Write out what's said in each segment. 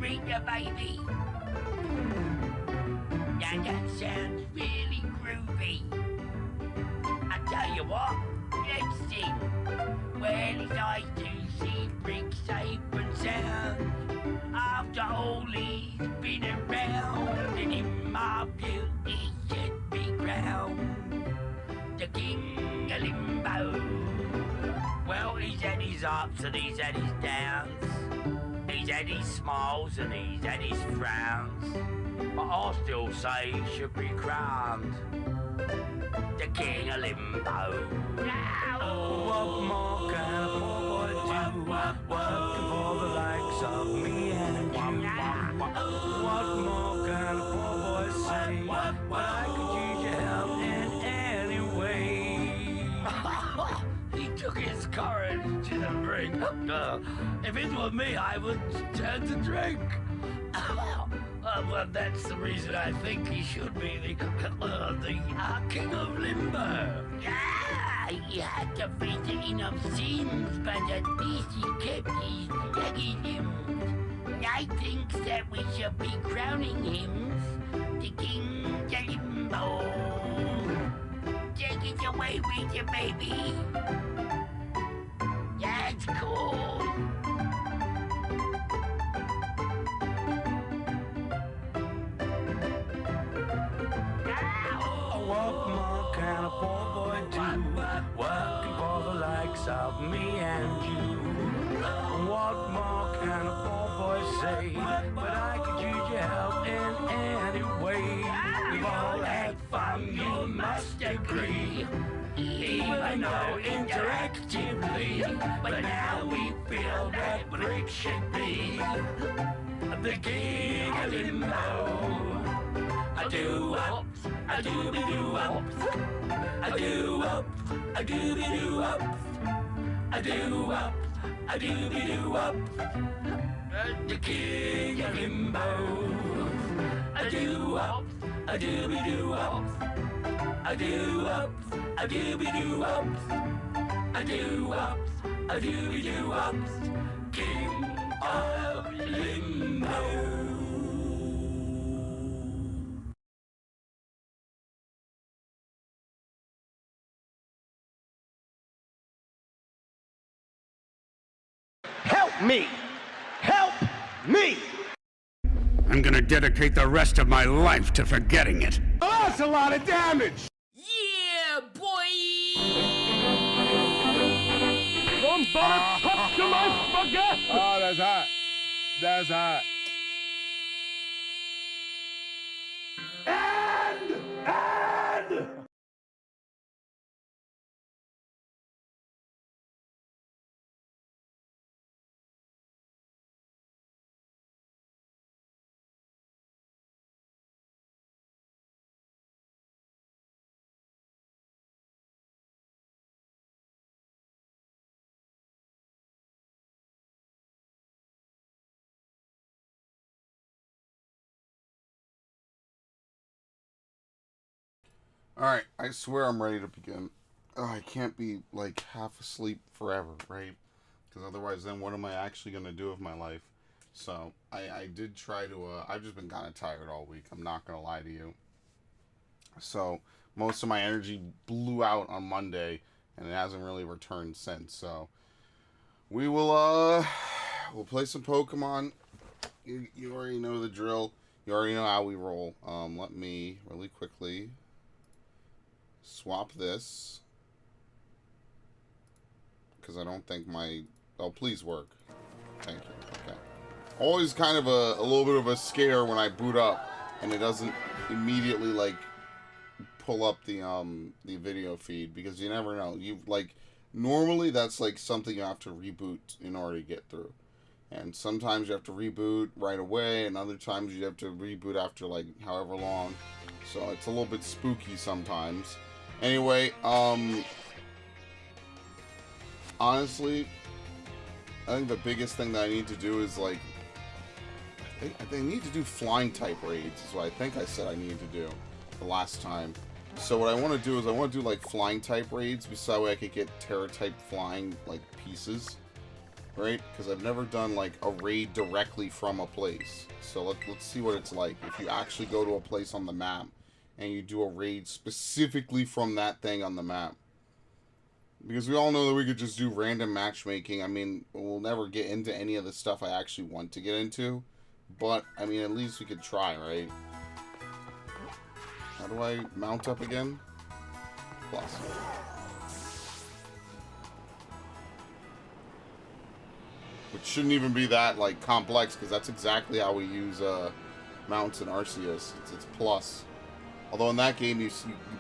margarita, baby. Now that sounds really groovy. I tell you what, let's sing. Well, his eyes do see bricks safe and sound. After all he's been around, and in my beauty should be crowned the king of limbo. Well, he's had his ups and he's had his downs. He's had his smiles and he's had his frowns. But I still say he should be crowned the king of limbo. Oh, what more can a poor boy do? Working for the likes of me and you. What more can a poor boy say? But I could use your help in any way. He took his courage to the brink. If it were me, I would turn to drink. Well, that's the reason I think he should be the king of limbo. Yeah, he had to face enough sins, but at least he kept his leggy limbs. I think that we should be crowning him the king of limbo. Take it away with you, baby. That's cool. What more can a poor boy do? Working for the likes of me and you. What more can a poor boy say? But I could use your help in any way. We've all had fun, you must agree. Even though interactively, but now we feel that Brick should be the king of limbo. I do ups, I do be do ups, I do ups, I do be do ups, I do ups, I do be do ups, the king of limbo. I do ups, I do be do ups, I do ups, I do be do ups, I do ups, I do be do ups, king of limbo. Help me! Help me! I'm gonna dedicate the rest of my life to forgetting it. Oh, that's a lot of damage! Yeah, boy! Somebody touch my spaghetti! Oh, that's hot. That's hot. And... Alright, I swear I'm ready to begin. I can't be, like, half asleep forever, right? Because otherwise then what am I actually going to do with my life? So, I did try to, I've just been kind of tired all week. I'm not going to lie to you. So, most of my energy blew out on Monday, and it hasn't really returned since. So, we will, we'll play some Pokemon. You already know the drill. You already know how we roll. Let me, really quickly... swap this, because I don't think my... Oh, please work. Thank you. Okay. Always kind of a little bit of a scare when I boot up, and it doesn't immediately, like, pull up the video feed, because you never know. Normally that's, like, something you have to reboot in order to get through. And sometimes you have to reboot right away, and other times you have to reboot after, like, however long. So it's a little bit spooky sometimes. Anyway, honestly, I think the biggest thing that I need to do is, like, I need to do flying type raids, is what I think I said I needed to do the last time. So what I want to do is I want to do, like, flying type raids, so that way I could get Terra type flying, like, pieces. right? Because I've never done, like, a raid directly from a place. So let's see what it's like if you actually go to a place on the map and you do a raid specifically from that thing on the map. Because we all know that we could just do random matchmaking. I mean, we'll never get into any of the stuff I actually want to get into. But, I mean, at least we could try, right? How do I mount up again? Plus. Which shouldn't even be that, like, complex, because that's exactly how we use mounts in Arceus. It's plus. Although in that game, you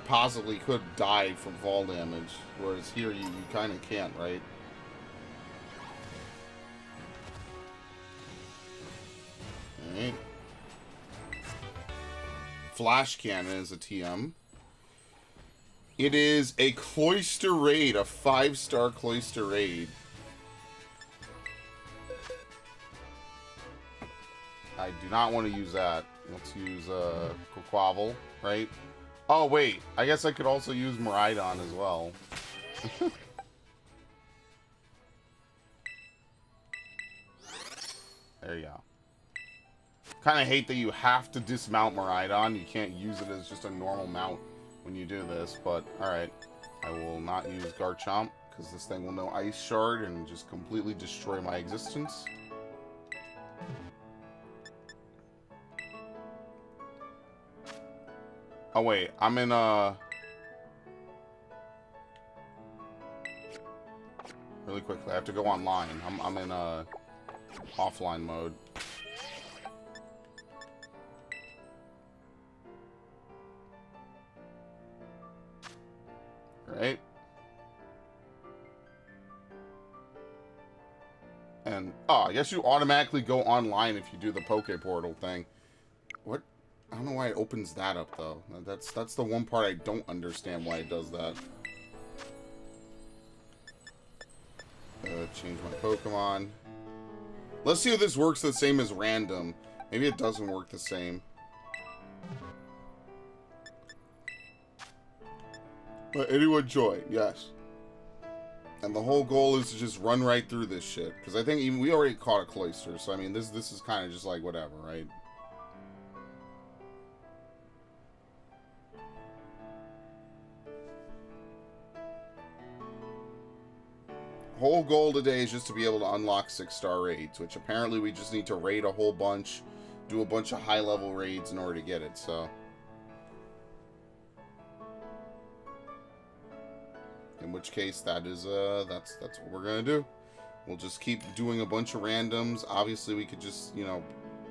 possibly could die from fall damage, whereas here you kind of can't, right? Alright. Flash Cannon is a TM. It is a Cloyster Raid, a 5-star Cloyster Raid. I do not want to use that. Let's use Quaquaval, right? Oh, wait. I guess I could also use Miraidon as well. There you go. Kind of hate that you have to dismount Miraidon. You can't use it as just a normal mount when you do this, but alright. I will not use Garchomp, because this thing will know Ice Shard and just completely destroy my existence. Oh wait, I'm in really quickly, I have to go online. I'm in offline mode. Right? And I guess you automatically go online if you do the Poke Portal thing. What? I don't know why it opens that up, though. That's the one part I don't understand why it does that. Change my Pokemon. Let's see if this works the same as random. Maybe it doesn't work the same. But anyone join, yes. And the whole goal is to just run right through this shit. Because I think even we already caught a Cloyster, so I mean, this is kind of just like whatever, right? Whole goal today is just to be able to unlock 6-star raids, which apparently we just need to raid a whole bunch, do a bunch of high-level raids in order to get it, so. In which case, that is, that's what we're gonna do. We'll just keep doing a bunch of randoms. Obviously, we could just, you know,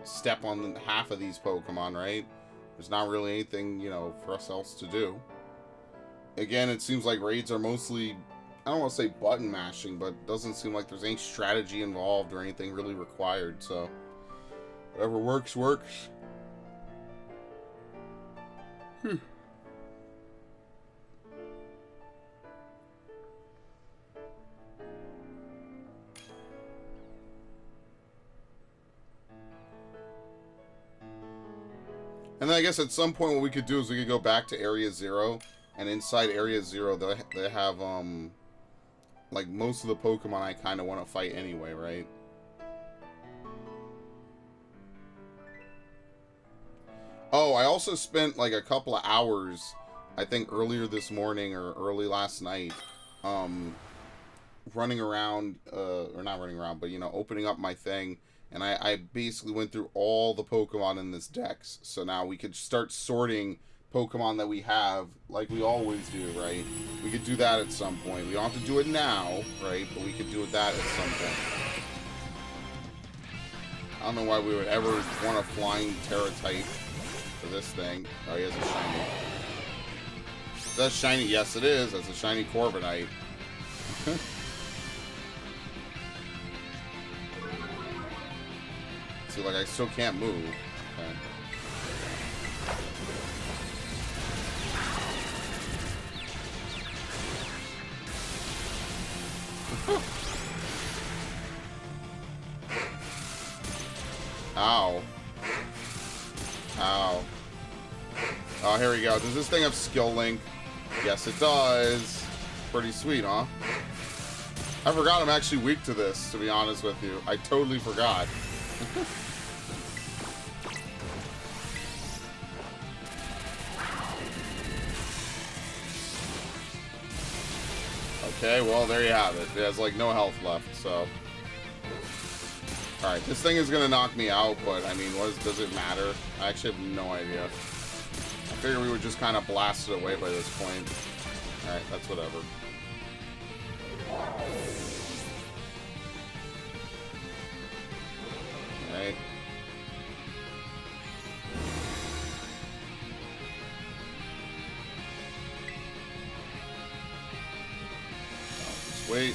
step on half of these Pokemon, right? There's not really anything, you know, for us else to do. Again, it seems like raids are mostly, I don't want to say button mashing, but it doesn't seem like there's any strategy involved or anything really required, so whatever works, works. And then I guess at some point what we could do is we could go back to Area 0, and inside Area 0 they have, like, most of the Pokemon I kind of want to fight anyway, right? Oh, I also spent, like, a couple of hours, I think earlier this morning or early last night, running around, or not running around, but, you know, opening up my thing. And I basically went through all the Pokemon in this dex. So now we could start sorting Pokemon that we have like we always do, right? We could do that at some point. We don't have to do it now, right? But we could do that at some point. I don't know why we would ever want a flying Terra-type for this thing. Oh, he has a shiny. Is that shiny? Yes, it is. That's a shiny Corviknight. See, like, I still can't move. Okay. Ow. Ow. Oh, here we go. Does this thing have Skill Link? Yes, it does. Pretty sweet, huh? I forgot I'm actually weak to this, to be honest with you. I totally forgot. Okay, well, there you have it. It has, like, no health left, so... Alright, this thing is gonna knock me out, but, I mean, does it matter? I actually have no idea. I figured we would just kind of blast it away by this point. Alright, that's whatever. Alright. Just wait.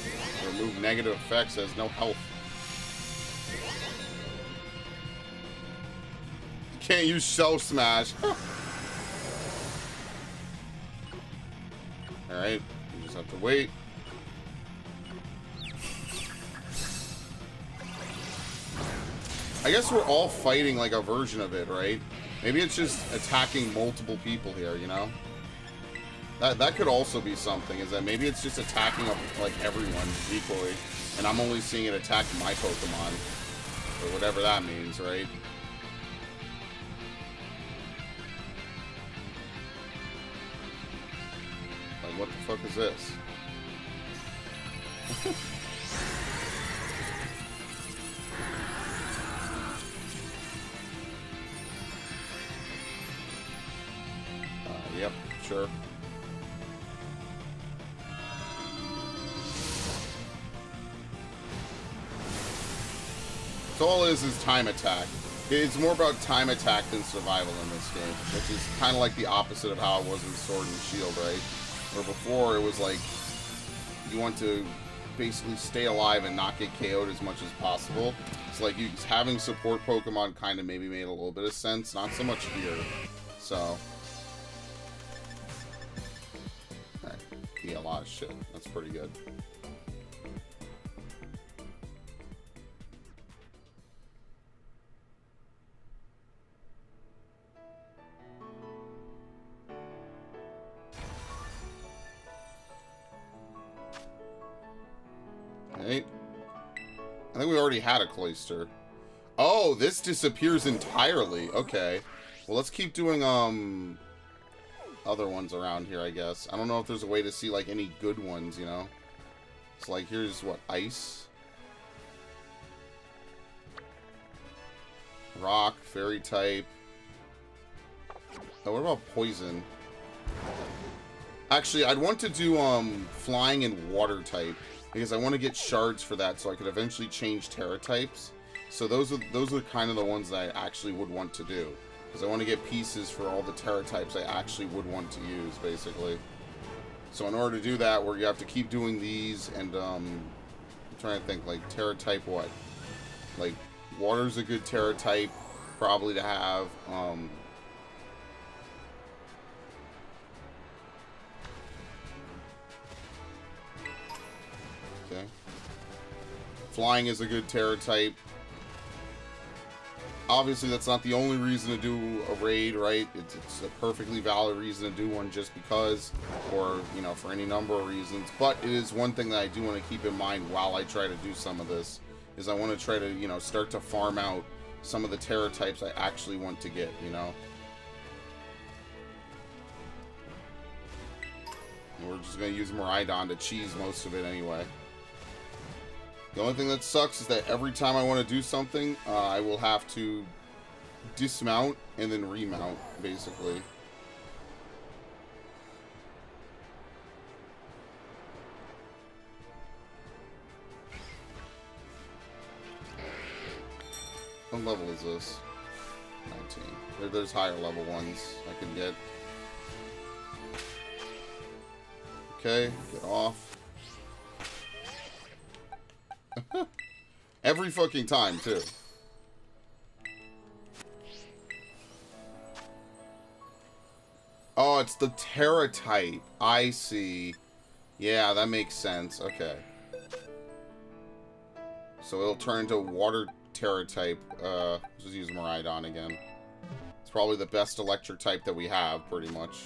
Remove negative effects. Has no health. You can't use Shell Smash. Alright. You just have to wait. I guess we're all fighting like a version of it, right? Maybe it's just attacking multiple people here, you know? That could also be something, is that maybe it's just attacking like everyone equally, and I'm only seeing it attack my Pokemon, or whatever that means, right? Like, what the fuck is this? Yep, sure. So all it is time attack. It's more about time attack than survival in this game, which is kind of like the opposite of how it was in Sword and Shield, right? Where before it was like you want to basically stay alive and not get KO'd as much as possible. It's like having support Pokemon kind of maybe made a little bit of sense, not so much here. So... a lot of shit. That's pretty good. Okay. I think we already had a Cloyster. Oh, this disappears entirely. Okay. Well, let's keep doing, other ones around here, I guess. I don't know if there's a way to see, like, any good ones, you know? It's like, here's, what, ice? Rock, fairy type. Oh, what about poison? Actually, I'd want to do, flying and water type, because I want to get shards for that, so I could eventually change Terra types. So those are kind of the ones that I actually would want to do. Because I want to get pieces for all the Terra types I actually would want to use, basically. So in order to do that, you have to keep doing these, and, I'm trying to think, like, Terra type what? Like, water's a good Terra type, probably to have, okay. Flying is a good Terra type. Obviously, that's not the only reason to do a raid, right? It's a perfectly valid reason to do one just because, or, you know, for any number of reasons. But it is one thing that I do want to keep in mind while I try to do some of this, is I want to try to, you know, start to farm out some of the Terra types I actually want to get, you know? And we're just going to use Miraidon to cheese most of it anyway. The only thing that sucks is that every time I want to do something, I will have to dismount and then remount, basically. What level is this? 19. There's higher level ones I can get. Okay, get off. Every fucking time, too. Oh, it's the Terra type. I see. Yeah, that makes sense. Okay. So it'll turn into water Terra type. Let's just use Miraidon again. It's probably the best electric type that we have, pretty much.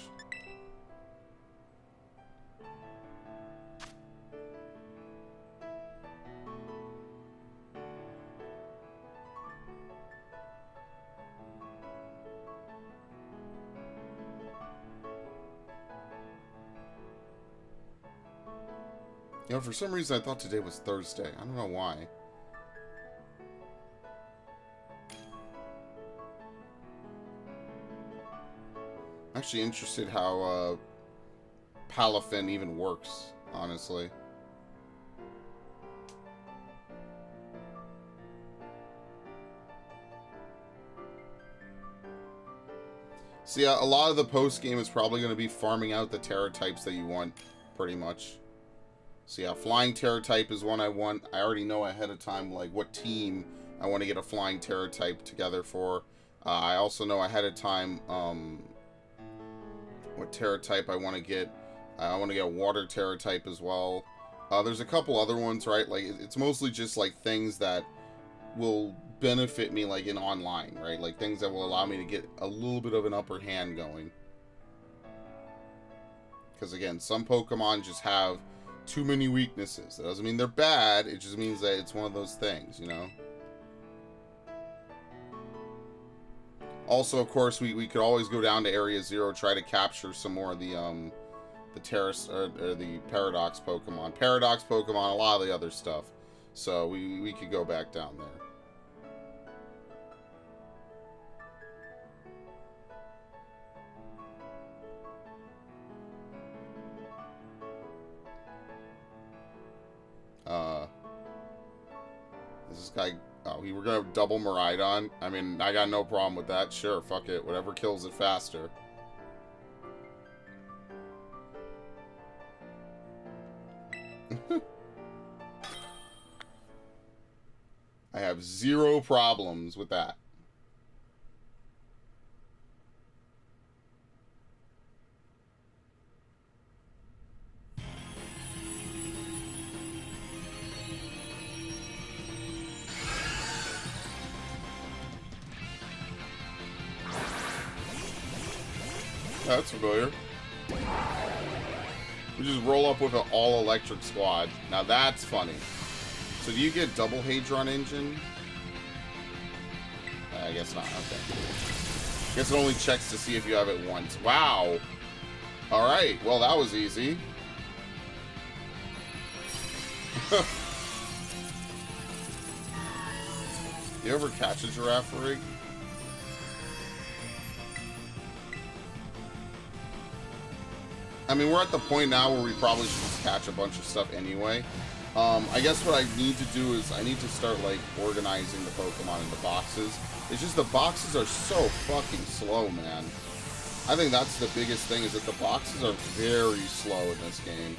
You know, for some reason I thought today was Thursday. I don't know why. I'm actually interested how Palafin even works, honestly. So yeah, a lot of the post game is probably going to be farming out the Terra types that you want, pretty much. So yeah, flying Terra type is one I want. I already know ahead of time like what team I want to get a flying Terra type together for. I also know ahead of time what Terra type I want to get. I want to get a water Terra type as well. There's a couple other ones, right? Like it's mostly just like things that will benefit me like in online, right? Like things that will allow me to get a little bit of an upper hand going. Because again, some Pokemon just have too many weaknesses. That doesn't mean they're bad, it just means that it's one of those things, you know? Also, of course, we could always go down to Area 0, try to capture some more of the Terrace, or the Paradox Pokemon. Paradox Pokemon, a lot of the other stuff. So we could go back down there. Is this guy... Oh, we were going to double Miraidon? I mean, I got no problem with that. Sure, fuck it. Whatever kills it faster. I have zero problems with that. That's familiar. We just roll up with an all-electric squad. Now that's funny. So do you get double Hadron engine? I guess not. Okay. I guess it only checks to see if you have it once. Wow. Alright. Well, that was easy. You ever catch a giraffe rig? I mean, we're at the point now where we probably should just catch a bunch of stuff anyway. I guess what I need to do is I need to start, like, organizing the Pokemon into boxes. It's just the boxes are so fucking slow, man. I think that's the biggest thing, is that the boxes are very slow in this game.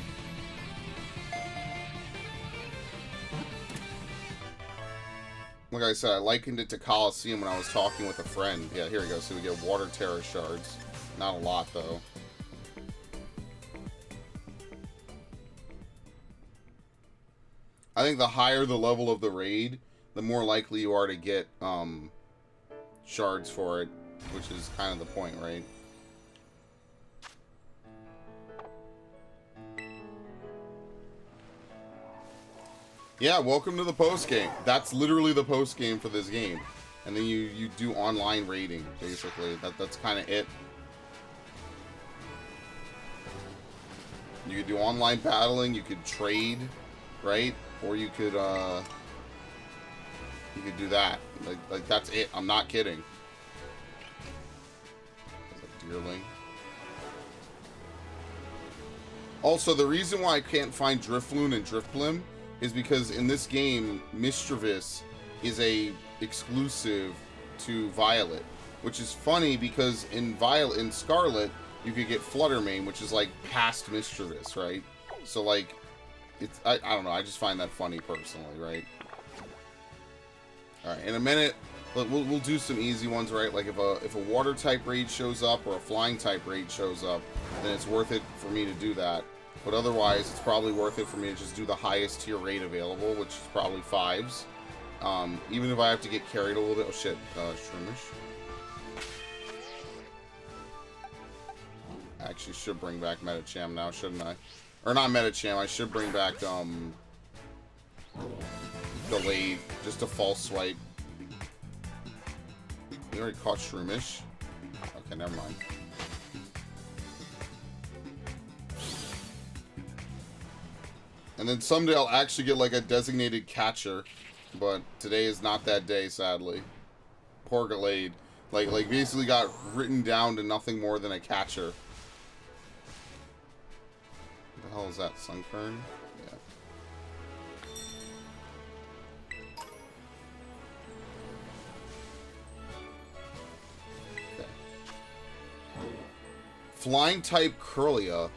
Like I said, I likened it to Coliseum when I was talking with a friend. Yeah, here we go. So we get Water Terra shards. Not a lot, though. I think the higher the level of the raid, the more likely you are to get shards for it, which is kind of the point, right? Yeah, welcome to the post game. That's literally the post game for this game, and then you do online raiding, basically. That's kind of it. You could do online battling. You could trade, right? Or you could do that. Like that's it. I'm not kidding. That's a deerling. Also, the reason why I can't find Drifloon and Drifblim is because in this game, Mischievous is a exclusive to Violet, which is funny because in Scarlet you could get Fluttermane, which is like past Mischievous, right? So like. I don't know, I just find that funny personally, right? Alright, in a minute, we'll do some easy ones, right? Like if a water type raid shows up or a flying type raid shows up, then it's worth it for me to do that. But otherwise, it's probably worth it for me to just do the highest tier raid available, which is probably 5s. Even if I have to get carried a little bit. Oh shit, Shroomish. I actually should bring back Medicham now, shouldn't I? Or not Medicham, I should bring back, Delayed, just a false swipe. We already caught Shroomish. Okay, never mind. And then someday I'll actually get, like, a designated catcher. But today is not that day, sadly. Poor Gallade. Like basically got written down to nothing more than a catcher. What the hell is that? Sunkern? Yeah. Okay. Flying type Curlia.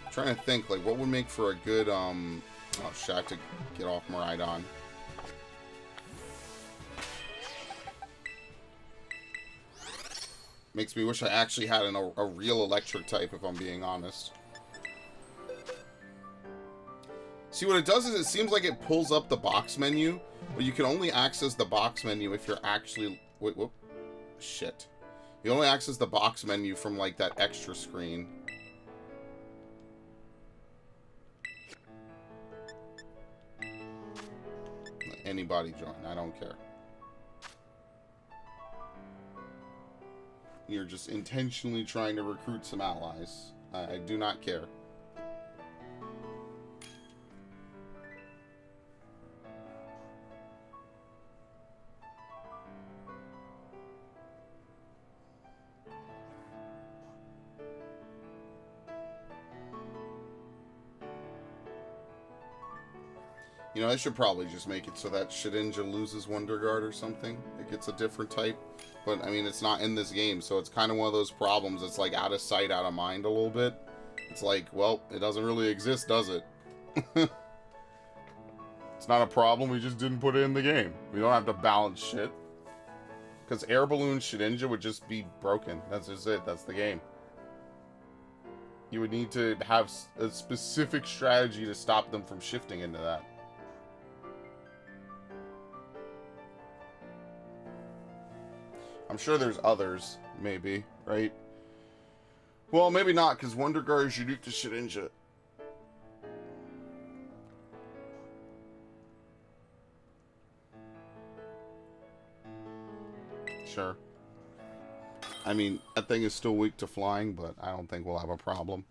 I'm trying to think, like, what would make for a good, oh shit, I have to get off Miraidon. Makes me wish I actually had a real electric type, if I'm being honest. See, what it does is it seems like it pulls up the box menu, but you can only access the box menu if you're actually... Wait, whoop. Shit. You only access the box menu from, like, that extra screen. Let anybody join. I don't care. You're just intentionally trying to recruit some allies. I do not care. You know, I should probably just make it so that Shedinja loses Wonder Guard or something. It gets a different type. But, I mean, it's not in this game, so it's kind of one of those problems. It's like out of sight, out of mind a little bit. It's like, well, it doesn't really exist, does it? It's not a problem, we just didn't put it in the game. We don't have to balance shit. Because Air Balloon Shedinja would just be broken. That's just it, that's the game. You would need to have a specific strategy to stop them from shifting into that. I'm sure there's others, maybe, right? Well, maybe not, because Wonder Guard is unique to Shedinja. Sure. I mean, that thing is still weak to flying, but I don't think we'll have a problem.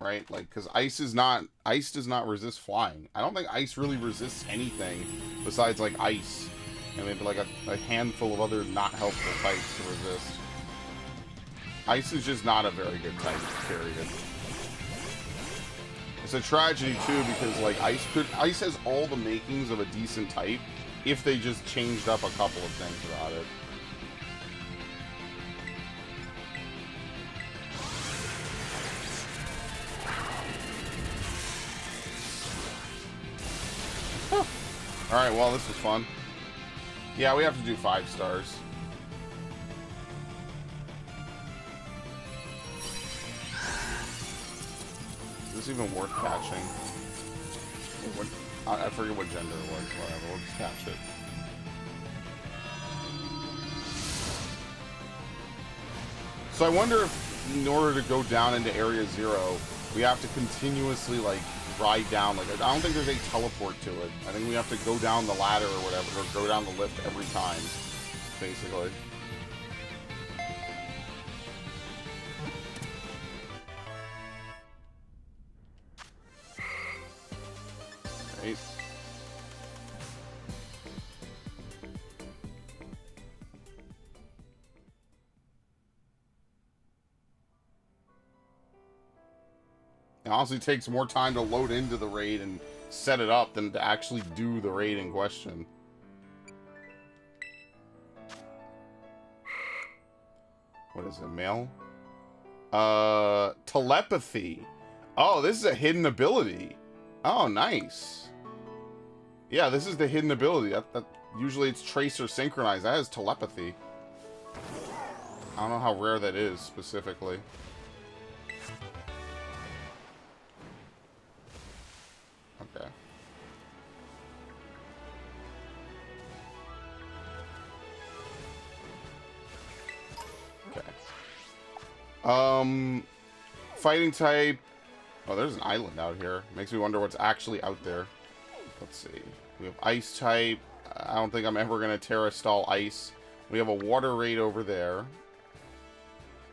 Right? Like, because ice does not resist flying. I don't think ice really resists anything besides, like, ice. And maybe, like, a handful of other not helpful types to resist. Ice is just not a very good type, period. It's a tragedy, too, because, like, ice has all the makings of a decent type if they just changed up a couple of things about it. Alright, well, this was fun. Yeah, we have to do 5 stars. Is this even worth catching? I forget what gender it was. Whatever, we'll just catch it. So I wonder if, in order to go down into Area 0, we have to continuously, like, ride down. Like, I don't think there's a teleport to it. I think we have to go down the ladder or whatever, or go down the lift every time, basically. Right. It honestly takes more time to load into the raid and set it up than to actually do the raid in question. What is it, male? Telepathy. Oh, this is a hidden ability. Oh, nice. Yeah, this is the hidden ability. Usually it's trace or synchronize. That is telepathy. I don't know how rare that is specifically. Okay. Okay. Fighting type. Oh, there's an island out here. Makes me wonder what's actually out there. Let's see. We have ice type. I don't think I'm ever going to Terra stall ice We have a water raid over there.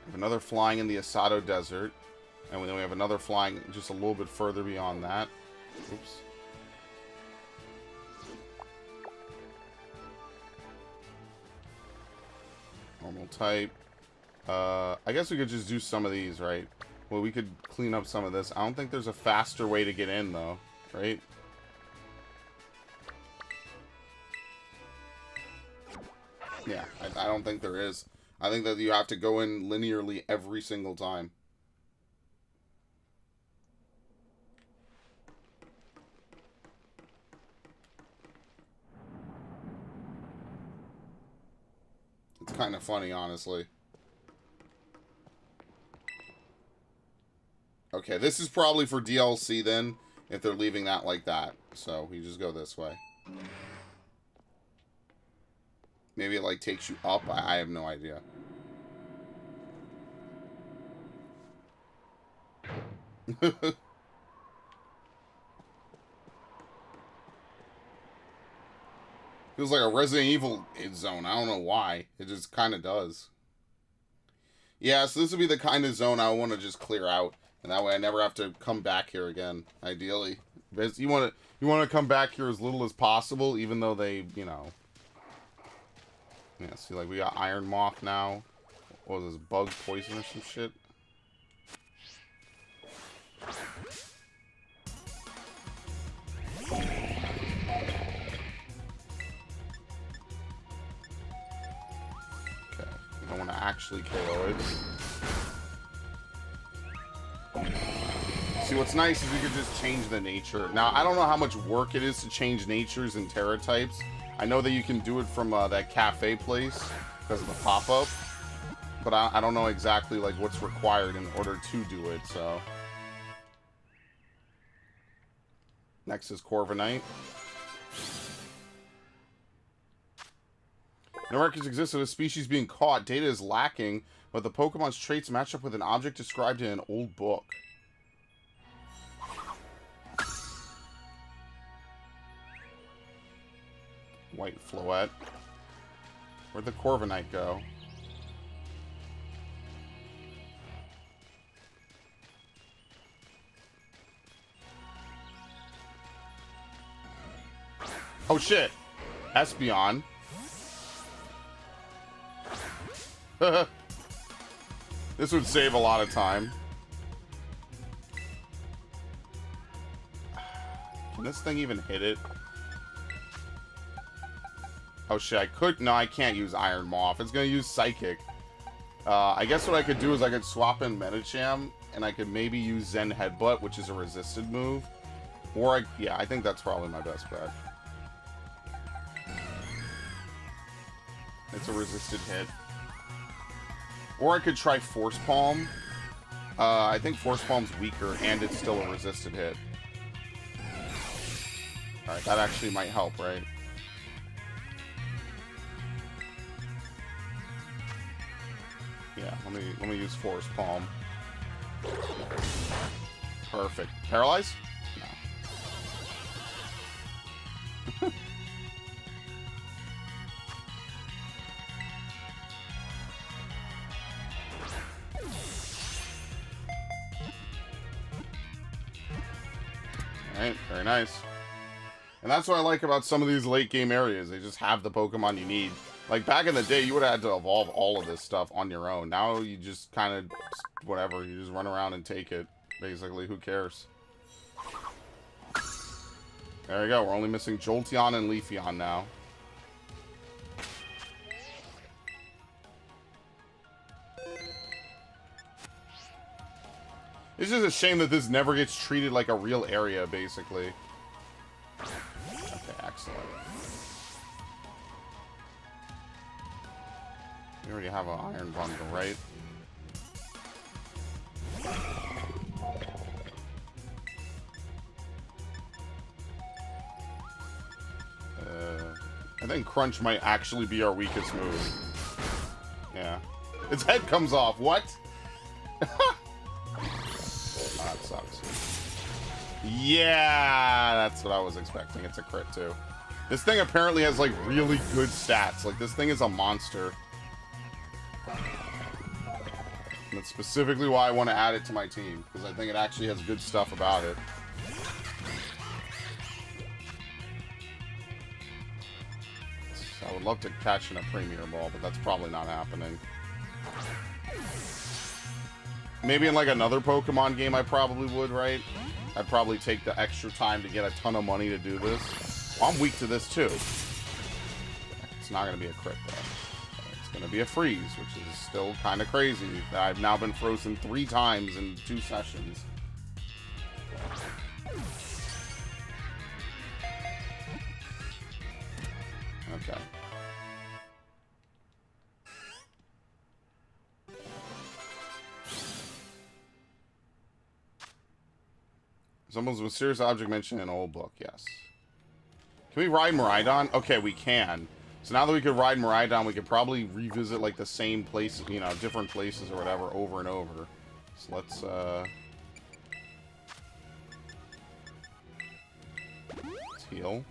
We have another flying in the Asado Desert. And then we have another flying just a little bit further beyond that. Oops. Normal type. I guess we could just do some of these, right? Well, we could clean up some of this. I don't think there's a faster way to get in, though. Right? Yeah, I don't think there is. I think that you have to go in linearly every single time. It's kind of funny, honestly. Okay, this is probably for DLC then, if they're leaving that like that. So, we just go this way. Maybe it, like, takes you up. I have no idea. Feels like a Resident Evil zone. I don't know why. It just kind of does. Yeah, so this would be the kind of zone I want to just clear out. And that way I never have to come back here again, ideally. Because you want to come back here as little as possible, even though they, you know... Yeah, see, like, we got Iron Moth now. What was this, bug poison or some shit? Okay, I want to actually KO it. See, what's nice is we could just change the nature. Now, I don't know how much work it is to change natures and Terra types. I know that you can do it from that cafe place because of the pop-up. But I don't know exactly like what's required in order to do it, so... Next is Corviknight. No records exist of a species being caught. Data is lacking, but the Pokemon's traits match up with an object described in an old book. White Floette. Where'd the Corviknight go? Oh shit! Espeon. This would save a lot of time. Can this thing even hit it? Oh shit, I could... No, I can't use Iron Moth. It's gonna use Psychic. I guess what I could do is I could swap in Medicham, and I could maybe use Zen Headbutt, which is a resisted move. Or, yeah, I think that's probably my best bet. It's a resisted hit. Or I could try Force Palm. I think Force Palm's weaker, and it's still a resisted hit. Alright, that actually might help, right? Yeah, let me use Force Palm. Perfect. Paralyze? No. Alright, very nice. And that's what I like about some of these late game areas. They just have the Pokemon you need. Like, back in the day, you would have had to evolve all of this stuff on your own. Now, you just kind of, whatever, you just run around and take it. Basically, who cares? There we go, we're only missing Jolteon and Leafeon now. It's just a shame that this never gets treated like a real area, basically. Okay, excellent. We already have an Iron Bundle, right? I think Crunch might actually be our weakest move. Yeah. Its head comes off. What? Oh, that sucks. Yeah, that's what I was expecting. It's a crit, too. This thing apparently has, like, really good stats. Like, this thing is a monster. And that's specifically why I want to add it to my team, because I think it actually has good stuff about it. I would love to catch in a Premier Ball, but that's probably not happening. Maybe in, like, another Pokemon game I probably would, right? I'd probably take the extra time to get a ton of money to do this. Well, I'm weak to this, too. It's not going to be a crit, though. It's going to be a freeze, which is still kind of crazy. That I've now been frozen 3 times in 2 sessions. Okay. Someone's mysterious object mentioned in an old book, yes. Can we ride Miraidon? Okay, we can. So now that we could ride Miraidon, we could probably revisit, like, the same places, you know, different places or whatever, over and over. So let's heal.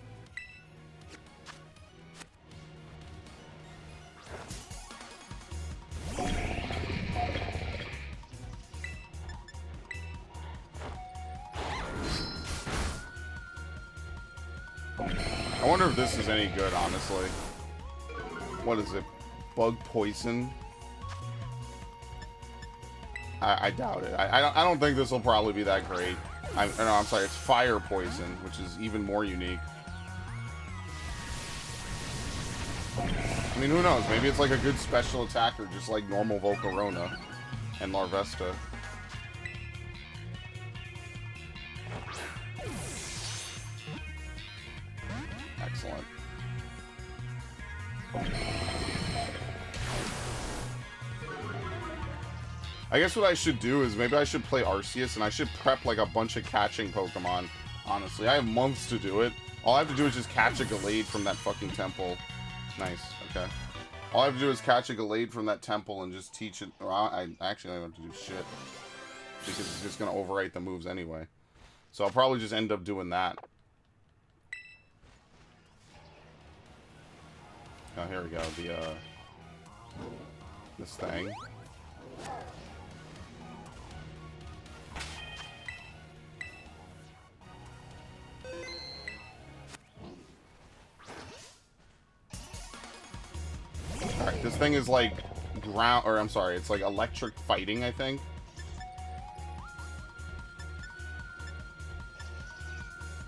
I wonder if this is any good, honestly. What is it? Bug poison? I doubt it. I don't think this will probably be that great. No, I'm sorry. It's fire poison, which is even more unique. I mean, who knows? Maybe it's like a good special attacker, just like normal Volcarona and Larvesta. Excellent. I guess what I should do is maybe I should play Arceus and I should prep like a bunch of catching Pokemon. Honestly, I have months to do it. All I have to do is just catch a Gallade from that fucking temple. Nice. Okay. All I have to do is catch a Gallade from that temple and just teach it. Well, I actually don't have to do shit because it's just gonna overwrite the moves anyway. So I'll probably just end up doing that. Oh, here we go. This thing. Alright, this thing is like ground, or I'm sorry, it's like electric fighting, I think.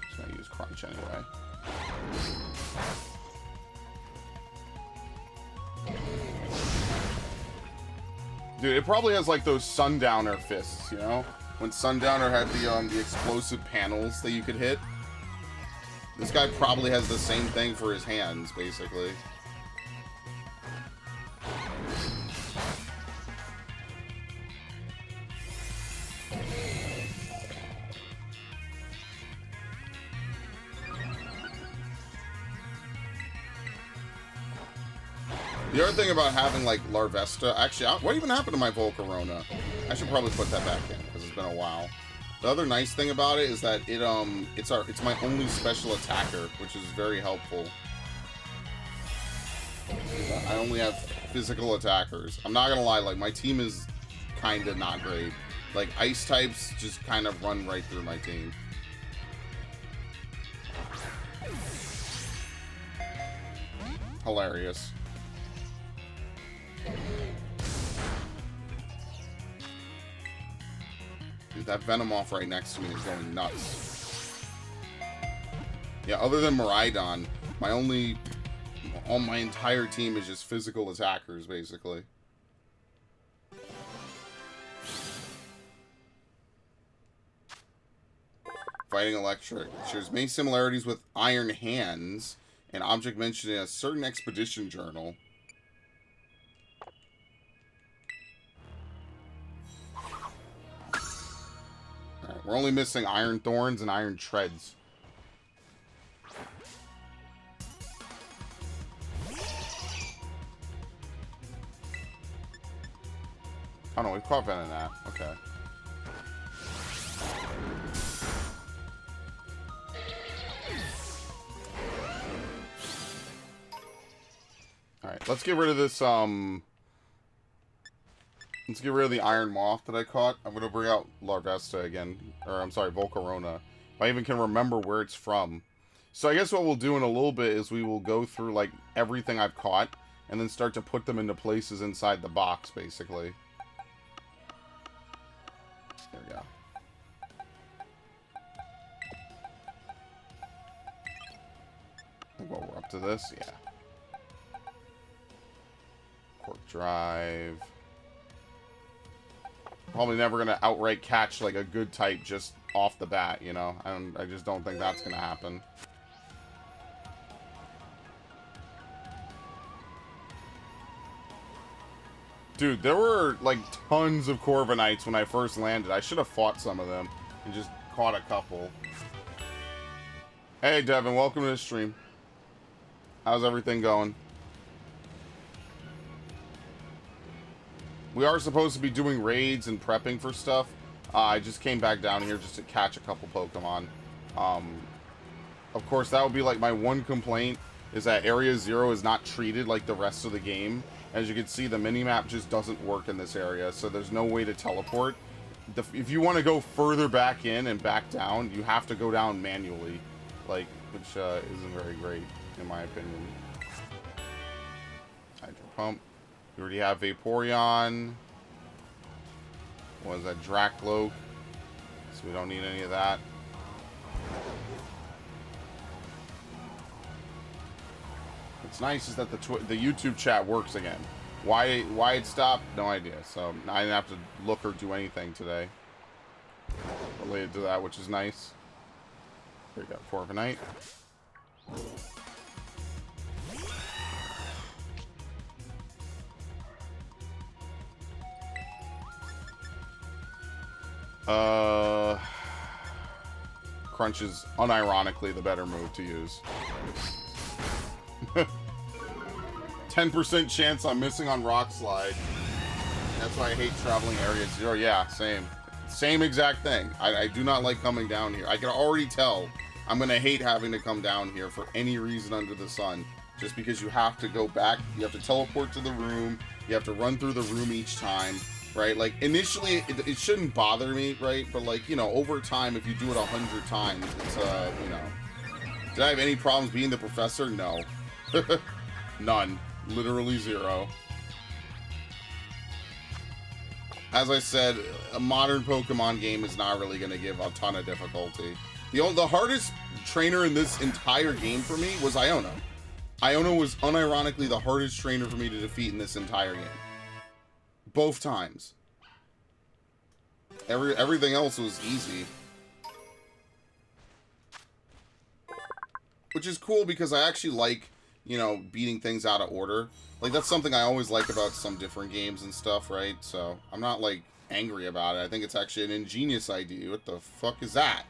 Just gonna use Crunch anyway. Dude, it probably has like those Sundowner fists, you know? When Sundowner had the explosive panels that you could hit. This guy probably has the same thing for his hands, basically. The other thing about having, like, Larvesta... Actually, what even happened to my Volcarona? I should probably put that back in, because it's been a while. The other nice thing about it is that it's my only special attacker, which is very helpful. I only have physical attackers. I'm not gonna lie, like, my team is kinda not great. Like, ice types just kind of run right through my team. Hilarious. Dude, that Venomoth right next to me is going nuts. Yeah, other than Miraidon, my entire team is just physical attackers, basically. Fighting Electric. Shares many similarities with Iron Hands, an object mentioned in a certain expedition journal. Alright, we're only missing Iron Thorns and Iron Treads. Oh no, we've caught Venonat. Okay. Alright, let's get rid of this, let's get rid of the Iron Moth that I caught. I'm gonna bring out Larvesta again. Or, I'm sorry, Volcarona. If I even can remember where it's from. So I guess what we'll do in a little bit is we will go through, like, everything I've caught, and then start to put them into places inside the box, basically. There we go. I think we're up to this, yeah. Cork Drive. Probably never going to outright catch, like, a good type just off the bat, you know? I just don't think that's going to happen. Dude, there were, like, tons of Corviknights when I first landed. I should have fought some of them and just caught a couple. Hey, Devin, welcome to the stream. How's everything going? We are supposed to be doing raids and prepping for stuff. I just came back down here just to catch a couple Pokemon. Of course, that would be, like, my one complaint, is that Area 0 is not treated like the rest of the game. As you can see, the minimap just doesn't work in this area, so there's no way to teleport. If you want to go further back in and back down, you have to go down manually, like, which isn't very great, in my opinion. Hydro Pump. We already have Vaporeon. What is that? Dracloak. So we don't need any of that. What's nice is that the YouTube chat works again. Why it stopped? No idea. So I didn't have to look or do anything today related to that, which is nice. Here we go, Corviknight. Crunch is unironically the better move to use. 10% chance I'm missing on Rock Slide. That's why I hate traveling Area 0. Yeah, same. Same exact thing. I do not like coming down here. I can already tell I'm going to hate having to come down here for any reason under the sun. Just because you have to go back, you have to teleport to the room, you have to run through the room each time, right? Like, initially, it shouldn't bother me, right? But, like, you know, over time, if you do it 100 times, it's, you know... Did I have any problems being the professor? No. None. Literally zero. As I said, a modern Pokemon game is not really going to give a ton of difficulty. The hardest trainer in this entire game for me was Iono. Iono was unironically the hardest trainer for me to defeat in this entire game. Both times. Everything else was easy. Which is cool because I actually like, you know, beating things out of order. Like, that's something I always like about some different games and stuff, right? So, I'm not, like, angry about it. I think it's actually an ingenious idea. What the fuck is that?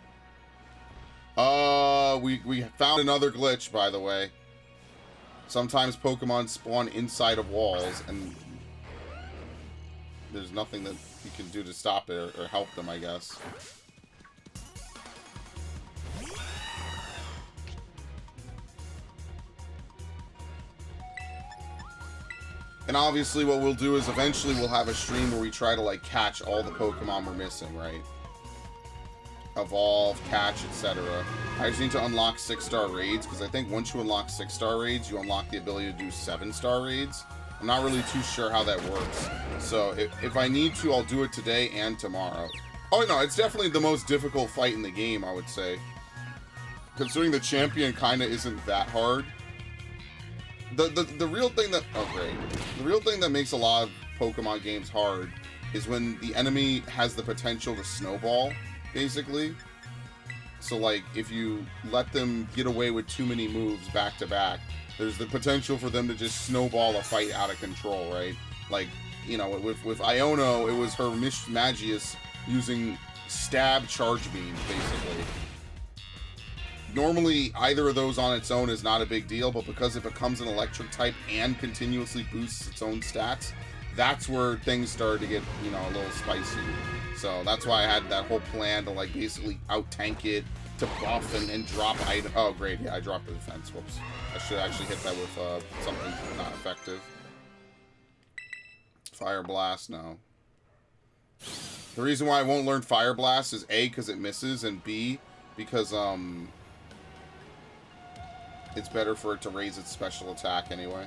We found another glitch, by the way. Sometimes Pokemon spawn inside of walls, and there's nothing that you can do to stop it or help them, I guess. And obviously what we'll do is eventually we'll have a stream where we try to, like, catch all the Pokemon we're missing, right? Evolve, catch, etc. I just need to unlock 6-star raids, because I think once you unlock 6-star raids, you unlock the ability to do 7-star raids. I'm not really too sure how that works. So if I need to, I'll do it today and tomorrow. Oh no, it's definitely the most difficult fight in the game, I would say. Considering the champion kinda isn't that hard. The real thing that... Oh, great. The real thing that makes a lot of Pokemon games hard is when the enemy has the potential to snowball, basically. So, like, if you let them get away with too many moves back-to-back, there's the potential for them to just snowball a fight out of control, right? Like, you know, with Iono, it was her Magius using stab charge beam, basically. Normally, either of those on its own is not a big deal, but because it becomes an electric type and continuously boosts its own stats, that's where things started to get, you know, a little spicy. So that's why I had that whole plan to, like, basically out-tank it, to buff and drop item. Oh, great. Yeah, I dropped the defense. Whoops. I should actually hit that with something not effective. Fire Blast, no. The reason why I won't learn Fire Blast is A, because it misses, and B, because it's better for it to raise its special attack anyway.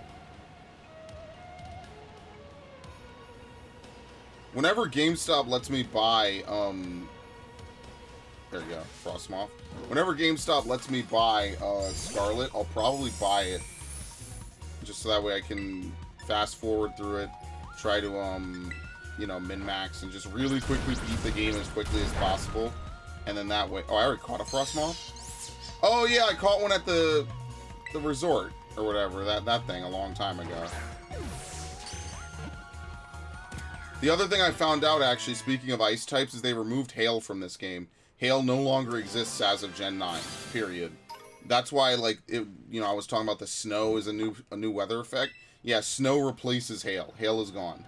Whenever GameStop lets me buy, there you go, Frostmoth. Whenever GameStop lets me buy Scarlet, I'll probably buy it. Just so that way I can fast forward through it, try to, you know, min-max, and just really quickly beat the game as quickly as possible. And then that way... Oh, I already caught a Frostmoth? Oh, yeah, I caught one at the resort, or whatever, that thing, a long time ago. The other thing I found out, actually, speaking of ice types, is they removed Hail from this game. Hail no longer exists as of Gen 9, period. That's why, like, it, you know, I was talking about the snow is a new weather effect. Yeah, snow replaces Hail. Hail is gone.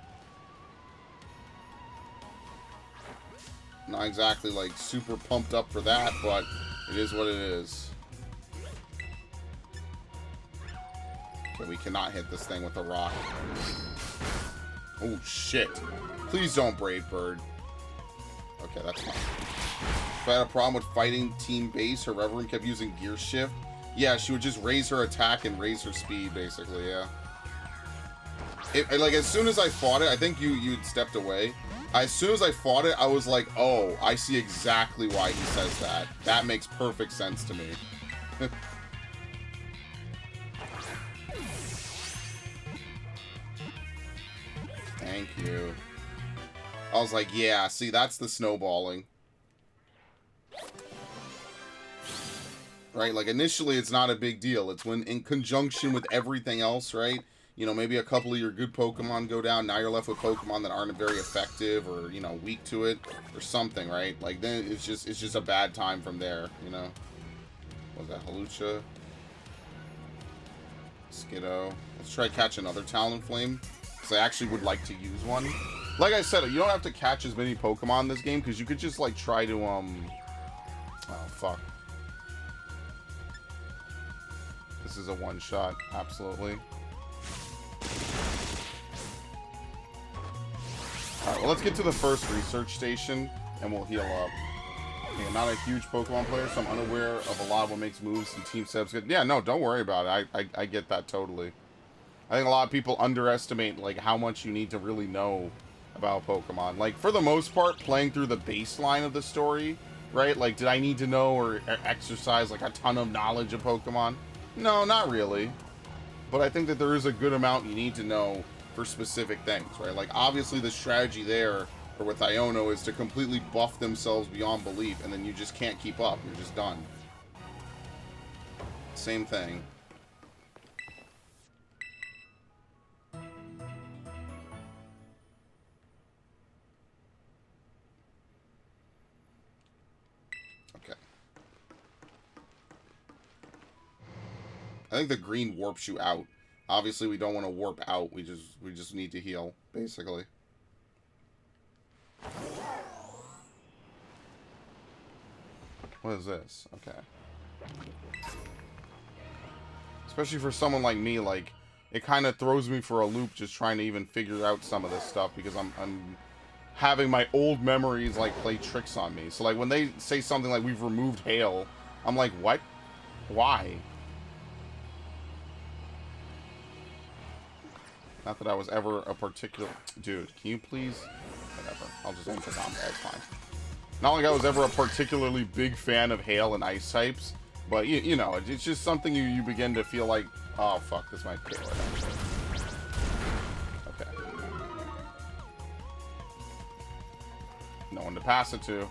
Not exactly, like, super pumped up for that, but it is what it is. Okay, we cannot hit this thing with a rock. Oh, shit. Please don't Brave Bird. Okay, that's fine. If I had a problem with fighting Team Base, her Reverend kept using Gear Shift. Yeah, she would just raise her attack and raise her speed, basically, yeah. Like, as soon as I fought it, I think you'd stepped away. As soon as I fought it, I was like, oh, I see exactly why he says that. That makes perfect sense to me. Thank you. I was like, yeah, see, that's the snowballing. Right? Like, initially, it's not a big deal. It's when, in conjunction with everything else, right? You know, maybe a couple of your good Pokemon go down. Now you're left with Pokemon that aren't very effective or, you know, weak to it or something, right? Like, then it's just a bad time from there, you know? What was that, Hawlucha? Skiddo. Let's try to catch another Talonflame, because I actually would like to use one. Like I said, you don't have to catch as many Pokemon in this game, because you could just, like, try to, oh, fuck. This is a one-shot, absolutely. Alright, well, let's get to the first research station, and we'll heal up. Okay, not a huge Pokemon player, so I'm unaware of a lot of what makes moves and team setups good. Yeah, no, don't worry about it. I get that totally. I think a lot of people underestimate, like, how much you need to really know about Pokemon. Like, for the most part, playing through the baseline of the story, right? Like, did I need to know or exercise, like, a ton of knowledge of Pokemon? No, not really. But I think that there is a good amount you need to know for specific things, right? Like, obviously the strategy there, or with Iono, is to completely buff themselves beyond belief, and then you just can't keep up. You're just done. Same thing. Okay. I think the green warps you out. Obviously, we don't want to warp out. We just need to heal, basically. What is this? Okay. Especially for someone like me, like, it kind of throws me for a loop just trying to even figure out some of this stuff, because I'm having my old memories, like, play tricks on me. So, like, when they say something like, we've removed Hail, I'm like, what? Why? Not that I was ever a particular... Dude, can you please... Whatever. I'll just enter combat. It's fine. Not like I was ever a particularly big fan of Hail and Ice types, but, you know, it's just something you begin to feel like... Oh, fuck. This might kill it, actually. Okay. No one to pass it to.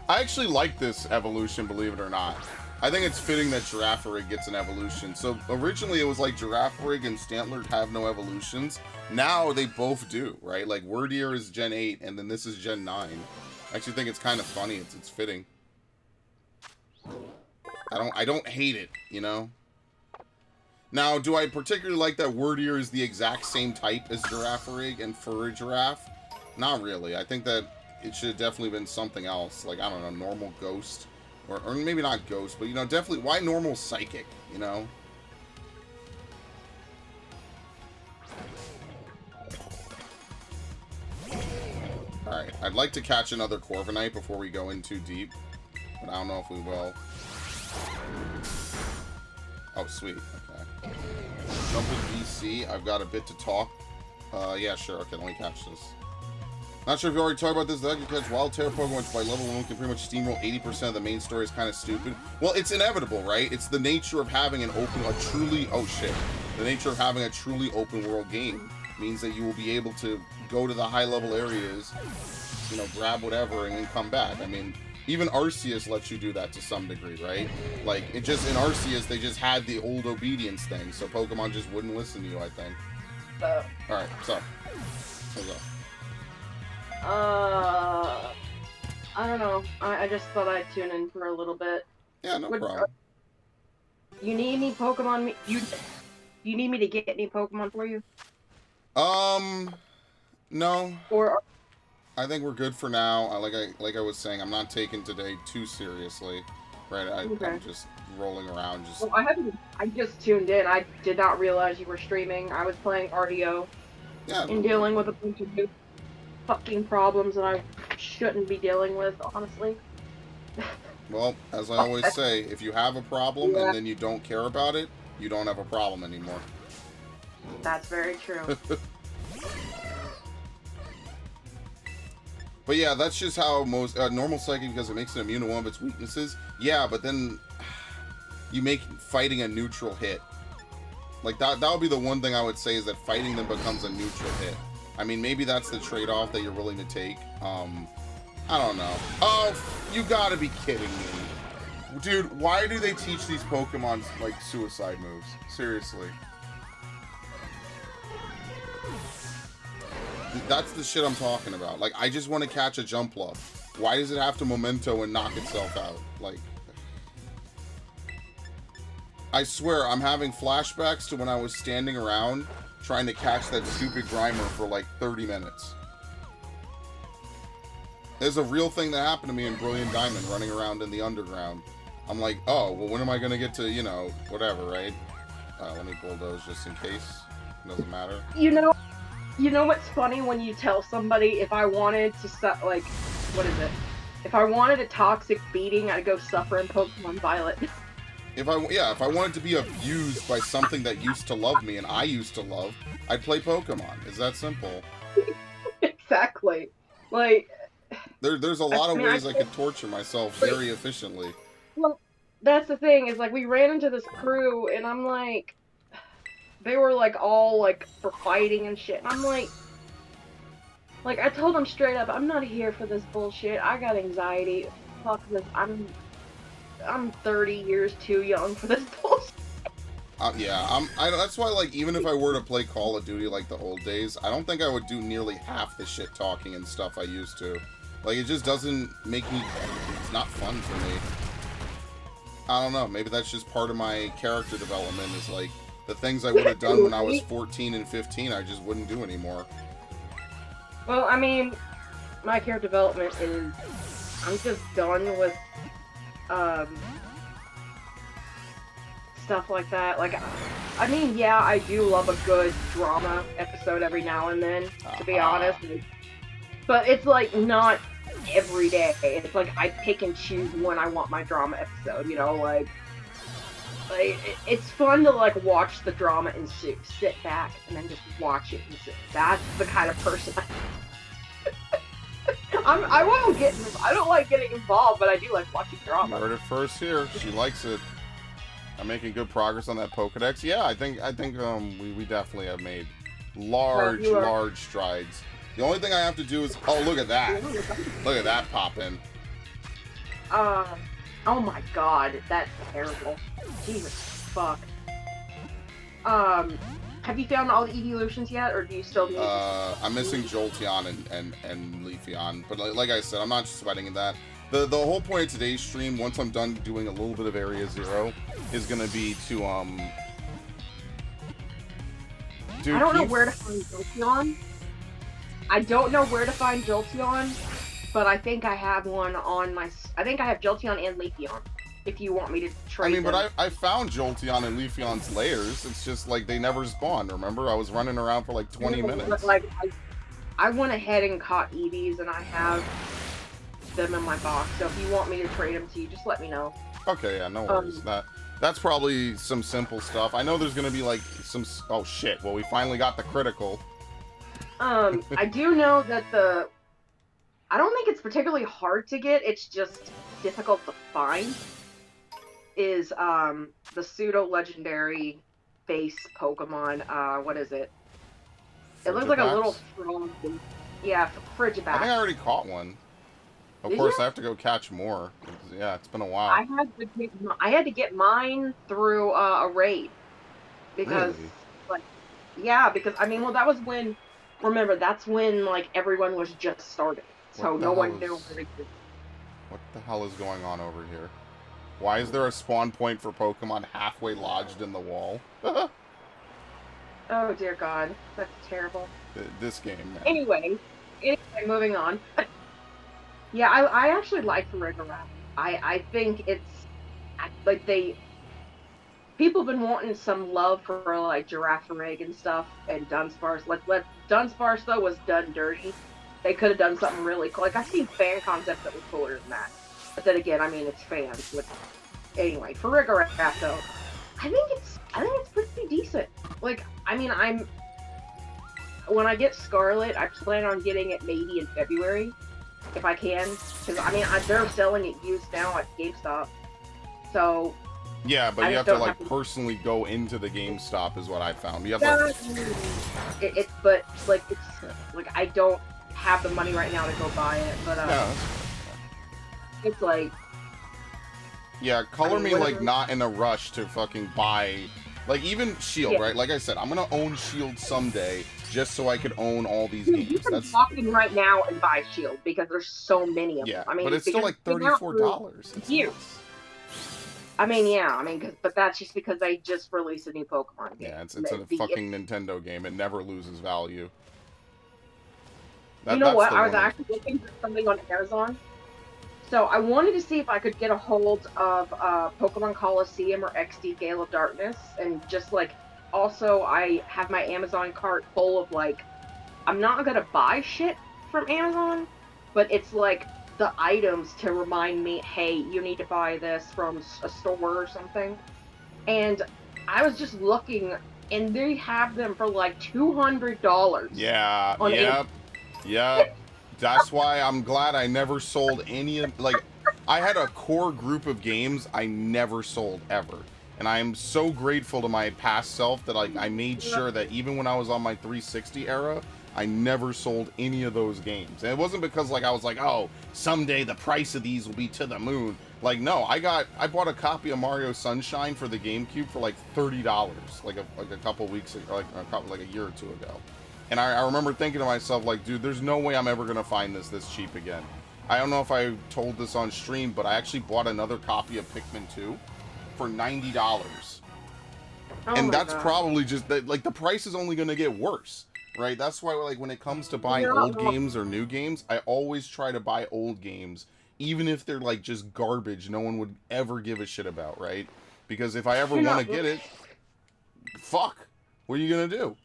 I actually like this evolution, believe it or not. I think it's fitting that Girafarig gets an evolution. So originally it was like Girafarig and Stantler have no evolutions. Now they both do, right? Like Wordier is Gen 8 and then this is Gen 9. I actually think it's kind of funny. It's fitting. I don't hate it, you know? Now, do I particularly like that Wordier is the exact same type as Girafarig and Furry Giraffe? Not really. I think that it should have definitely been something else. Like, I don't know, normal ghost. Or maybe not ghost, but, you know, definitely, why normal psychic, you know? Alright, I'd like to catch another Corviknight before we go in too deep. But I don't know if we will. Oh, sweet. Okay. Jump in VC. I've got a bit to talk. Yeah, sure. Okay, let me catch this. Not sure if you already talked about this. That you catch Wild Terra Pokemon, which by level 1 can pretty much steamroll 80% of the main story is kind of stupid. Well, it's inevitable, right? It's the nature of having a truly... Oh, shit. The nature of having a truly open world game means that you will be able to go to the high-level areas, you know, grab whatever, and then come back. I mean, even Arceus lets you do that to some degree, right? Like, it just... In Arceus, they just had the old obedience thing, so Pokemon just wouldn't listen to you, I think. Alright, so... Let's go. I don't know. I just thought I'd tune in for a little bit. Yeah, no problem. You need any Pokemon? You need me to get any Pokemon for you? No. Or I think we're good for now. Like I was saying, I'm not taking today too seriously, right? Okay. I'm just rolling around. Well, I just tuned in. I did not realize you were streaming. I was playing RDO. Yeah. And dealing with a bunch of new fucking problems that I shouldn't be dealing with, honestly. Well, as I always say, if you have a problem and then you don't care about it, you don't have a problem anymore. That's very true. But yeah, that's just how most normal psychic, because it makes it immune to one of its weaknesses. Yeah, but then you make fighting a neutral hit. Like that would be the one thing I would say, is that fighting them becomes a neutral hit. I mean, maybe that's the trade-off that you're willing to take. I don't know. Oh, you gotta be kidding me. Dude, why do they teach these Pokemon, like, suicide moves? Seriously. That's the shit I'm talking about. Like, I just want to catch a Jumpluff. Why does it have to Memento and knock itself out? Like... I swear, I'm having flashbacks to when I was standing around trying to catch that stupid Grimer for like 30 minutes. There's a real thing that happened to me in Brilliant Diamond, running around in the underground. I'm like, oh, well, when am I going to get to, you know, whatever, right? Let me bulldoze just in case. It doesn't matter. You know what's funny? When you tell somebody, if I wanted to, like, what is it? If I wanted a toxic beating, I'd go suffer in Pokemon Violet. If I wanted to be abused by something that used to love me and I used to love, I'd play Pokemon. It's that simple. Exactly. Like... There's a lot of ways I could torture myself very efficiently. Well, that's the thing, is like, we ran into this crew, and I'm like... They were like, all like, for fighting and shit, and I'm like... Like, I told them straight up, I'm not here for this bullshit. I got anxiety. Fuck this. I'm 30 years too young for this bullshit. Yeah, that's why, like, even if I were to play Call of Duty like the old days, I don't think I would do nearly half the shit talking and stuff I used to. Like, it just doesn't make me... It's not fun for me. I don't know, maybe that's just part of my character development, is, like, the things I would have done when I was 14 and 15, I just wouldn't do anymore. Well, I mean, my character development is... I'm just done with... stuff like that. Like, I mean, yeah, I do love a good drama episode every now and then, to be honest. But it's, like, not every day. It's like, I pick and choose when I want my drama episode, you know? Like it's fun to, like, watch the drama and sit back and then just watch it and sit. That's the kind of person I won't get... I don't like getting involved, but I do like watching drama. You heard it first here. She likes it. I'm making good progress on that Pokedex. Yeah, I think we definitely have made large strides. The only thing I have to do is... Oh, look at that. Look at that pop in. Oh my god, that's terrible. Jesus fuck. Have you found all the evolutions yet, or do you still need... I'm missing Jolteon and Leafeon, but like I said, I'm not just sweating in that. The whole point of today's stream, once I'm done doing a little bit of Area Zero, is gonna be to Dude, I don't know where to find Jolteon. but I think I have one on my. I think I have Jolteon and Leafeon. If you want me to trade them. but I found Jolteon and Leafeon's layers. It's just like they never spawned. Remember, I was running around for like 20 minutes. But like, I went ahead and caught Eevees, and I have them in my box. So if you want me to trade them to you, just let me know. Okay, yeah, no worries. That's probably some simple stuff. I know there's gonna be like some. Oh shit! Well, we finally got the critical. I do know that I don't think it's particularly hard to get. It's just difficult to find. Is the pseudo legendary base Pokemon? What is it? It looks like a little frog. Yeah, Frigibax. I think I already caught one. Of course, I have to go catch more. Yeah, it's been a while. I had to get mine through a raid because, Really? like, yeah, because I mean, well, that was when. Remember, that's when like everyone was just starting, so no one knew what it was. What the hell is going on over here? Why is there a spawn point for Pokemon halfway lodged in the wall? Oh dear God, that's terrible. This game, man. Anyway, moving on. Yeah, I actually like Farigiraf. I think it's like people have been wanting some love for like Girafarig and stuff and Dunsparce. Dunsparce though was done dirty. They could have done something really cool. Like I've seen fan concepts that were cooler than that. But then again, I mean it's fans. But anyway, Farigiraf though, I think it's pretty decent. Like I mean when I get Scarlet, I plan on getting it maybe in February. If I can, because I mean they're selling it used now at GameStop, so yeah, but you have to like personally go into the GameStop is what I found. You have but like it's like I don't have the money right now to go buy it, but it's like color me like not in a rush to fucking buy like even Shield, right? Like I said, I'm gonna own Shield someday. Just so I could own all these games. You can walk in right now and buy Shield because there's so many of them. I mean, but it's still like $34. Years. I mean, but that's just because they just released a new Pokemon game. Yeah, it's a fucking Nintendo game. It never loses value. You know what? I was actually looking for something on Amazon. So I wanted to see if I could get a hold of Pokemon Coliseum or XD Gale of Darkness and just like. Also, I have my Amazon cart full of, like, I'm not gonna buy shit from Amazon, but it's, like, the items to remind me, hey, you need to buy this from a store or something. And I was just looking, and they have them for, like, $200. Yeah, yep. That's why I'm glad I never sold any of, like, I had a core group of games I never sold, ever. And I am so grateful to my past self that I made sure that even when I was on my 360 era, I never sold any of those games. And it wasn't because like I was like, oh, someday the price of these will be to the moon. Like no, I bought a copy of Mario Sunshine for the GameCube for like $30, like a couple weeks ago, like a year or two ago. And I remember thinking to myself like, dude, there's no way I'm ever gonna find this cheap again. I don't know if I told this on stream, but I actually bought another copy of Pikmin 2. For $90, and that's probably just that. Like the price is only going to get worse, right? That's why, like, when it comes to buying old games or new games, I always try to buy old games, even if they're like just garbage. No one would ever give a shit about, right? Because if I ever want to get it, fuck, what are you gonna do?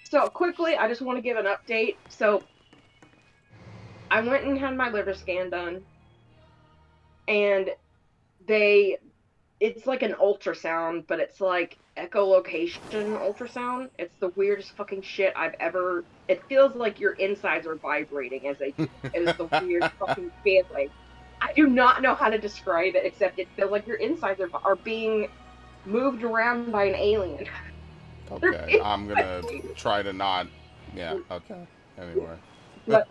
So quickly, I just want to give an update. So I went and had my liver scan done, and it's like an ultrasound, but it's like echolocation ultrasound. It's the weirdest fucking shit I've ever. It feels like your insides are vibrating as it is the weirdest fucking feeling. I do not know how to describe it, except it feels like your insides are being moved around by an alien. Okay, I'm gonna try to not. Yeah. Okay. Anyway. But,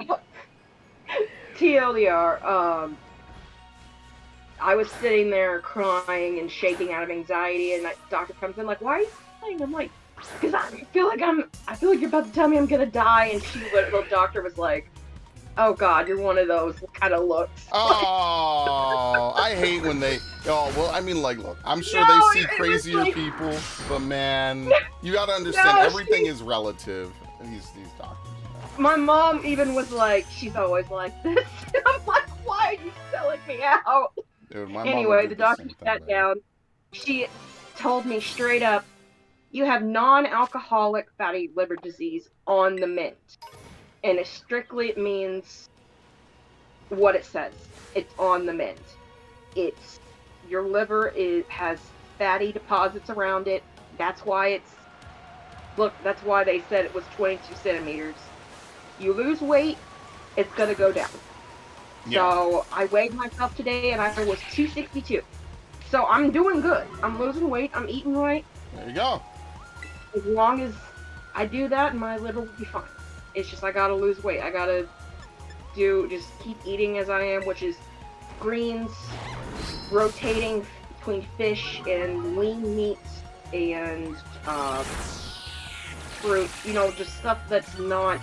TLDR. I was sitting there crying and shaking out of anxiety, and that doctor comes in like, "Why are you crying?" I'm like, "Because I feel like you're about to tell me I'm gonna die." And the doctor was like, "Oh God, you're one of those kind of looks." Oh, I hate when they. Oh well, I mean, like, look, I'm sure they see crazier people, but man, you gotta understand everything is relative. These doctors. My mom even was like, she's always like this. I'm like, why are you selling me out? Dude, my Anyway, mom the doctor sat down. She told me straight up, you have non-alcoholic fatty liver disease on the mint. And it strictly means what it says. It's on the mint. It's your liver has fatty deposits around it. That's why that's why they said it was 22 centimeters. You lose weight, it's gonna go down. Yeah. So I weighed myself today and I was 262. So I'm doing good. I'm losing weight. I'm eating right. There you go. As long as I do that, my liver will be fine. It's just I gotta lose weight. I gotta just keep eating as I am, which is greens, rotating between fish and lean meats and fruit. Just stuff that's not,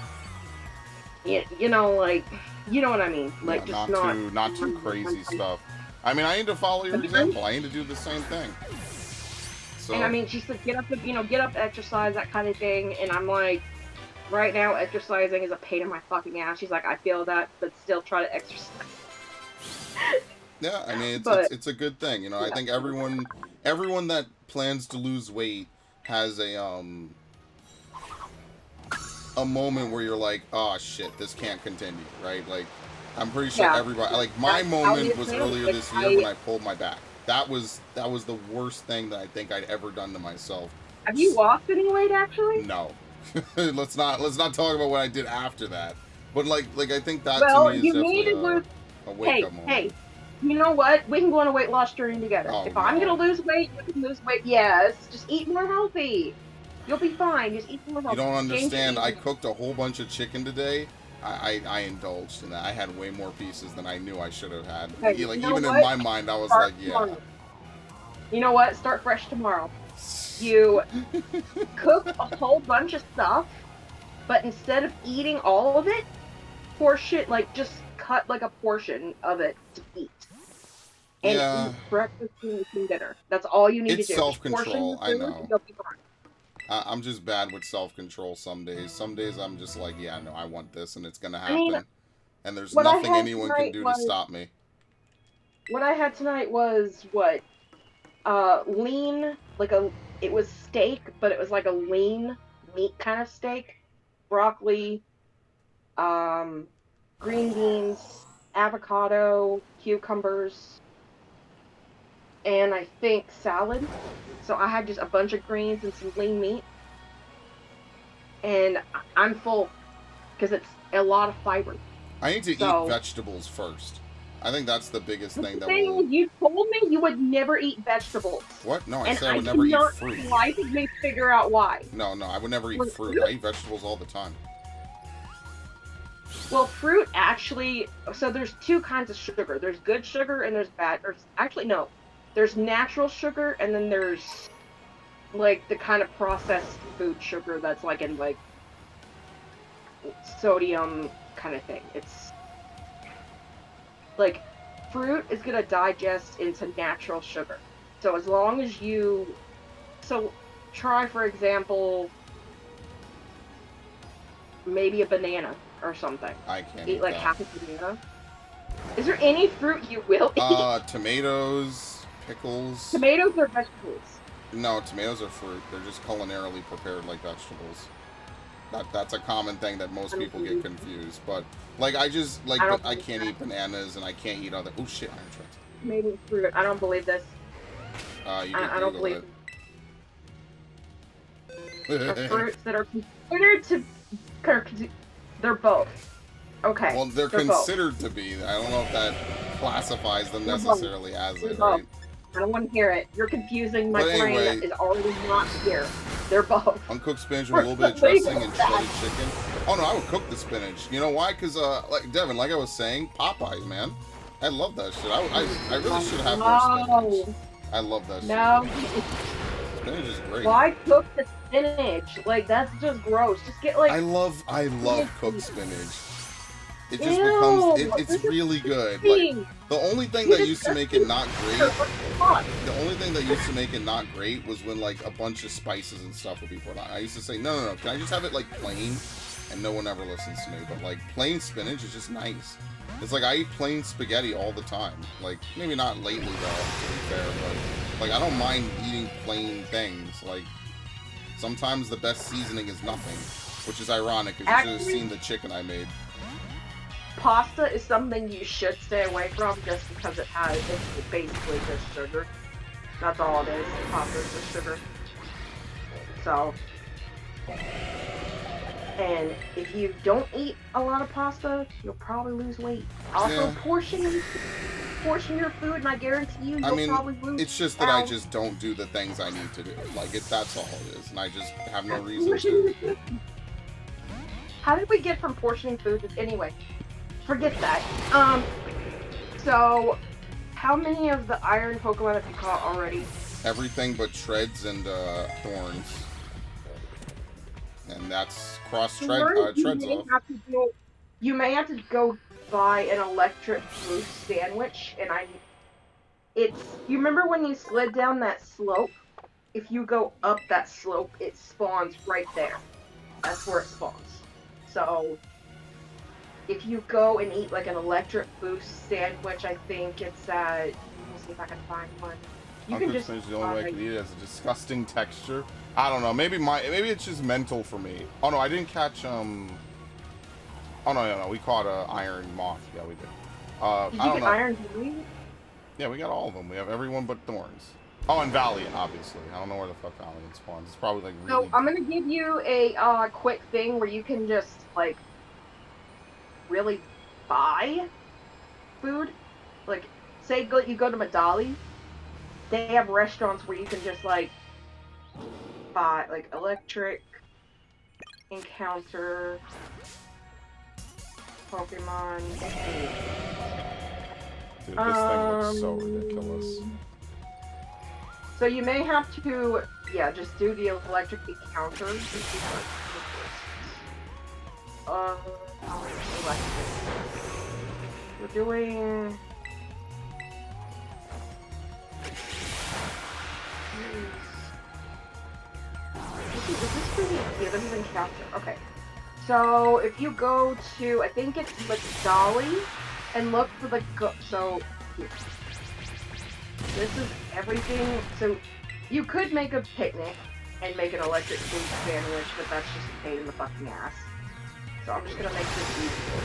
like, you know what I mean. Like, yeah, just not too crazy stuff. I mean, I need to follow your example. I need to do the same thing. So. And I mean, she said, get up, exercise, that kind of thing. And I'm like, right now, exercising is a pain in my fucking ass. She's like, I feel that, but still try to exercise. Yeah, I mean, it's a good thing. I think everyone that plans to lose weight has a moment where you're like, oh shit, this can't continue, right? Like, I'm pretty sure everybody, like, my moment was earlier this year when I pulled my back. That was the worst thing that I think I'd ever done to myself. Have you lost any weight, actually? No. let's not talk about what I did after that. But like I think that to me is definitely a wake up moment. Hey, you know what? We can go on a weight loss journey together. If I'm gonna lose weight, you can lose weight. Yes, just eat more healthy. You'll be fine. Just eat more healthy. You don't understand. I cooked a whole bunch of chicken today. I indulged in that. I had way more pieces than I knew I should have had. Hey, like even in my mind, I was like, yeah. Tomorrow. You know what? Start fresh tomorrow. You cook a whole bunch of stuff, but instead of eating all of it, just cut like a portion of it to eat. And eat breakfast, lunch, and dinner. That's all you need to do. It's self-control, I know. I'm just bad with self-control some days. Some days I'm just like, yeah, no, I want this, and it's going to happen. And there's nothing anyone can do to stop me. What I had tonight was, lean, it was steak, but it was like a lean meat kind of steak. Broccoli, green beans, avocado, cucumbers, and I think salad. So I had just a bunch of greens and some lean meat. And I'm full because it's a lot of fiber. I need to eat vegetables first. I think that's the biggest thing that will... You told me you would never eat vegetables. What? No, I said I would never eat fruit. Why did we figure out why? No, I would never eat fruit. I eat vegetables all the time. Well, fruit actually... So there's two kinds of sugar. There's good sugar and there's bad... Actually, no. There's natural sugar and then there's, like, the kind of processed food sugar that's, like, in, like, sodium kind of thing. It's... Like, fruit is going to digest into natural sugar. So as long as you... So, try, for example, maybe a banana or something. I can't eat like half a banana. Is there any fruit you will eat? Tomatoes, pickles. Tomatoes are vegetables. No, tomatoes are fruit. They're just culinarily prepared like vegetables. That's a common thing that most people get confused. But, like, I can't eat bananas and I can't eat other... Oh, shit, Iron Tracks. Maybe fruit. I don't believe this. I don't believe it. Fruits that are considered to... They're both. Okay. Well, they're considered to be. I don't know if that classifies them necessarily as it, right? I don't want to hear it. You're confusing my brain that is already not here. They're both. Uncooked spinach with a little bit of dressing and shredded chicken. Oh no, I would cook the spinach. You know why? Because, like Devin, like I was saying, Popeyes, man. I love that shit. I really should have more spinach. I love that shit. No. Spinach is great. Why cook the spinach? Like, that's just gross. Just get, like... I love cooked spinach. It just becomes, it's really good. Like, the only thing that used to make it not great, was when, like, a bunch of spices and stuff would be put on. I used to say, no, can I just have it, like, plain? And no one ever listens to me. But, like, plain spinach is just nice. It's like, I eat plain spaghetti all the time. Like, maybe not lately, though, to be fair, but, like, I don't mind eating plain things. Like, sometimes the best seasoning is nothing, which is ironic, because you should have seen the chicken I made. Pasta is something you should stay away from just because it's basically just sugar. That's all it is. Pasta is just sugar. So, and if you don't eat a lot of pasta, you'll probably lose weight. Also, portion your food, and I guarantee you'll probably lose. It's just that I just don't do the things I need to do. Like, that's all it is, and I just have no reason to. How did we get from portioning food? Anyway, forget that. So, how many of the iron Pokemon have you caught already? Everything but Treads and Thorns. And that's Treads off. You may have to go buy an electric boost sandwich, and you remember when you slid down that slope? If you go up that slope, it spawns right there. That's where it spawns. So, if you go and eat like an electric boost sandwich, I think it's at, let me see if I can find one. You can just the only way I can eat it has a disgusting texture. I don't know. Maybe it's just mental for me. Oh no, I didn't catch Oh no, we caught a iron moth. Yeah, we did. Did you get iron berry? Yeah, we got all of them. We have everyone but Thorns. Oh, and Valiant, obviously. I don't know where the fuck Valiant spawns. It's probably like really. So I'm gonna give you a quick thing where you can just like really buy food. Like, say you go to Medali, they have restaurants where you can just like buy like electric encounter Pokemon. Dude, this thing looks so ridiculous. So you may have to, just do the electric encounter. Electric. We're doing. Is this for the? Yeah, this is encounter. Okay. So if you go to, I think it's Dolly, and look for the so here. This is everything. So you could make a picnic and make an electric food sandwich, but that's just a pain in the fucking ass. So I'm just gonna make this easy for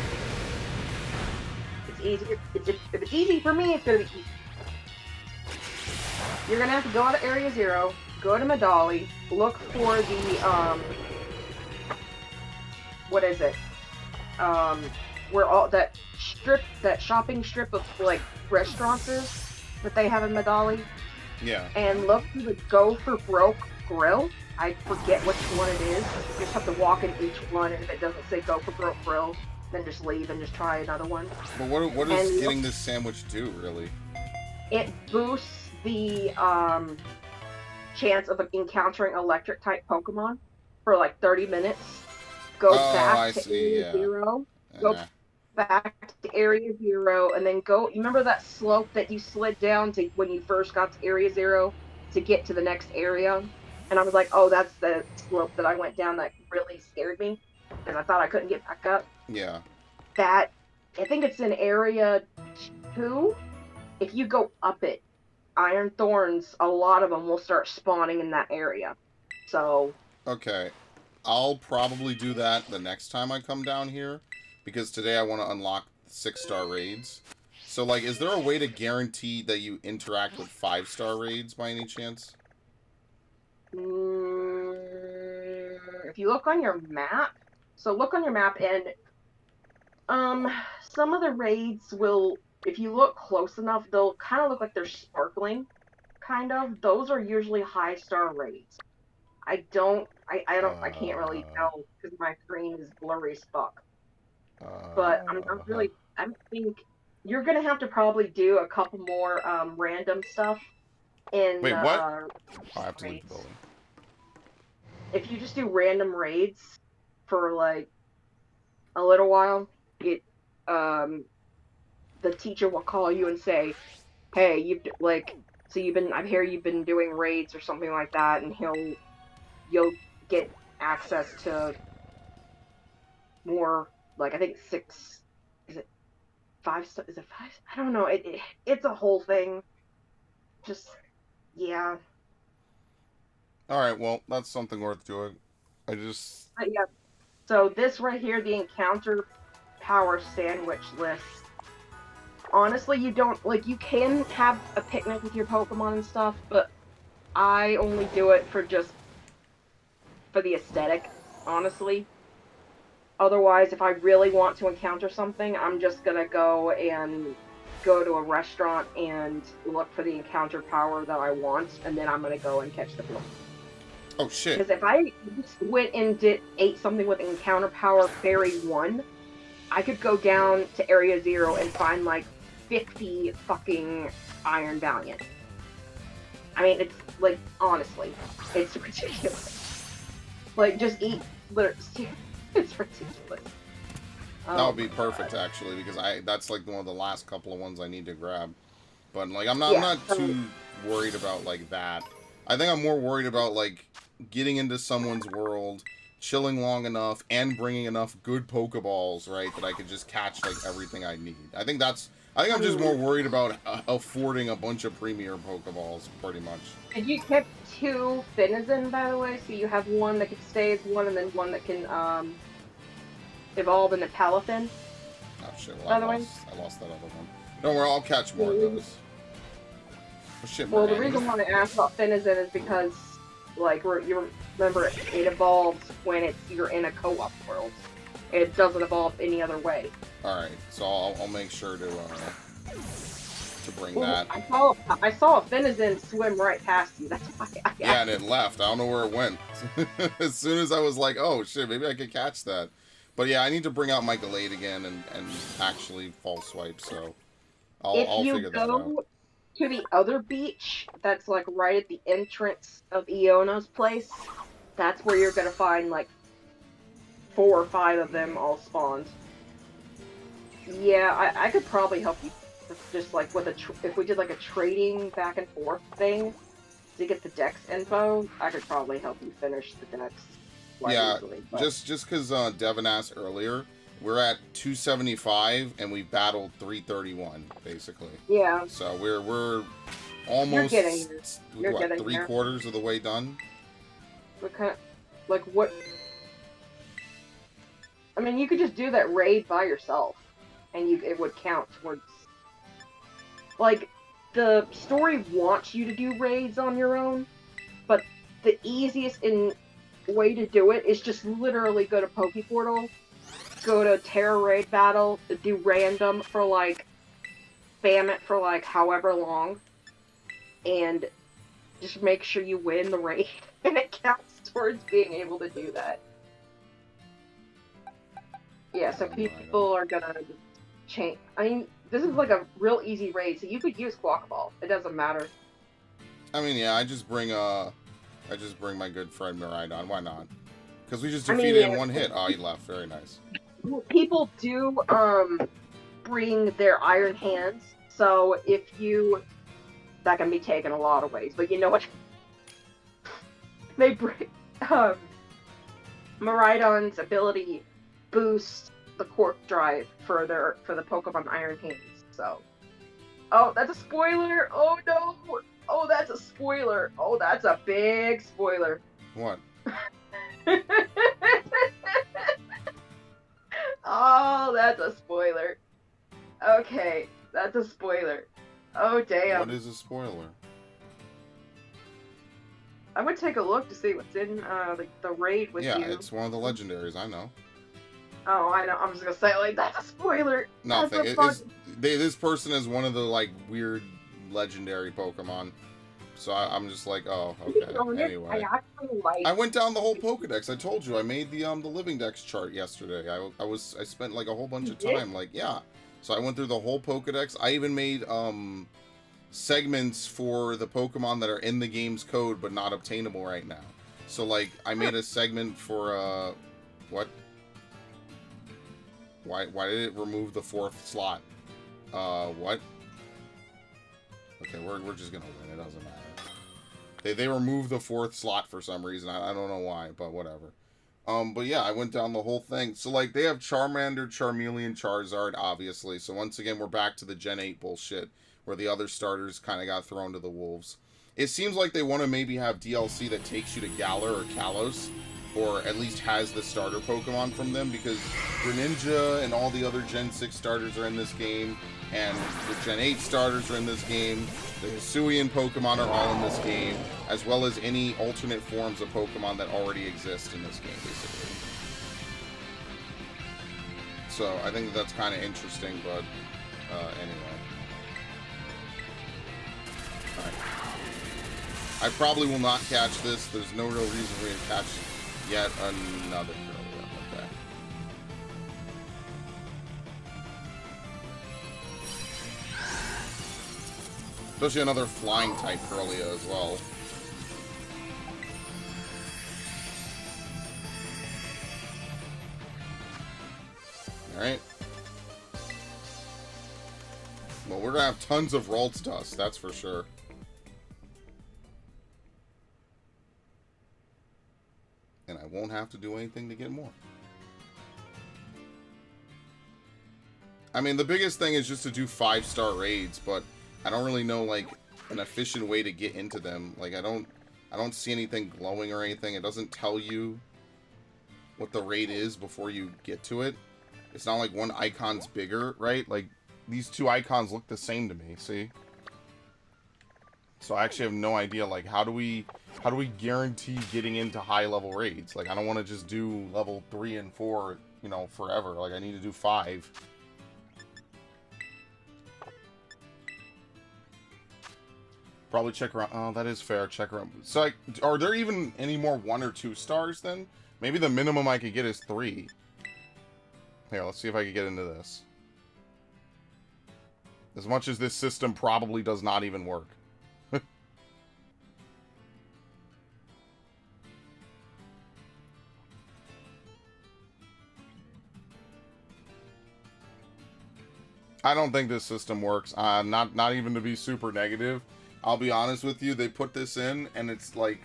you. It's easy. If it's easy for me, it's gonna be easy. You're gonna have to go out of Area 0, go to Medali, look for the what is it? Where all that shopping strip of like restaurants is that they have in Medali. Yeah. And look for the Go for Broke Grill. I forget which one it is. You just have to walk in each one, and if it doesn't say Go for Broke Grill, then just leave and just try another one. But what does getting this sandwich do, really? It boosts the chance of encountering electric type Pokemon for like 30 minutes. Go back to Area 0. Go back to Area 0, and then go. You remember that slope that you slid down to when you first got to Area 0 to get to the next area? And I was like, oh, that's the slope that I went down that really scared me because I thought I couldn't get back up. Yeah. I think it's in Area 2. If you go up it, Iron Thorns, a lot of them will start spawning in that area. So. Okay. I'll probably do that the next time I come down here, because today I want to unlock 6-star raids. So, like, is there a way to guarantee that you interact with 5-star raids by any chance? If you look on your map, and some of the raids will, if you look close enough, they'll kind of look like they're sparkling, kind of. Those are usually high-star raids. I can't really tell because my screen is blurry as fuck. But I think you're gonna have to probably do a couple more random stuff in. Wait, what? I have to leave the building. If you just do random raids for like a little while, the teacher will call you and say, "Hey, I hear you've been doing raids or something like that," and you'll get access to more, like, I think 6, is it 5, is it 5? I don't know, it's a whole thing. Just, yeah. Alright, well, that's something worth doing. Yeah. So this right here, the encounter power sandwich list. Honestly, you don't, like, you can have a picnic with your Pokemon and stuff, but I only do it for the aesthetic, honestly. Otherwise, if I really want to encounter something, I'm just gonna go to a restaurant and look for the encounter power that I want, and then I'm gonna go and catch the Pokemon. Oh, shit. Because if I just went and ate something with encounter power Fairy 1, I could go down to Area 0 and find, like, 50 fucking Iron Valiant. I mean, it's, like, honestly, it's ridiculous. Like, just eat, it's ridiculous. That would be perfect, actually, because that's, like, one of the last couple of ones I need to grab. But, like, I'm not too worried about, like, that. I think I'm more worried about, like, getting into someone's world, chilling long enough, and bringing enough good Pokeballs, right, that I could just catch, like, everything I need. I think I'm just more worried about affording a bunch of premier Pokeballs, pretty much. Did you get 2 Finizen, by the way? So you have one that can stay as one, and then one that can, evolve into Palafin? Oh, shit, well, I lost that other one. Don't worry, I'll catch more of those. Oh, shit, well, the reason why I asked about Finizen is because, like, you remember, it evolves when you're in a co-op world. It doesn't evolve any other way. Alright, so I'll make sure to bring that. I saw a Finizen swim right past you. That's why Yeah, and it left. I don't know where it went. As soon as I was like, oh shit, maybe I could catch that. But yeah, I need to bring out my Gallade again and actually false swipe, so I'll figure that out. If you go to the other beach, that's like right at the entrance of Iona's place, that's where you're gonna find like 4 or 5 of them all spawned. Yeah, I could probably help you just like with if we did like a trading back and forth thing to get the Dex info, I could probably help you finish the Dex. Yeah, easily, just because Devin asked earlier, we're at 275 and we battled 331 basically. Yeah. So we're almost You're getting 3/4 of the way done. What kind of, like, what? I mean, you could just do that raid by yourself, and it would count towards. Like, the story wants you to do raids on your own, but the easiest way to do it is just literally go to Pokeportal, go to Terra Raid Battle, do random for like, spam it for like however long, and just make sure you win the raid, and it counts towards being able to do that. Yeah, so people are gonna change. I mean, this is like a real easy raid, so you could use Guacamole. It doesn't matter. I mean, yeah, I just bring my good friend Miraidon. Why not? Because we just defeated him in one hit. Oh, he left. Very nice. People do bring their iron hands, so that can be taken a lot of ways. But you know what? They bring Miraidon's ability boosts the Quark drive for the Pokemon Iron Hands. So, oh, that's a spoiler. Oh no. Oh, that's a spoiler. Oh, that's a big spoiler. What? Oh, that's a spoiler. Okay, that's a spoiler. Oh, damn. What is a spoiler? I would take a look to see what's in the raid with you. Yeah, it's one of the legendaries, I know. Oh, I know. I'm just gonna say, like, that's a spoiler. Nothing. This person is one of the, like, weird legendary Pokemon. So I'm just like, oh, okay. Anyway, I went down the whole Pokedex. I told you I made the Living Dex chart yesterday. I spent like a whole bunch of time. Like, yeah. So I went through the whole Pokedex. I even made segments for the Pokemon that are in the game's code but not obtainable right now. So like I made a segment for what? Why did it remove the 4th slot? What? Okay, we're just gonna win. It doesn't matter. They removed the 4th slot for some reason. I don't know why, but whatever. But yeah, I went down the whole thing. So, like, they have Charmander, Charmeleon, Charizard, obviously. So, once again, we're back to the Gen 8 bullshit, where the other starters kind of got thrown to the wolves. It seems like they want to maybe have DLC that takes you to Galar or Kalos, or at least has the starter Pokemon from them, because Greninja and all the other Gen 6 starters are in this game, and the Gen 8 starters are in this game. The Hisuian Pokemon are all in this game, as well as any alternate forms of Pokemon that already exist in this game, basically. So, I think that's kind of interesting, but anyway. Alright. I probably will not catch this. There's no real reason for me to catch yet another Kirlia. Okay. Especially another flying type Kirlia as well. Alright. Well, we're gonna have tons of Ralts dust, that's for sure. And I won't have to do anything to get more. I mean, the biggest thing is just to do 5-star raids, but I don't really know, like, an efficient way to get into them. Like, I don't see anything glowing or anything. It doesn't tell you what the raid is before you get to it. It's not like one icon's bigger, right? Like, these two icons look the same to me, see? So I actually have no idea, like, how do we guarantee getting into high-level raids? Like, I don't want to just do level 3 and 4, you know, forever. Like, I need to do 5. Probably check around. Oh, that is fair. Check around. So, like, are there even any more 1 or 2 stars then? Maybe the minimum I could get is 3. Here, let's see if I can get into this. As much as this system probably does not even work. I don't think this system works. Not even to be super negative. I'll be honest with you. They put this in, and it's like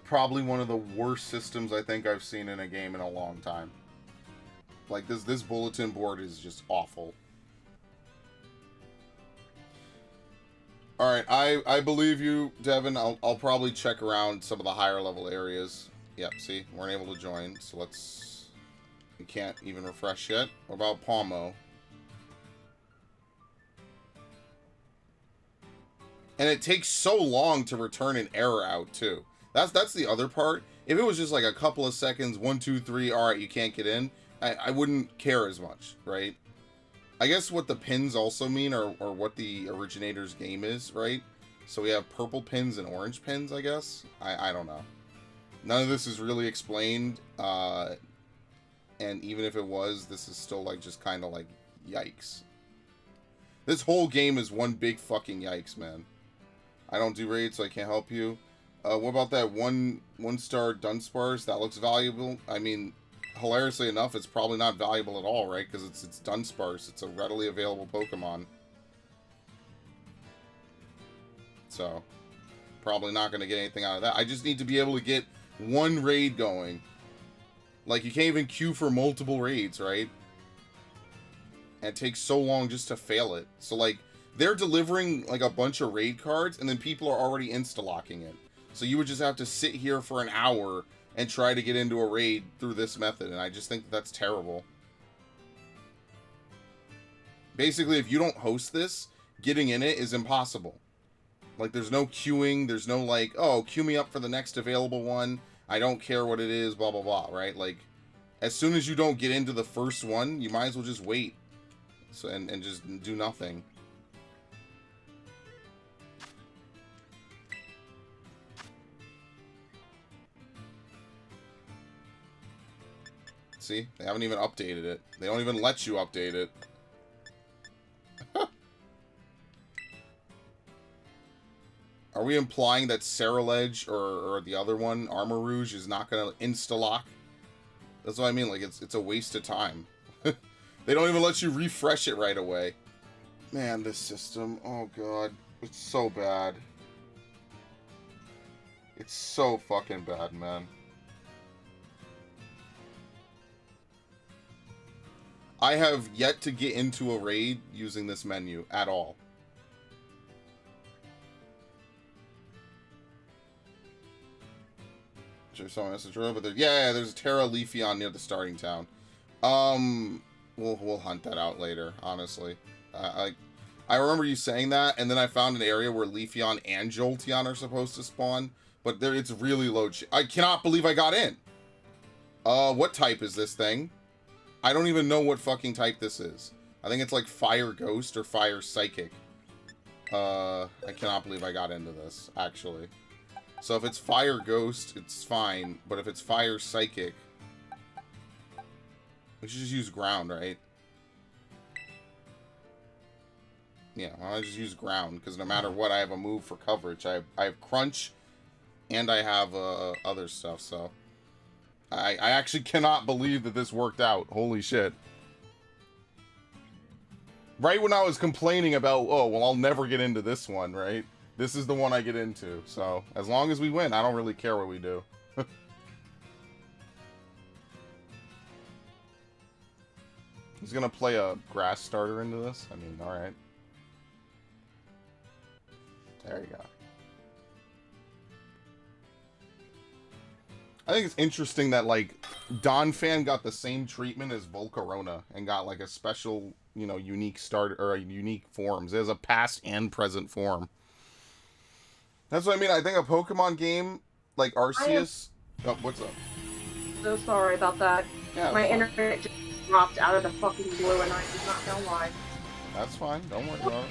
probably one of the worst systems I think I've seen in a game in a long time. Like this bulletin board is just awful. All right, I believe you, Devin. I'll probably check around some of the higher level areas. Yep. See, weren't able to join, so let's. We can't even refresh yet. What about Palmo? And it takes so long to return an error out, too. That's the other part. If it was just like a couple of seconds, 1, 2, 3, all right, you can't get in, I wouldn't care as much, right? I guess what the pins also mean, or what the originator's game is, right? So we have purple pins and orange pins, I guess? I don't know. None of this is really explained, and even if it was, this is still, like, just kind of like, yikes. This whole game is one big fucking yikes, man. I don't do raids, so I can't help you. What about that one-star Dunsparce? That looks valuable. I mean, hilariously enough, it's probably not valuable at all, right? Because it's Dunsparce. It's a readily available Pokemon. So, probably not going to get anything out of that. I just need to be able to get one raid going. Like, you can't even queue for multiple raids, right? And it takes so long just to fail it. So, like, they're delivering, like, a bunch of raid cards, and then people are already insta-locking it. So you would just have to sit here for an hour and try to get into a raid through this method, and I just think that's terrible. Basically, if you don't host this, getting in it is impossible. Like, there's no queuing, there's no, like, oh, queue me up for the next available one, I don't care what it is, blah, blah, blah, right? Like, as soon as you don't get into the first one, you might as well just wait. So, and just do nothing. See? They haven't even updated it. They don't even let you update it. Are we implying that Ceruledge or the other one, Armor Rouge, is not going to insta-lock? That's what I mean. Like, it's a waste of time. They don't even let you refresh it right away. Man, this system, oh god, it's so bad. It's so fucking bad, man. I have yet to get into a raid using this menu at all. Sure, someone has to draw, but there's a Terra Leafeon near the starting town. We'll hunt that out later, honestly. I remember you saying that, and then I found an area where Leafeon and Jolteon are supposed to spawn, but there it's really low. I cannot believe I got in. What type is this thing? I don't even know what fucking type this is. I think it's like Fire Ghost or Fire Psychic. I cannot believe I got into this, actually. So if it's Fire Ghost, it's fine, but if it's Fire Psychic, we should just use Ground, right? Yeah, I'll just use Ground, because no matter what, I have a move for coverage. I have Crunch, and I have other stuff, so... I actually cannot believe that this worked out. Holy shit. Right when I was complaining about, oh, well, I'll never get into this one, right? This is the one I get into, so as long as we win, I don't really care what we do. He's gonna play a grass starter into this? I mean, alright. There you go. I think it's interesting that, like, Donphan got the same treatment as Volcarona and got, like, a special, you know, unique starter, or unique forms. It has a past and present form. That's what I mean. I think a Pokemon game, like Arceus... Oh, what's up? So sorry about that. Yeah, my internet just dropped out of the fucking blue and I did not know why. That's fine. Don't worry about it.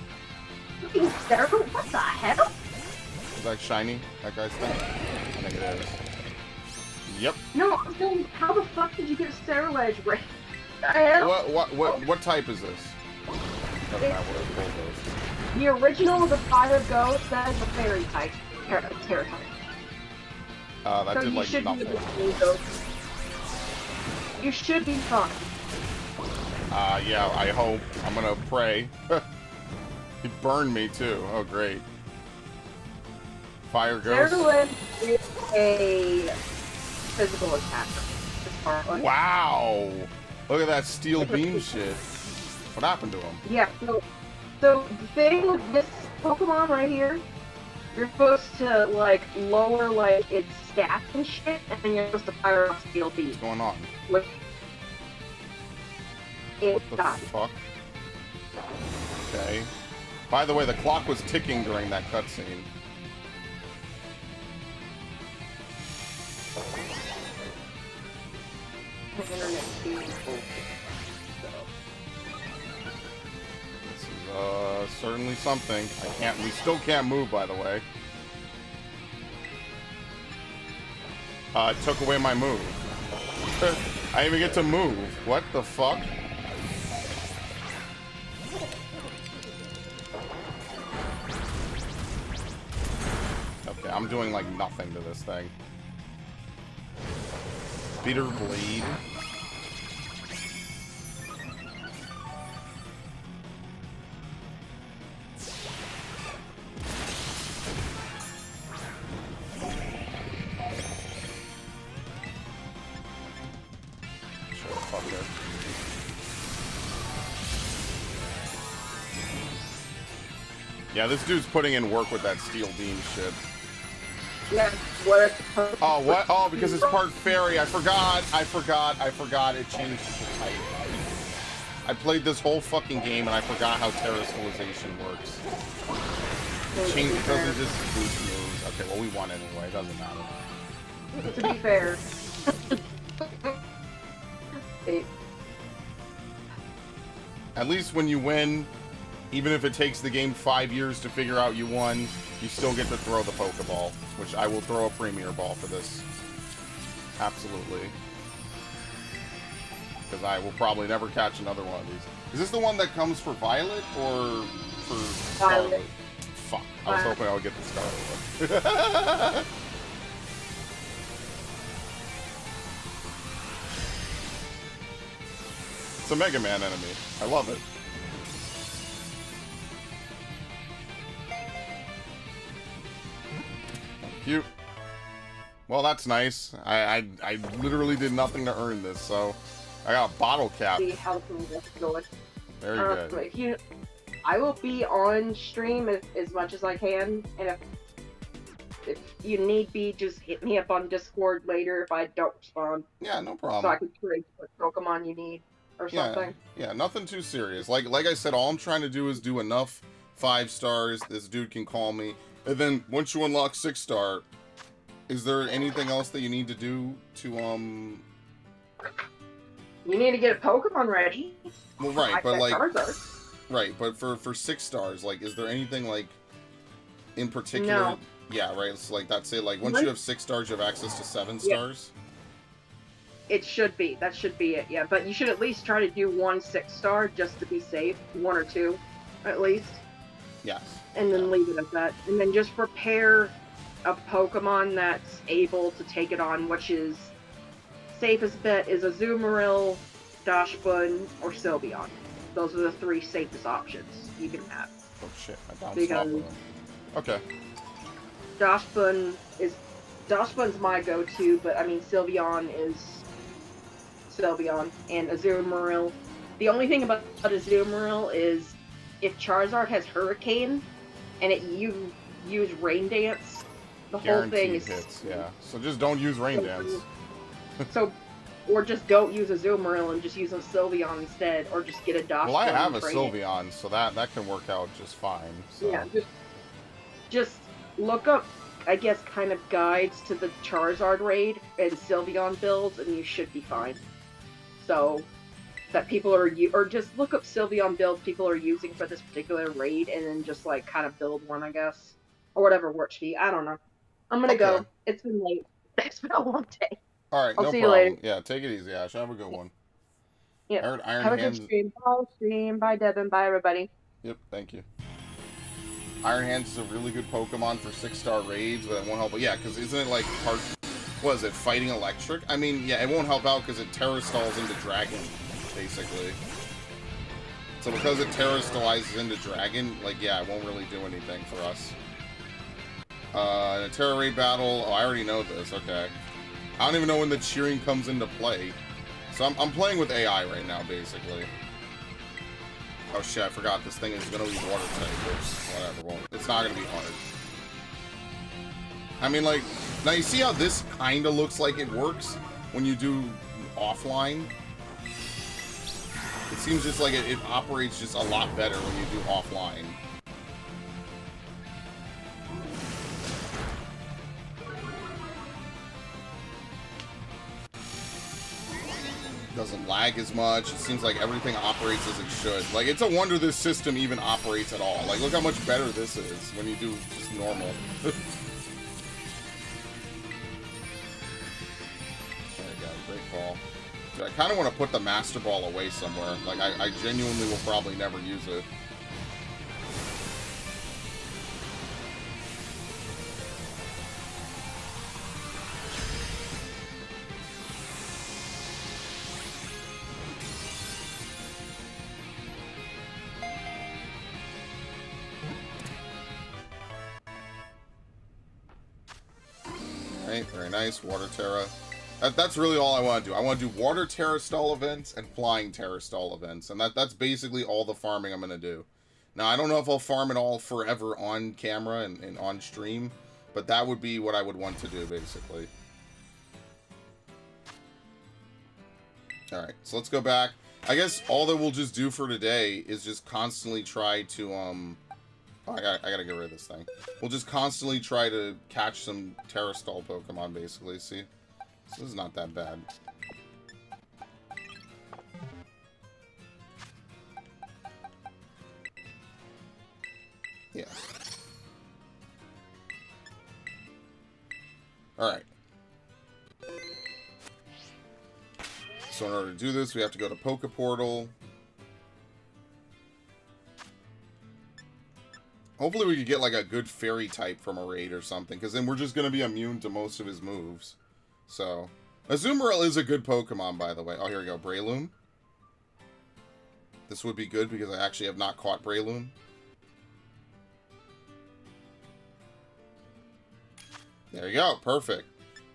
Fucking terrible? What the hell? Is that shiny? That guy's thing? I think it is. Yep. No, I'm saying, how the fuck did you get Sterilage right? What the hell? What type is this? Doesn't matter what it's called, though. The original was a Fire Ghost, that is a Fairy type. Terra type. That so did like nothing. You should be fine. Yeah, I hope. I'm gonna pray. He burned me too. Oh, great. Fire Ghost. Sterilage is a physical attacker. Wow! Look at that steel beam shit. What happened to him? Yeah, so the thing with this Pokemon right here, you're supposed to, like, lower, like, its stats and shit, and then you're supposed to fire off steel beam. What's going on? What the fuck? Okay. By the way, the clock was ticking during that cutscene. Internet speed is full. This is certainly something. We still can't move, by the way. It took away my move. I didn't even get to move. What the fuck? Okay, I'm doing like nothing to this thing. Bitter Blade. Yeah, this dude's putting in work with that steel beam shit. Yeah, what? Oh, what? Oh, because it's part fairy. I forgot. It changed the type. I played this whole fucking game and I forgot how terrestrialization works. It doesn't just boost moves. Okay, well, we won anyway. It doesn't matter. To be fair. At least when you win, even if it takes the game 5 years to figure out you won, you still get to throw the Pokeball, which I will throw a Premier Ball for this. Absolutely. Because I will probably never catch another one of these. Is this the one that comes for Violet or for Scarlet? Fuck. I was hoping I would get the Scarlet one. It's a Mega Man enemy. I love it. Cute. Well, that's nice. I literally did nothing to earn this, so I got a bottle cap. See how the going. Very good. I will be on stream as much as I can, and if you need be, just hit me up on Discord later if I don't respond. Yeah, no problem. So I can trade what Pokemon you need or something. Yeah, nothing too serious. Like I said, all I'm trying to do is do enough 5 stars. This dude can call me, and then once you unlock 6-star. Is there anything else that you need to do to, You need to get a Pokemon ready. Well, right, but like... Charizard. Right, but for 6 stars, like, is there anything, like, in particular? No. Yeah, right, it's like, that's it. Like, once you have 6 stars, you have access to 7 stars? It should be. That should be it, yeah. But you should at least try to do 1 6-star just to be safe. 1 or 2, at least. Yes. And then leave it at that. And then just prepare a Pokemon that's able to take it on, which is safest bet is Azumarill, Dachshund, or Sylveon. Those are the 3 safest options you can have. Oh shit, I bounced off of them. Okay. Dachshund's my go-to, but I mean Sylveon is Sylveon, and Azumarill. The only thing about Azumarill is if Charizard has Hurricane and you use Rain Dance, the whole thing is hits, yeah. So just don't use Rain Dance. Or just don't use a Azumarill and just use a Sylveon instead, or just get a Dachshund. Well, I have a Sylveon, so that can work out just fine. So. Yeah, just look up, I guess, kind of guides to the Charizard raid and Sylveon builds, and you should be fine. So that people are, or just look up Sylveon builds people are using for this particular raid, and then just like kind of build one, I guess, or whatever works for you. I don't know. I'm gonna go. It's been late. It's been a long day. All right, I'll see problem. You later. Yeah, take it easy, Ash. Have a good one. Yeah. Have a good stream. Bye, stream. Bye, Devin. Bye, everybody. Yep, thank you. Iron Hands is a really good Pokemon for 6-star raids, but it won't help. Yeah, because isn't it like part? What is it? Fighting Electric? I mean, yeah, it won't help out because it Terra Stalls into Dragon, basically. So because it Terra Stallizes into Dragon, like, yeah, it won't really do anything for us. In a Terra Raid battle, oh, I already know this, okay. I don't even know when the cheering comes into play. So I'm playing with AI right now, basically. Oh shit, I forgot this thing is gonna be water type. Whatever, well, it's not gonna be hard. I mean, like, now you see how this kinda looks like it works when you do offline? It seems just like it operates just a lot better when you do offline. Doesn't lag as much. It seems like everything operates as it should. Like, it's a wonder this system even operates at all. Like, look how much better this is when you do just normal. Alright, guys, great call. Dude, I kind of want to put the Master Ball away somewhere. Like, I genuinely will probably never use it. Very nice. Water Terra. That's really all I want to do. I want to do Water Terra stall events and Flying Terra stall events. And that's basically all the farming I'm going to do. Now, I don't know if I'll farm it all forever on camera and on stream. But that would be what I would want to do, basically. Alright, so let's go back. I guess all that we'll just do for today is just constantly try to, Oh, I gotta get rid of this thing. We'll just constantly try to catch some Terrastall Pokemon, basically. See? So this is not that bad. Yeah. Alright. So in order to do this, we have to go to Poke Portal. Hopefully we could get, like, a good fairy type from a raid or something, because then we're just going to be immune to most of his moves. So, Azumarill is a good Pokemon, by the way. Oh, here we go. Breloom. This would be good because I actually have not caught Breloom. There you go. Perfect.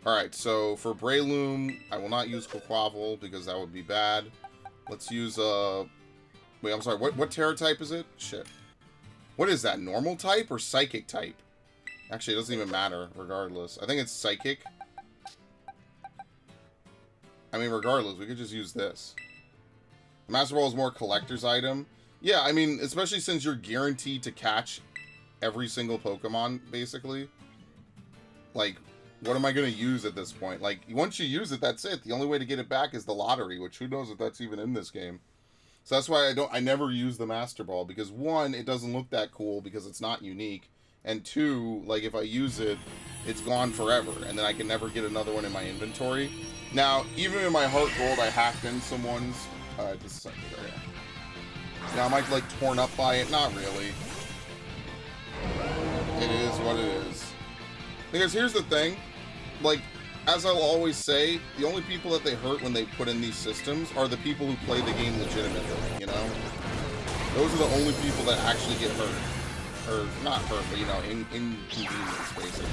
Alright, so for Breloom, I will not use Quaquaval because that would be bad. Let's use, wait, I'm sorry. What Terra type is it? Shit. What is that? Normal type or Psychic type? Actually, it doesn't even matter, regardless. I think it's Psychic. I mean, regardless, we could just use this. Master Ball is more collector's item. Yeah, I mean, especially since you're guaranteed to catch every single Pokemon, basically. Like, what am I going to use at this point? Like, once you use it, that's it. The only way to get it back is the lottery, which who knows if that's even in this game. So that's why I never use the Master Ball, because one, it doesn't look that cool because it's not unique. And two, like, if I use it, it's gone forever, and then I can never get another one in my inventory. Now, even in my Heart Gold, I hacked in some ones. Just a second there, yeah. Now, am I, like, torn up by it? Not really. It is what it is. Because here's the thing. Like, as I'll always say, the only people that they hurt when they put in these systems are the people who play the game legitimately, you know? Those are the only people that actually get hurt. Or, not hurt, but, you know, inconvenience, basically.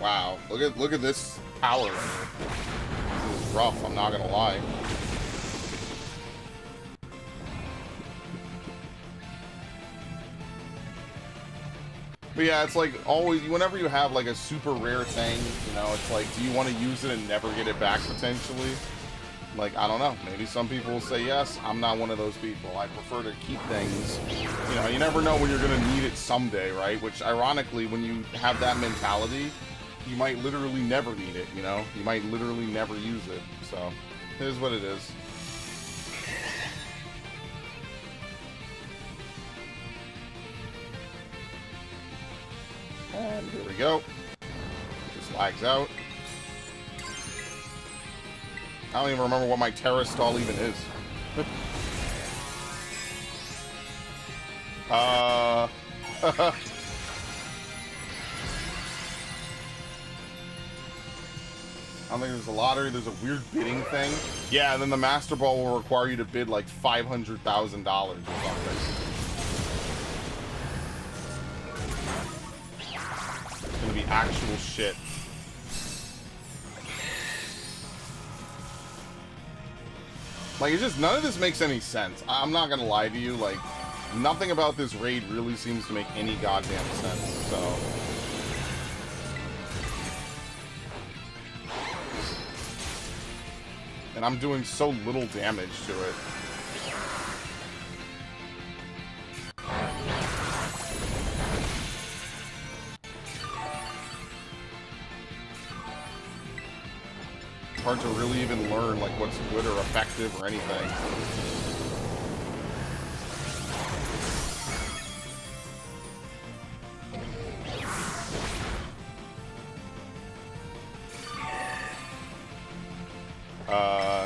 Wow, look at this power. This is rough, I'm not gonna lie. But yeah, it's like always, whenever you have like a super rare thing, you know, it's like, do you want to use it and never get it back potentially? Like, I don't know. Maybe some people will say yes. I'm not one of those people. I prefer to keep things. You know, you never know when you're going to need it someday, right? Which, ironically, when you have that mentality, you might literally never need it, you know? You might literally never use it. So, it is what it is. And here we go. Just lags out. I don't even remember what my Terra stall even is. I don't think there's a lottery. There's a weird bidding thing. Yeah, and then the Master Ball will require you to bid like $500,000 or something. It's gonna be actual shit. Like, it's just, none of this makes any sense. I'm not gonna lie to you, like, nothing about this raid really seems to make any goddamn sense, so... And I'm doing so little damage to it. Hard to really even learn like what's good or effective or anything.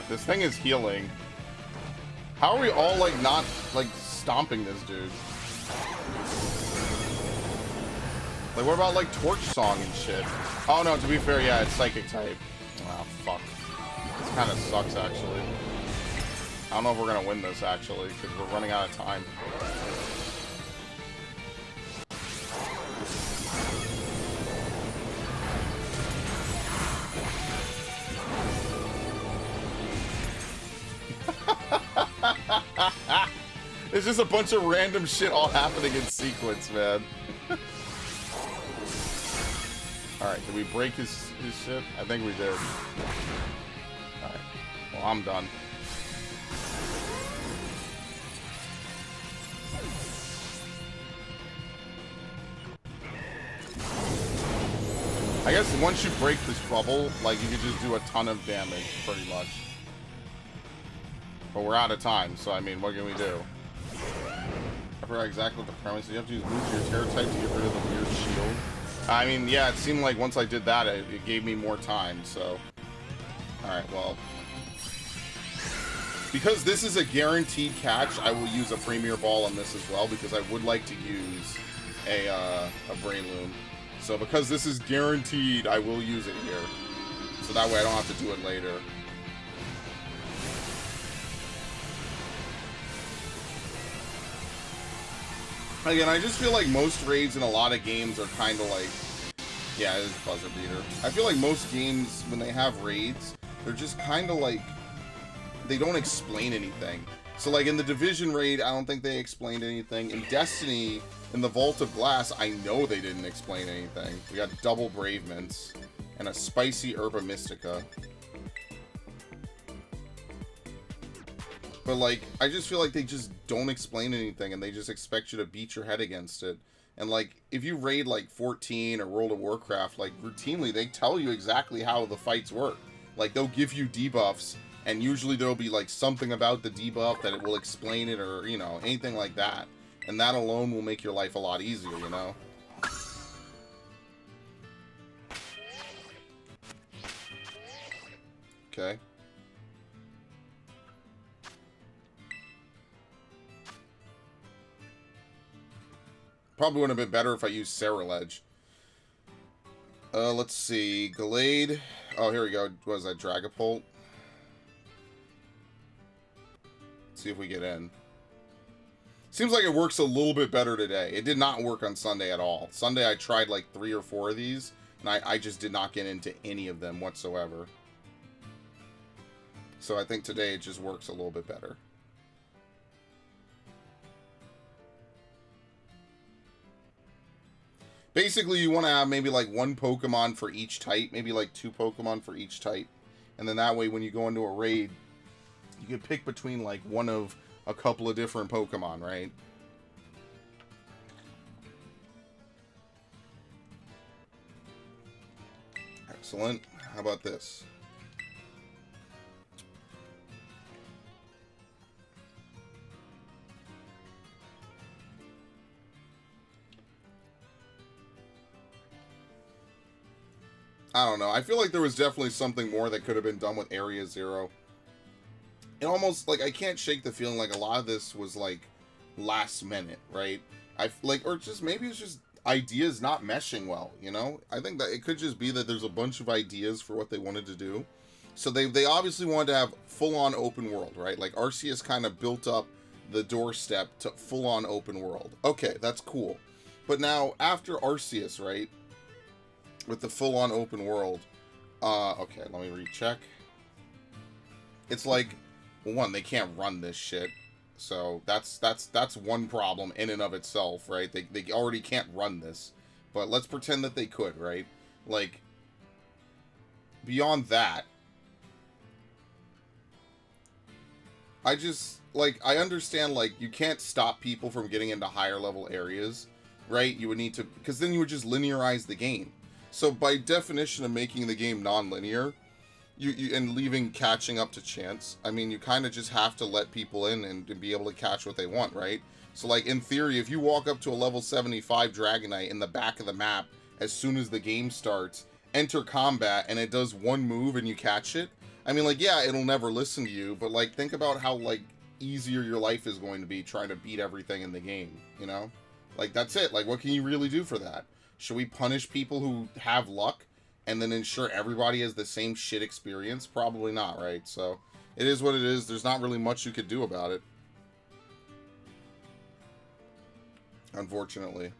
This thing is healing. How are we all like not like stomping this dude? Like, what about like Torch Song and shit? Oh no, to be fair, yeah, it's Psychic type. Oh, fuck. This kind of sucks, actually. I don't know if we're going to win this, actually, because we're running out of time. It's just a bunch of random shit all happening in sequence, man. Alright, did we break his shit? I think we did. Alright. Well, I'm done. I guess once you break this bubble, like, you could just do a ton of damage, pretty much. But we're out of time, so, I mean, what can we do? I forgot exactly what the premise is. You have to use moves your Terra type to get rid of the weird shield. I mean, yeah, it seemed like once I did that, it gave me more time, so... Alright, well... Because this is a guaranteed catch, I will use a Premier Ball on this as well, because I would like to use a Breloom. So because this is guaranteed, I will use it here. So that way I don't have to do it later. Again, I just feel like most raids in a lot of games are kind of like... Yeah, it is buzzer beater. I feel like most games, when they have raids, they're just kind of like... They don't explain anything. So like in the Division raid, I don't think they explained anything. In Destiny, in the Vault of Glass, I know they didn't explain anything. We got double Brave Mints and a spicy Herba Mystica. But like, I just feel like they just don't explain anything and they just expect you to beat your head against it. And like, if you raid like 14 or World of Warcraft, like routinely they tell you exactly how the fights work. Like they'll give you debuffs and usually there'll be like something about the debuff that it will explain it or, you know, anything like that. And that alone will make your life a lot easier, you know? Okay. Probably would have been better if I used Saraledge. Let's see. Gallade. Oh, here we go. What is that? Dragapult? Let's see if we get in. Seems like it works a little bit better today. It did not work on Sunday at all. Sunday I tried like 3 or 4 of these, and I just did not get into any of them whatsoever. So I think today it just works a little bit better. Basically, you want to have maybe like 1 Pokemon for each type, maybe like 2 Pokemon for each type. And then that way when you go into a raid, you can pick between like one of a couple of different Pokemon, right? Excellent. How about this? I don't know. I feel like there was definitely something more that could have been done with Area Zero. It almost, like, I can't shake the feeling like a lot of this was, like, last minute, right? Or just, maybe it's just ideas not meshing well, you know? I think that it could just be that there's a bunch of ideas for what they wanted to do. So they obviously wanted to have full-on open world, right? Like, Arceus kind of built up the doorstep to full-on open world. Okay, that's cool. But now, after Arceus, right? With the full-on open world, okay, let me recheck. It's like, well, one, they can't run this shit, so that's one problem in and of itself, right? They already can't run this, but let's pretend that they could, right? Like, beyond that, I just, like, I understand, like, you can't stop people from getting into higher level areas, right? You would need to, because then you would just linearize the game. So by definition of making the game non-linear, you and leaving catching up to chance, I mean, you kind of just have to let people in and be able to catch what they want, right? So like in theory, if you walk up to a level 75 Dragonite in the back of the map as soon as the game starts, enter combat, and it does one move and you catch it, I mean, like, yeah, it'll never listen to you, but like think about how like easier your life is going to be trying to beat everything in the game, you know? Like, that's it. Like, what can you really do for that? Should we punish people who have luck and then ensure everybody has the same shit experience? Probably not, right? So, it is what it is. There's not really much you could do about it. Unfortunately.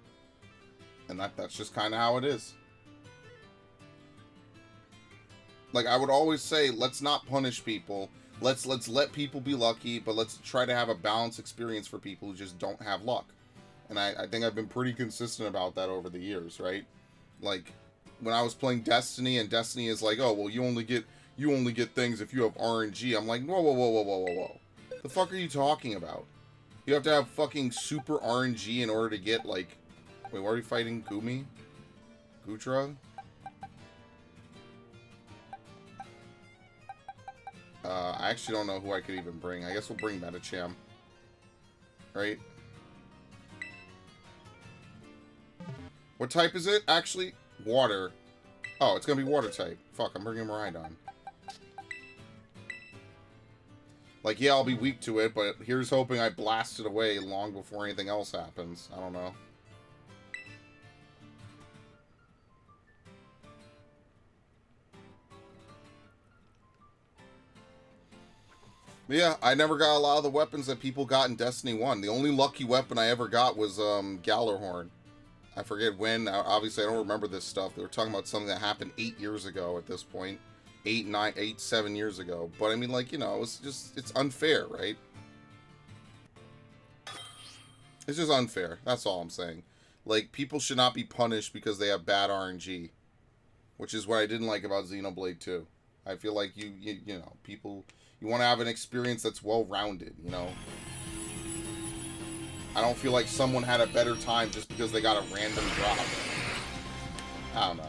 And that's just kind of how it is. Like, I would always say, let's not punish people. Let's let people be lucky, but let's try to have a balanced experience for people who just don't have luck. And I think I've been pretty consistent about that over the years, right? Like, when I was playing Destiny, and Destiny is like, oh, well, you only get things if you have RNG. I'm like, whoa, whoa, whoa, whoa, whoa, whoa, whoa. The fuck are you talking about? You have to have fucking super RNG in order to get, like... Wait, why are we fighting Gumi? Gutra? I actually don't know who I could even bring. I guess we'll bring Metacham. Right? What type is it? Actually, water. Oh, it's gonna be water type. Fuck, I'm bringing Miraidon. Like, yeah, I'll be weak to it, but here's hoping I blast it away long before anything else happens. I don't know. Yeah, I never got a lot of the weapons that people got in Destiny 1. The only lucky weapon I ever got was Gallarhorn. I forget when. Obviously, I don't remember this stuff. They were talking about something that happened 8 years ago at this point. 7 years ago. But I mean, like, you know, it's unfair, right? It's just unfair. That's all I'm saying. Like, people should not be punished because they have bad RNG. Which is what I didn't like about Xenoblade 2. I feel like you know, people... You want to have an experience that's well-rounded, you know? I don't feel like someone had a better time just because they got a random drop. I don't know.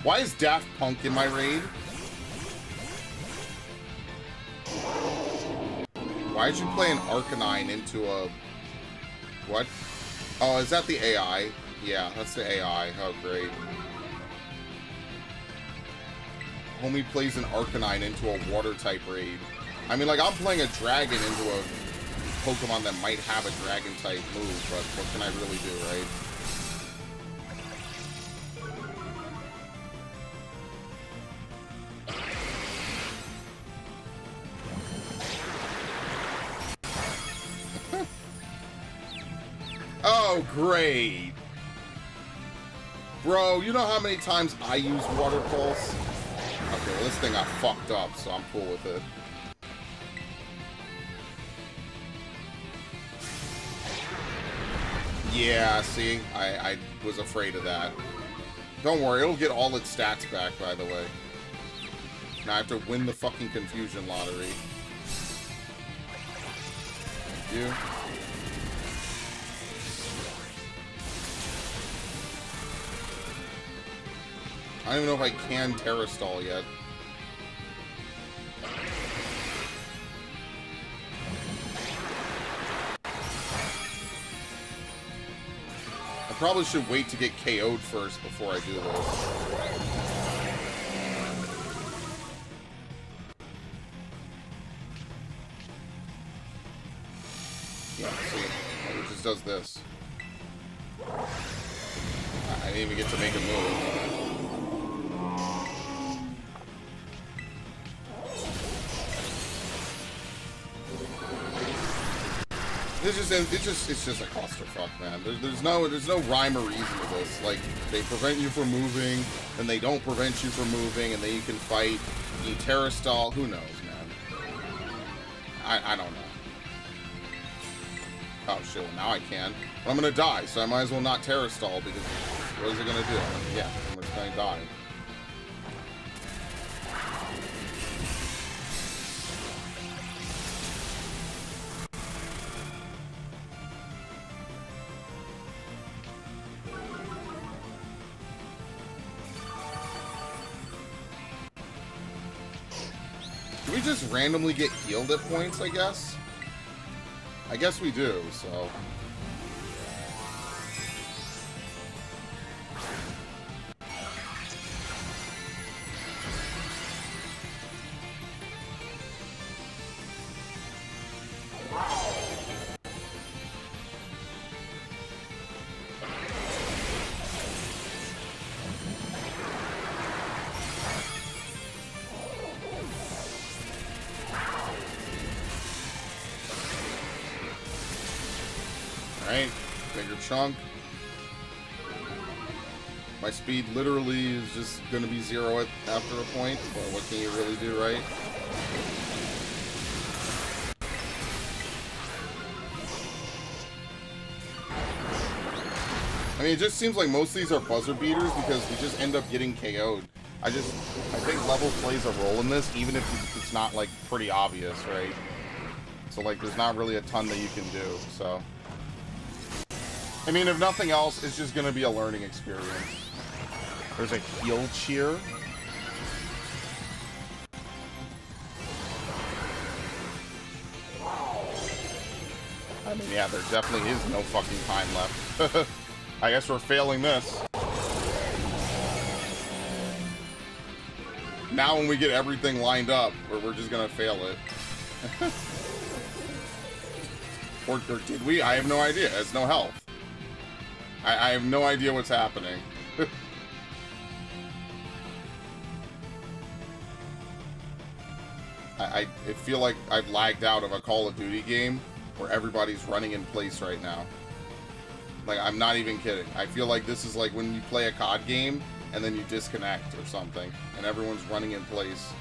Why is Daft Punk in my raid? Why did you play an Arcanine into a... What? Oh, is that the AI? Yeah, that's the AI. Oh, great. Homie plays an Arcanine into a water-type raid. I mean, like, I'm playing a dragon into a Pokemon that might have a dragon-type move, but what can I really do, right? Oh, great. Bro, you know how many times I use Water Pulse? Okay, well, this thing got fucked up, so I'm cool with it. Yeah, see? I was afraid of that. Don't worry, it'll get all its stats back, by the way. Now I have to win the fucking Confusion Lottery. Thank you. I don't even know if I can Terra Stall yet. I probably should wait to get KO'd first before I do this. Yeah, see, it just does this. I didn't even get to make a move. It's just a clusterfuck, man. There's no rhyme or reason to this. Like, they prevent you from moving, and they don't prevent you from moving, and then you can fight. You Terra Stall. Who knows, man? I don't know. Oh shit! Well, now I can. But I'm gonna die, so I might as well not Terra Stall because what is it gonna do? Yeah, I'm just gonna die. Do we just randomly get healed at points, I guess? I guess we do, so... Alright, bigger chunk. My speed literally is just going to be 0 after a point, but what can you really do, right? I mean, it just seems like most of these are buzzer beaters because we just end up getting KO'd. I think level plays a role in this, even if it's not, like, pretty obvious, right? So, like, there's not really a ton that you can do, so... I mean, if nothing else, it's just gonna be a learning experience. There's a heal cheer. I mean, yeah, there definitely is no fucking time left. I guess we're failing this. Now when we get everything lined up, we're just gonna fail it. Or did we? I have no idea. It's no health. I have no idea what's happening. I I feel like I've lagged out of a Call of Duty game where everybody's running in place right now. Like, I'm not even kidding. I feel like this is like when you play a COD game and then you disconnect or something and everyone's running in place.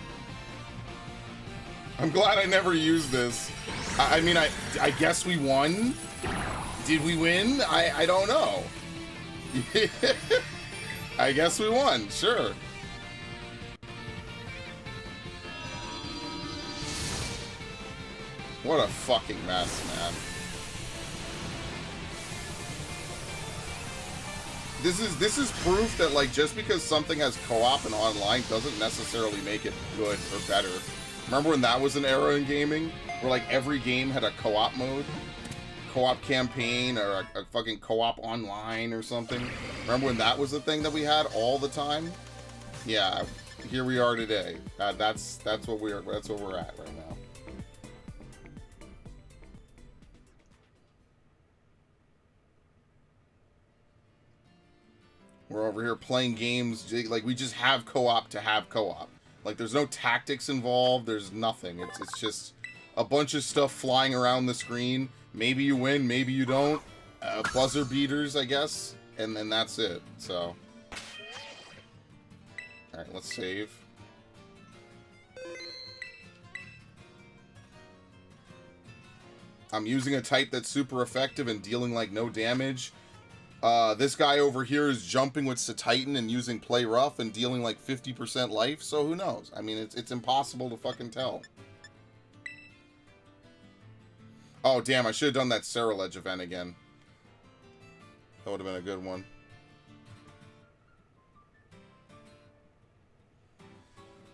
I'm glad I never used this. I mean, I guess we won. Did we win? I don't know. I guess we won, sure. What a fucking mess, man. This is proof that, like, just because something has co-op and online doesn't necessarily make it good or better. Remember when that was an era in gaming where, like, every game had a co-op mode? Co-op campaign or a fucking co-op online or something? Remember when that was the thing that we had all the time? Yeah, here we are today. That's what we're at right now. We're over here playing games, like, we just have co-op to have co-op. Like, there's no tactics involved, there's nothing. It's just a bunch of stuff flying around the screen. Maybe you win, maybe you don't. Buzzer beaters, I guess. And then that's it, so. Alright, let's save. I'm using a type that's super effective and dealing, like, no damage. This guy over here is jumping with Titan and using play rough and dealing like 50% life, so who knows? I mean, it's impossible to fucking tell. Oh, damn, I should have done that Ceruledge event again. That would have been a good one.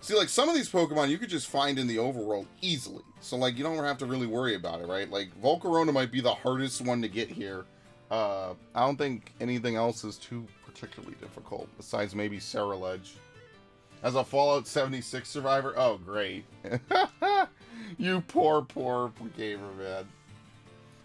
See, like, some of these Pokemon you could just find in the overworld easily. So, like, you don't have to really worry about it, right? Like, Volcarona might be the hardest one to get here. I don't think anything else is too particularly difficult, besides maybe Ceruledge. As a Fallout 76 survivor? Oh, great. You poor gamer, man.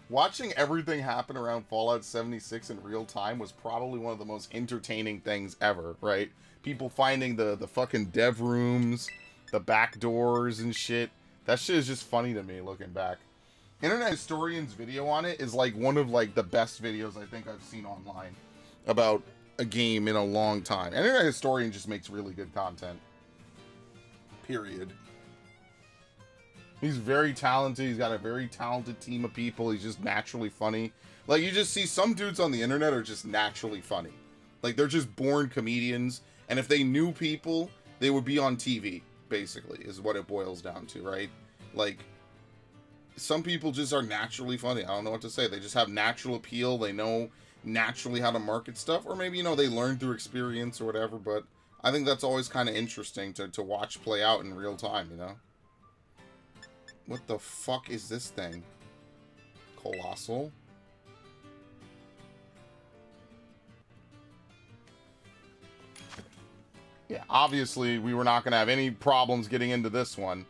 Watching everything happen around Fallout 76 in real time was probably one of the most entertaining things ever, right? People finding the fucking dev rooms, the back doors and shit. That shit is just funny to me looking back. Internet Historian's video on it is like one of like the best videos I think I've seen online about a game in a long time. Internet Historian just makes really good content. Period. He's very talented. He's got a very talented team of people. He's just naturally funny. Like, you just see some dudes on the internet are just naturally funny. Like, they're just born comedians. And if they knew people, they would be on TV, basically, is what it boils down to, right? Like, some people just are naturally funny. I don't know what to say. They just have natural appeal. They know naturally how to market stuff. Or maybe, you know, they learn through experience or whatever. But I think that's always kind of interesting to watch play out in real time, you know? What the fuck is this thing? Colossal? Yeah, obviously we were not going to have any problems getting into this one.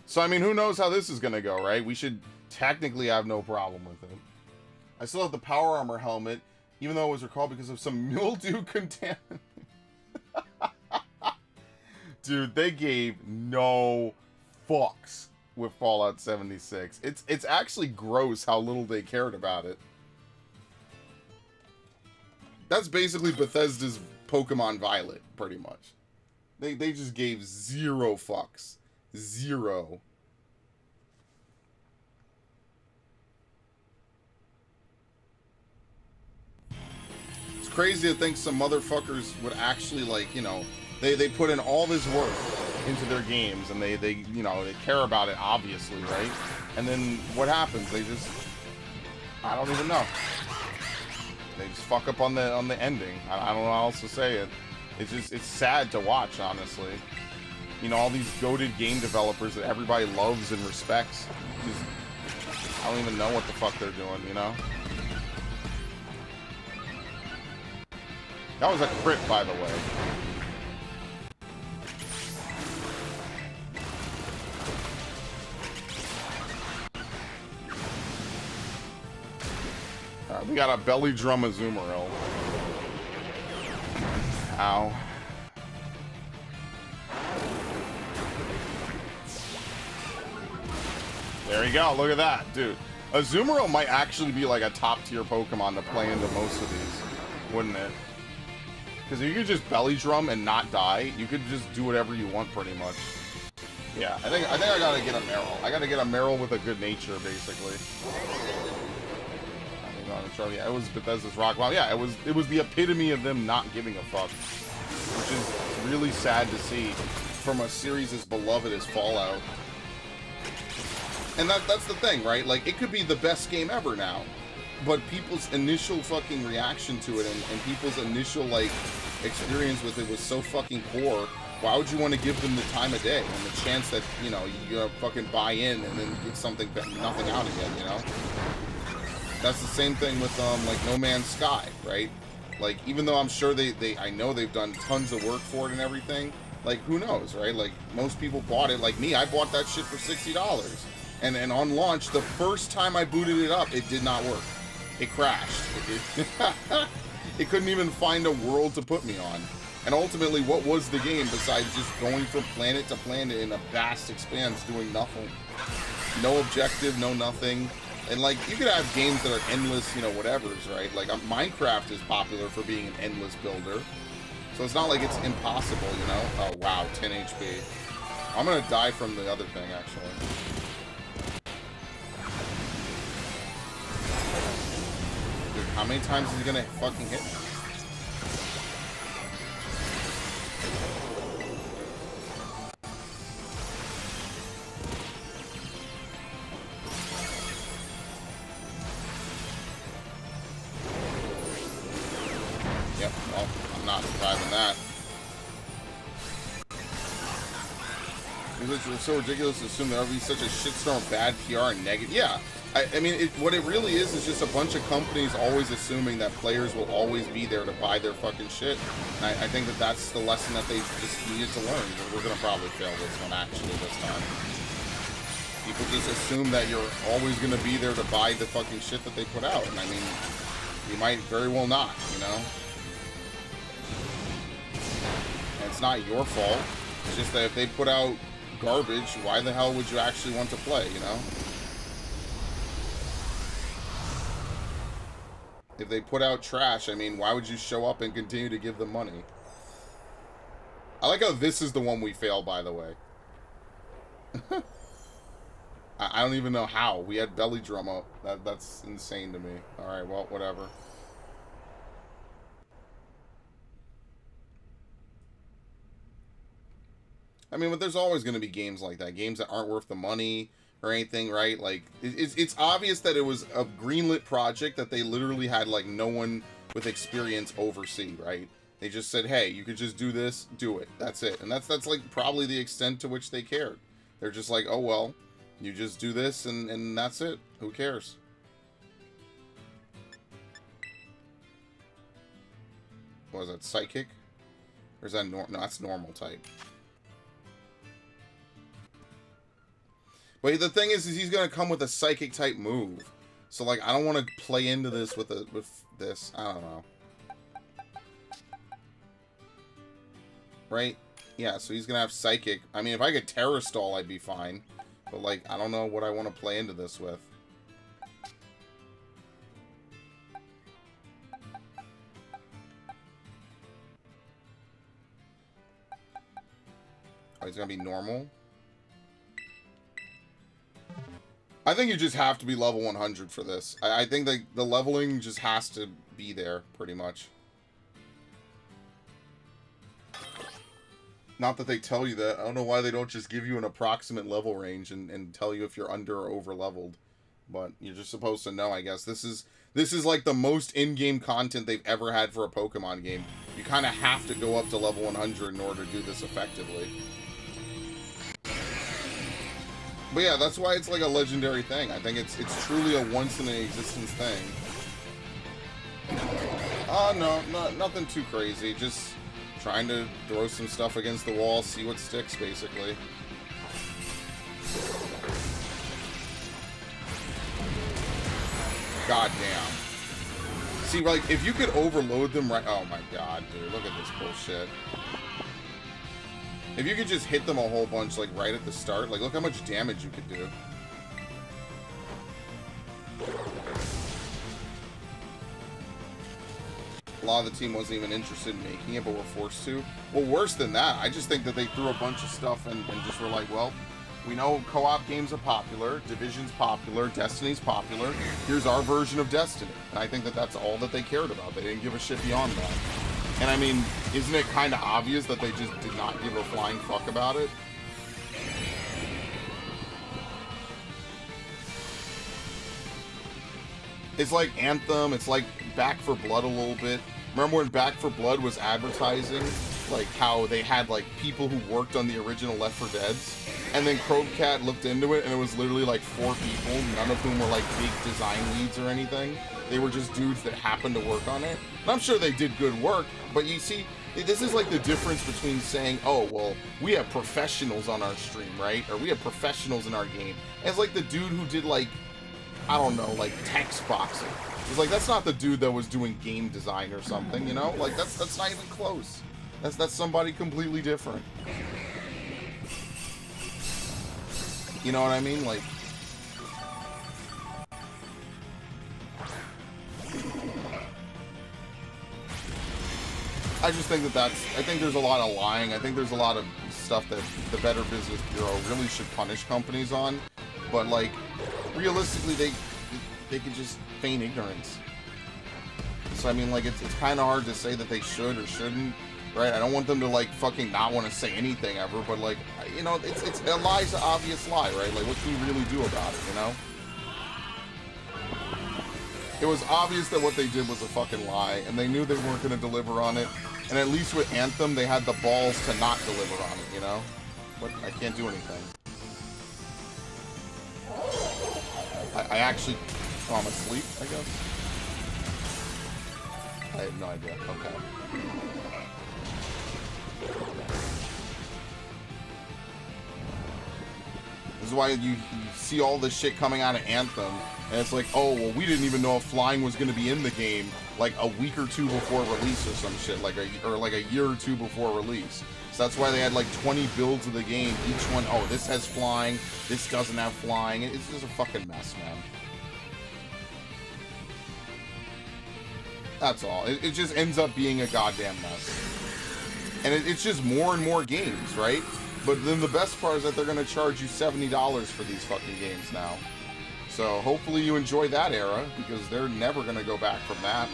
So, I mean, who knows how this is going to go, right? We should technically have no problem with it. I still have the Power Armor helmet, even though it was recalled because of some mildew contaminant. Dude, they gave no fucks with Fallout 76. It's actually gross how little they cared about it. That's basically Bethesda's Pokemon Violet, pretty much. They just gave zero fucks. Zero. It's crazy to think some motherfuckers would actually, like, you know, they put in all this work into their games and they you know, they care about it, obviously, right? And then what happens? They just, I don't even know. They just fuck up on the ending. I don't know how else to say it. It's sad to watch, honestly. You know, all these goated game developers that everybody loves and respects. Just, I don't even know what the fuck they're doing, you know? That was a crit, by the way. We got a belly drum Azumarill. Ow. There you go. Look at that, dude. Azumarill might actually be like a top tier Pokemon to play into most of these, wouldn't it? Because if you could just belly drum and not die, you could just do whatever you want pretty much. Yeah, I think I gotta get a Marill. I gotta get a Marill with a good nature, basically. Yeah, it was Bethesda's Rock. Well, yeah, it was the epitome of them not giving a fuck, which is really sad to see from a series as beloved as Fallout. And that's the thing, right? Like, it could be the best game ever now, but people's initial fucking reaction to it and people's initial, like, experience with it was so fucking poor. Why would you want to give them the time of day and the chance that, you know, you fucking buy in and then get something, nothing out again, you know? That's the same thing with, like, No Man's Sky, right? Like, even though I'm sure I know they've done tons of work for it and everything, like, who knows, right? Like, most people bought it. Like me, I bought that shit for $60. And on launch, the first time I booted it up, it did not work. It crashed. It couldn't even find a world to put me on. And ultimately, what was the game besides just going from planet to planet in a vast expanse doing nothing? No objective, no nothing. And, like, you could have games that are endless, you know, whatevers, right? Like, Minecraft is popular for being an endless builder. So it's not like it's impossible, you know? Oh, wow, 10 HP. I'm gonna die from the other thing, actually. Dude, how many times is he gonna fucking hit me? Yep, well, I'm not surviving that. It's so ridiculous to assume there will be such a shitstorm of bad PR and negative. Yeah, I mean, what it really is just a bunch of companies always assuming that players will always be there to buy their fucking shit. And I think that that's the lesson that they just needed to learn. We're gonna probably fail this one actually this time. People just assume that you're always gonna be there to buy the fucking shit that they put out, and I mean, you might very well not, you know. And it's not your fault. It's just that if they put out garbage, why the hell would you actually want to play, you know? If they put out trash, I mean, why would you show up and continue to give them money? I like how this is the one we failed, by the way. I don't even know how. We had belly drum up. That's insane to me. Alright, well, whatever. I mean, but there's always going to be games like that. Games that aren't worth the money or anything, right? Like, it's obvious that it was a greenlit project that they literally had, like, no one with experience oversee, right? They just said, hey, you could just do this, do it. That's it. And that's like, probably the extent to which they cared. They're just like, oh, well, you just do this, and that's it. Who cares? What is that, Psychic? Or is that no, that's normal type. But the thing is he's gonna come with a psychic type move, so like I don't want to play into this with this. I don't know. Right? Yeah. So he's gonna have psychic. I mean, if I could Terra Stall, I'd be fine. But like, I don't know what I want to play into this with. Oh, he's gonna be normal. I think you just have to be level 100 for this. I think that the leveling just has to be there, pretty much. Not that they tell you that. I don't know why they don't just give you an approximate level range and tell you if you're under or over leveled. But you're just supposed to know, I guess. This is like the most in-game content they've ever had for a Pokemon game. You kind of have to go up to level 100 in order to do this effectively. But yeah, that's why it's like a legendary thing. I think it's truly a once-in-a-existence thing. No, nothing too crazy. Just trying to throw some stuff against the wall, see what sticks, basically. God damn. See, like, if you could overload them right... Oh my god, dude. Look at this bullshit. If you could just hit them a whole bunch, like, right at the start, like, look how much damage you could do. lot of the team wasn't even interested in making it, but were forced to. Well, worse than that, I just think that they threw a bunch of stuff and just were like, well, we know co-op games are popular, Division's popular, Destiny's popular. Here's our version of Destiny. And I think that that's all that they cared about. They didn't give a shit beyond that. And I mean, isn't it kind of obvious that they just did not give a flying fuck about it? It's like Anthem, it's like Back 4 Blood a little bit. Remember when Back 4 Blood was advertising, like how they had like people who worked on the original Left 4 Deads? And then Cat looked into it and it was literally like 4 people, none of whom were like big design leads or anything. They were just dudes that happened to work on it. And I'm sure they did good work, but you see, this is like the difference between saying, oh, well, we have professionals on our stream, right? Or we have professionals in our game. And it's like the dude who did like, I don't know, like text boxing. It's like, that's not the dude that was doing game design or something, you know? Like, that's not even close. That's somebody completely different. You know what I mean? Like, I just think I think there's a lot of lying. I think there's a lot of stuff that the Better Business Bureau really should punish companies on. But, like, realistically, they could just feign ignorance. So, I mean, like, it's kind of hard to say that they should or shouldn't, right? I don't want them to, like, fucking not want to say anything ever, but, like, you know, it's a lie's an obvious lie, right? Like, what can you really do about it, you know? It was obvious that what they did was a fucking lie, and they knew they weren't going to deliver on it. And at least with Anthem, they had the balls to not deliver on it, you know? But I can't do anything. I actually... Oh, I'm asleep, I guess? I have no idea. Okay. This is why you see all this shit coming out of Anthem, and it's like, oh, well, we didn't even know if flying was going to be in the game like a week or two before release or some shit, like a year or two before release. So that's why they had like 20 builds of the game. Each one, oh, this has flying, this doesn't have flying. It's just a fucking mess, man. That's all. It just ends up being a goddamn mess. And it's just more and more games, right? But then the best part is that they're going to charge you $70 for these fucking games now. So hopefully you enjoy that era, because they're never going to go back from that.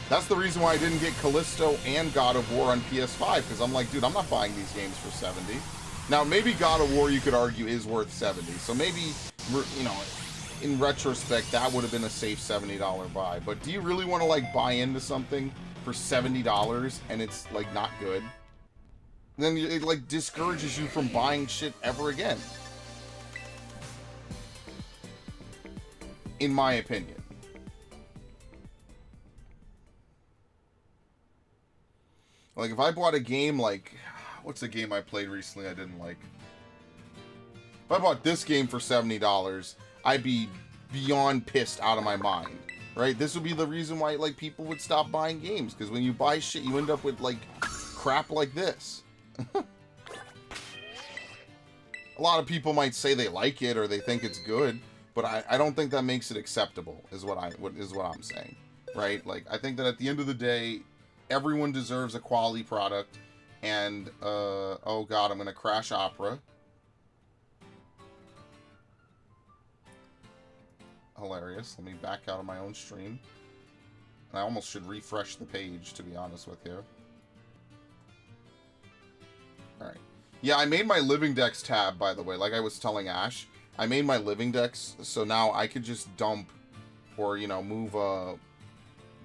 That's the reason why I didn't get Callisto and God of War on PS5, because I'm like, dude, I'm not buying these games for 70. Now, maybe God of War, you could argue, is worth 70. So maybe, you know, in retrospect, that would have been a safe $70 buy. But do you really want to, like, buy into something for $70 and it's, like, not good? Then it, like, discourages you from buying shit ever again. In my opinion. Like, if I bought a game like... What's a game I played recently I didn't like? If I bought this game for $70, I'd be beyond pissed out of my mind. Right? This would be the reason why, like, people would stop buying games. Because when you buy shit, you end up with, like, crap like this. A lot of people might say they like it or they think it's good, but I don't think that makes it acceptable, is what I'm saying, right? Like, I think that at the end of the day, everyone deserves a quality product, and oh god, I'm gonna crash Opera. Hilarious. Let me back out of my own stream. I almost should refresh the page, to be honest with you. Alright. Yeah, I made my living decks tab, by the way, like I was telling Ash. I made my living decks, so now I could just dump or, you know, move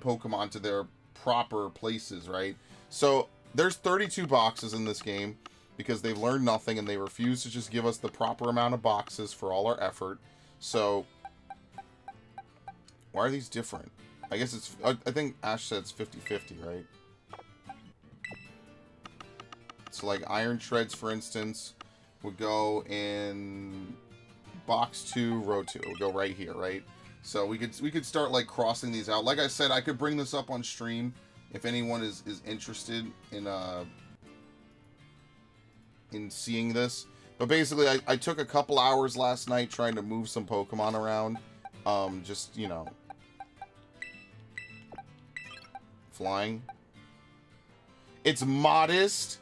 Pokemon to their proper places, right? So, there's 32 boxes in this game because they've learned nothing and they refuse to just give us the proper amount of boxes for all our effort. So, why are these different? I guess it's... I think Ash said it's 50-50, right? So, like, Iron Shreds, for instance, would go in box 2, row 2. It would go right here, right? So we could start, like, crossing these out. Like I said, I could bring this up on stream if anyone is interested in seeing this. But basically, I took a couple hours last night trying to move some Pokemon around. Just, you know, Flying. It's modest.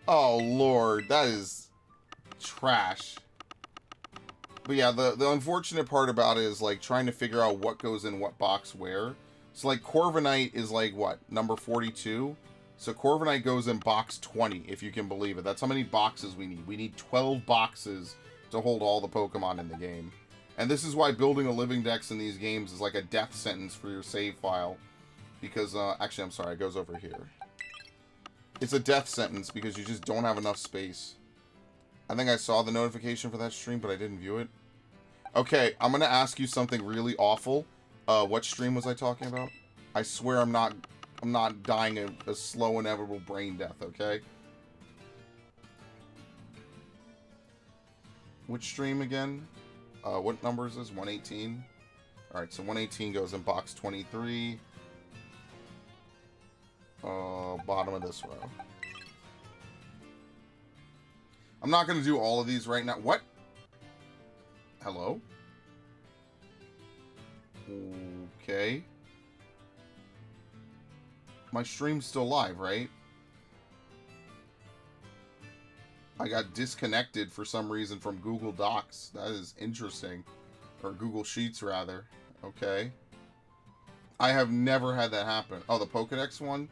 Oh, Lord. That is trash. But yeah, the unfortunate part about it is, like, trying to figure out what goes in what box where. So, like, Corviknight is, like, what? Number 42? So, Corviknight goes in box 20, if you can believe it. That's how many boxes we need. We need 12 boxes to hold all the Pokemon in the game. And this is why building a living dex in these games is like a death sentence for your save file. Because, actually, I'm sorry, it goes over here. It's a death sentence because you just don't have enough space. I think I saw the notification for that stream, but I didn't view it. Okay, I'm gonna ask you something really awful. What stream was I talking about? I swear I'm not dying a slow, inevitable brain death, okay? Which stream again? What number is this? 118? Alright, so 118 goes in box 23. Bottom of this row. I'm not going to do all of these right now. What? Hello? Okay. My stream's still live, right? I got disconnected for some reason from Google Docs. That is interesting. Or Google Sheets, rather. Okay. I have never had that happen. Oh, the Pokedex one?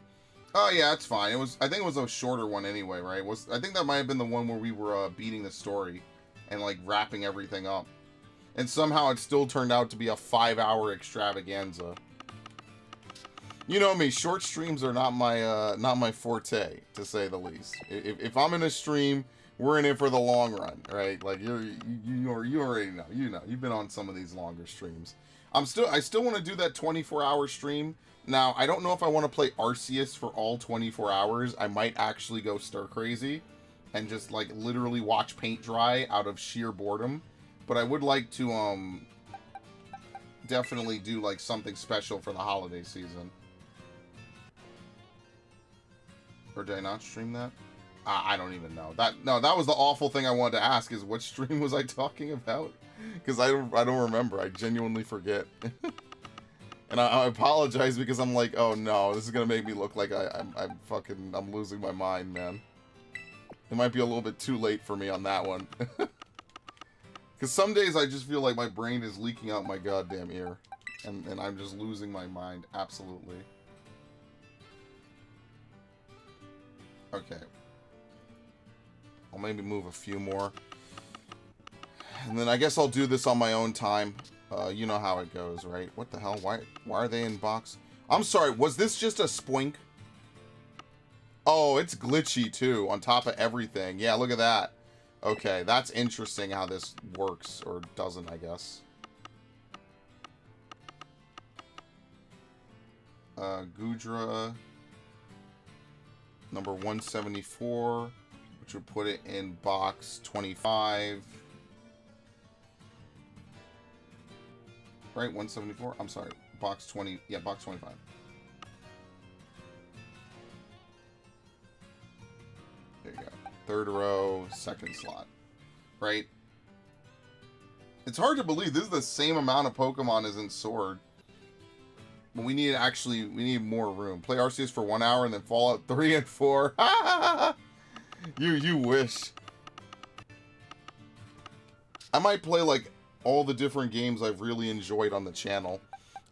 Oh, yeah, it's fine. I think it was a shorter one anyway, right? I think that might have been the one where we were beating the story and, like, wrapping everything up. And somehow it still turned out to be a 5-hour extravaganza. You know me, short streams are not my forte, to say the least. If I'm in a stream, we're in it for the long run, right? Like you already know. You know, you've been on some of these longer streams. I still want to do that 24-hour stream. Now, I don't know if I want to play Arceus for all 24 hours. I might actually go stir crazy and just, like, literally watch paint dry out of sheer boredom. But I would like to, definitely do, like, something special for the holiday season. Or did I not stream that? I don't even know. That was the awful thing I wanted to ask, is what stream was I talking about? Because I don't remember. I genuinely forget. And I apologize because I'm like, oh no, this is gonna make me look like I'm losing my mind, man. It might be a little bit too late for me on that one. Because some days I just feel like my brain is leaking out my goddamn ear. And I'm just losing my mind, absolutely. Okay. I'll maybe move a few more. And then I guess I'll do this on my own time. You know how it goes, right? What the hell? Why are they in box? I'm sorry, was this just a spoink? Oh, it's glitchy too, on top of everything. Yeah, look at that. Okay, that's interesting how this works, or doesn't, I guess. Gudra. Number 174, which would put it in box 25. Right, 174? I'm sorry, box 20. Yeah, box 25. There you go. Third row, second slot. Right? It's hard to believe this is the same amount of Pokemon as in Sword. But we need more room. Play Arceus for 1 hour and then Fallout 3 and 4. You wish. I might play, like, all the different games I've really enjoyed on the channel.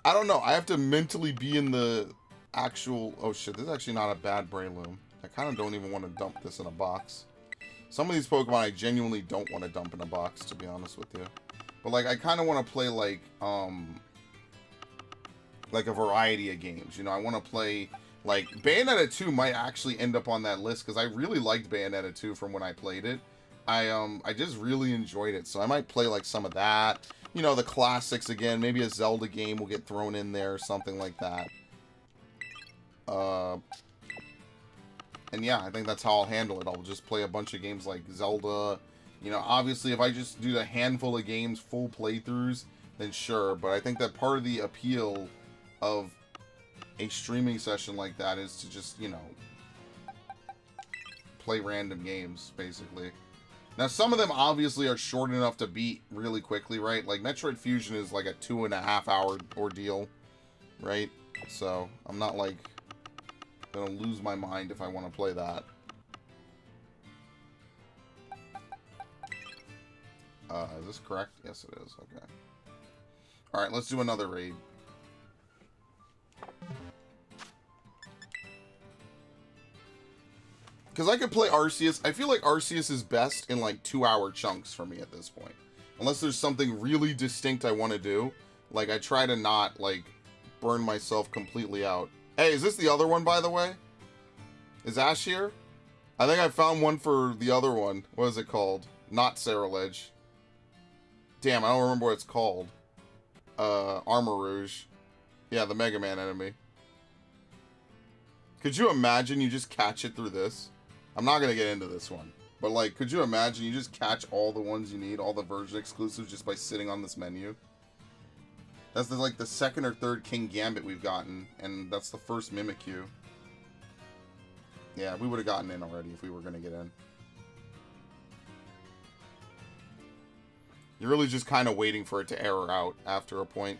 I don't know. I have to mentally be in the actual... Oh, shit. This is actually not a bad Breloom. I kind of don't even want to dump this in a box. Some of these Pokemon I genuinely don't want to dump in a box, to be honest with you. But, like, I kind of want to play, like a variety of games. You know, I want to play... Like, Bayonetta 2 might actually end up on that list, because I really liked Bayonetta 2 from when I played it. I just really enjoyed it, so I might play, like, some of that. You know, the classics again. Maybe a Zelda game will get thrown in there, or something like that. And yeah, I think that's how I'll handle it. I'll just play a bunch of games like Zelda. You know, obviously, if I just do a handful of games, full playthroughs, then sure. But I think that part of the appeal of a streaming session like that is to just, you know, play random games, basically. Now, some of them obviously are short enough to beat really quickly, right? Like, Metroid Fusion is like a 2.5 hour ordeal, right? So, I'm not, like, gonna lose my mind if I want to play that. Is this correct? Yes, it is. Okay. Alright, let's do another raid. Because I could play Arceus. I feel like Arceus is best in like 2-hour chunks for me at this point. Unless there's something really distinct I want to do. Like, I try to not, like, burn myself completely out. Hey, is this the other one, by the way? Is Ash here? I think I found one for the other one. What is it called? Not Saraledge. Damn, I don't remember what it's called. Armor Rouge. Yeah, the Mega Man enemy. Could you imagine you just catch it through this? I'm not going to get into this one. But, like, could you imagine you just catch all the ones you need, all the version exclusives, just by sitting on this menu? That's like the second or third King Gambit we've gotten, and that's the first Mimikyu. Yeah, we would have gotten in already if we were going to get in. You're really just kind of waiting for it to error out after a point.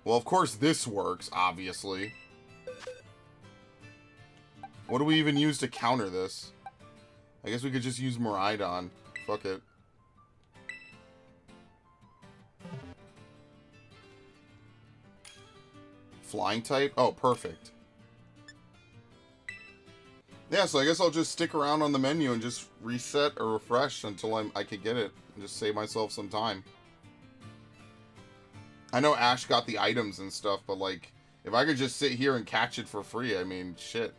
Well, of course this works, obviously. What do we even use to counter this? I guess we could just use Miraidon. Fuck it. Flying type? Oh, perfect. Yeah, so I guess I'll just stick around on the menu and just reset or refresh until I could get it. And just save myself some time. I know Ash got the items and stuff, but like, if I could just sit here and catch it for free, I mean, shit.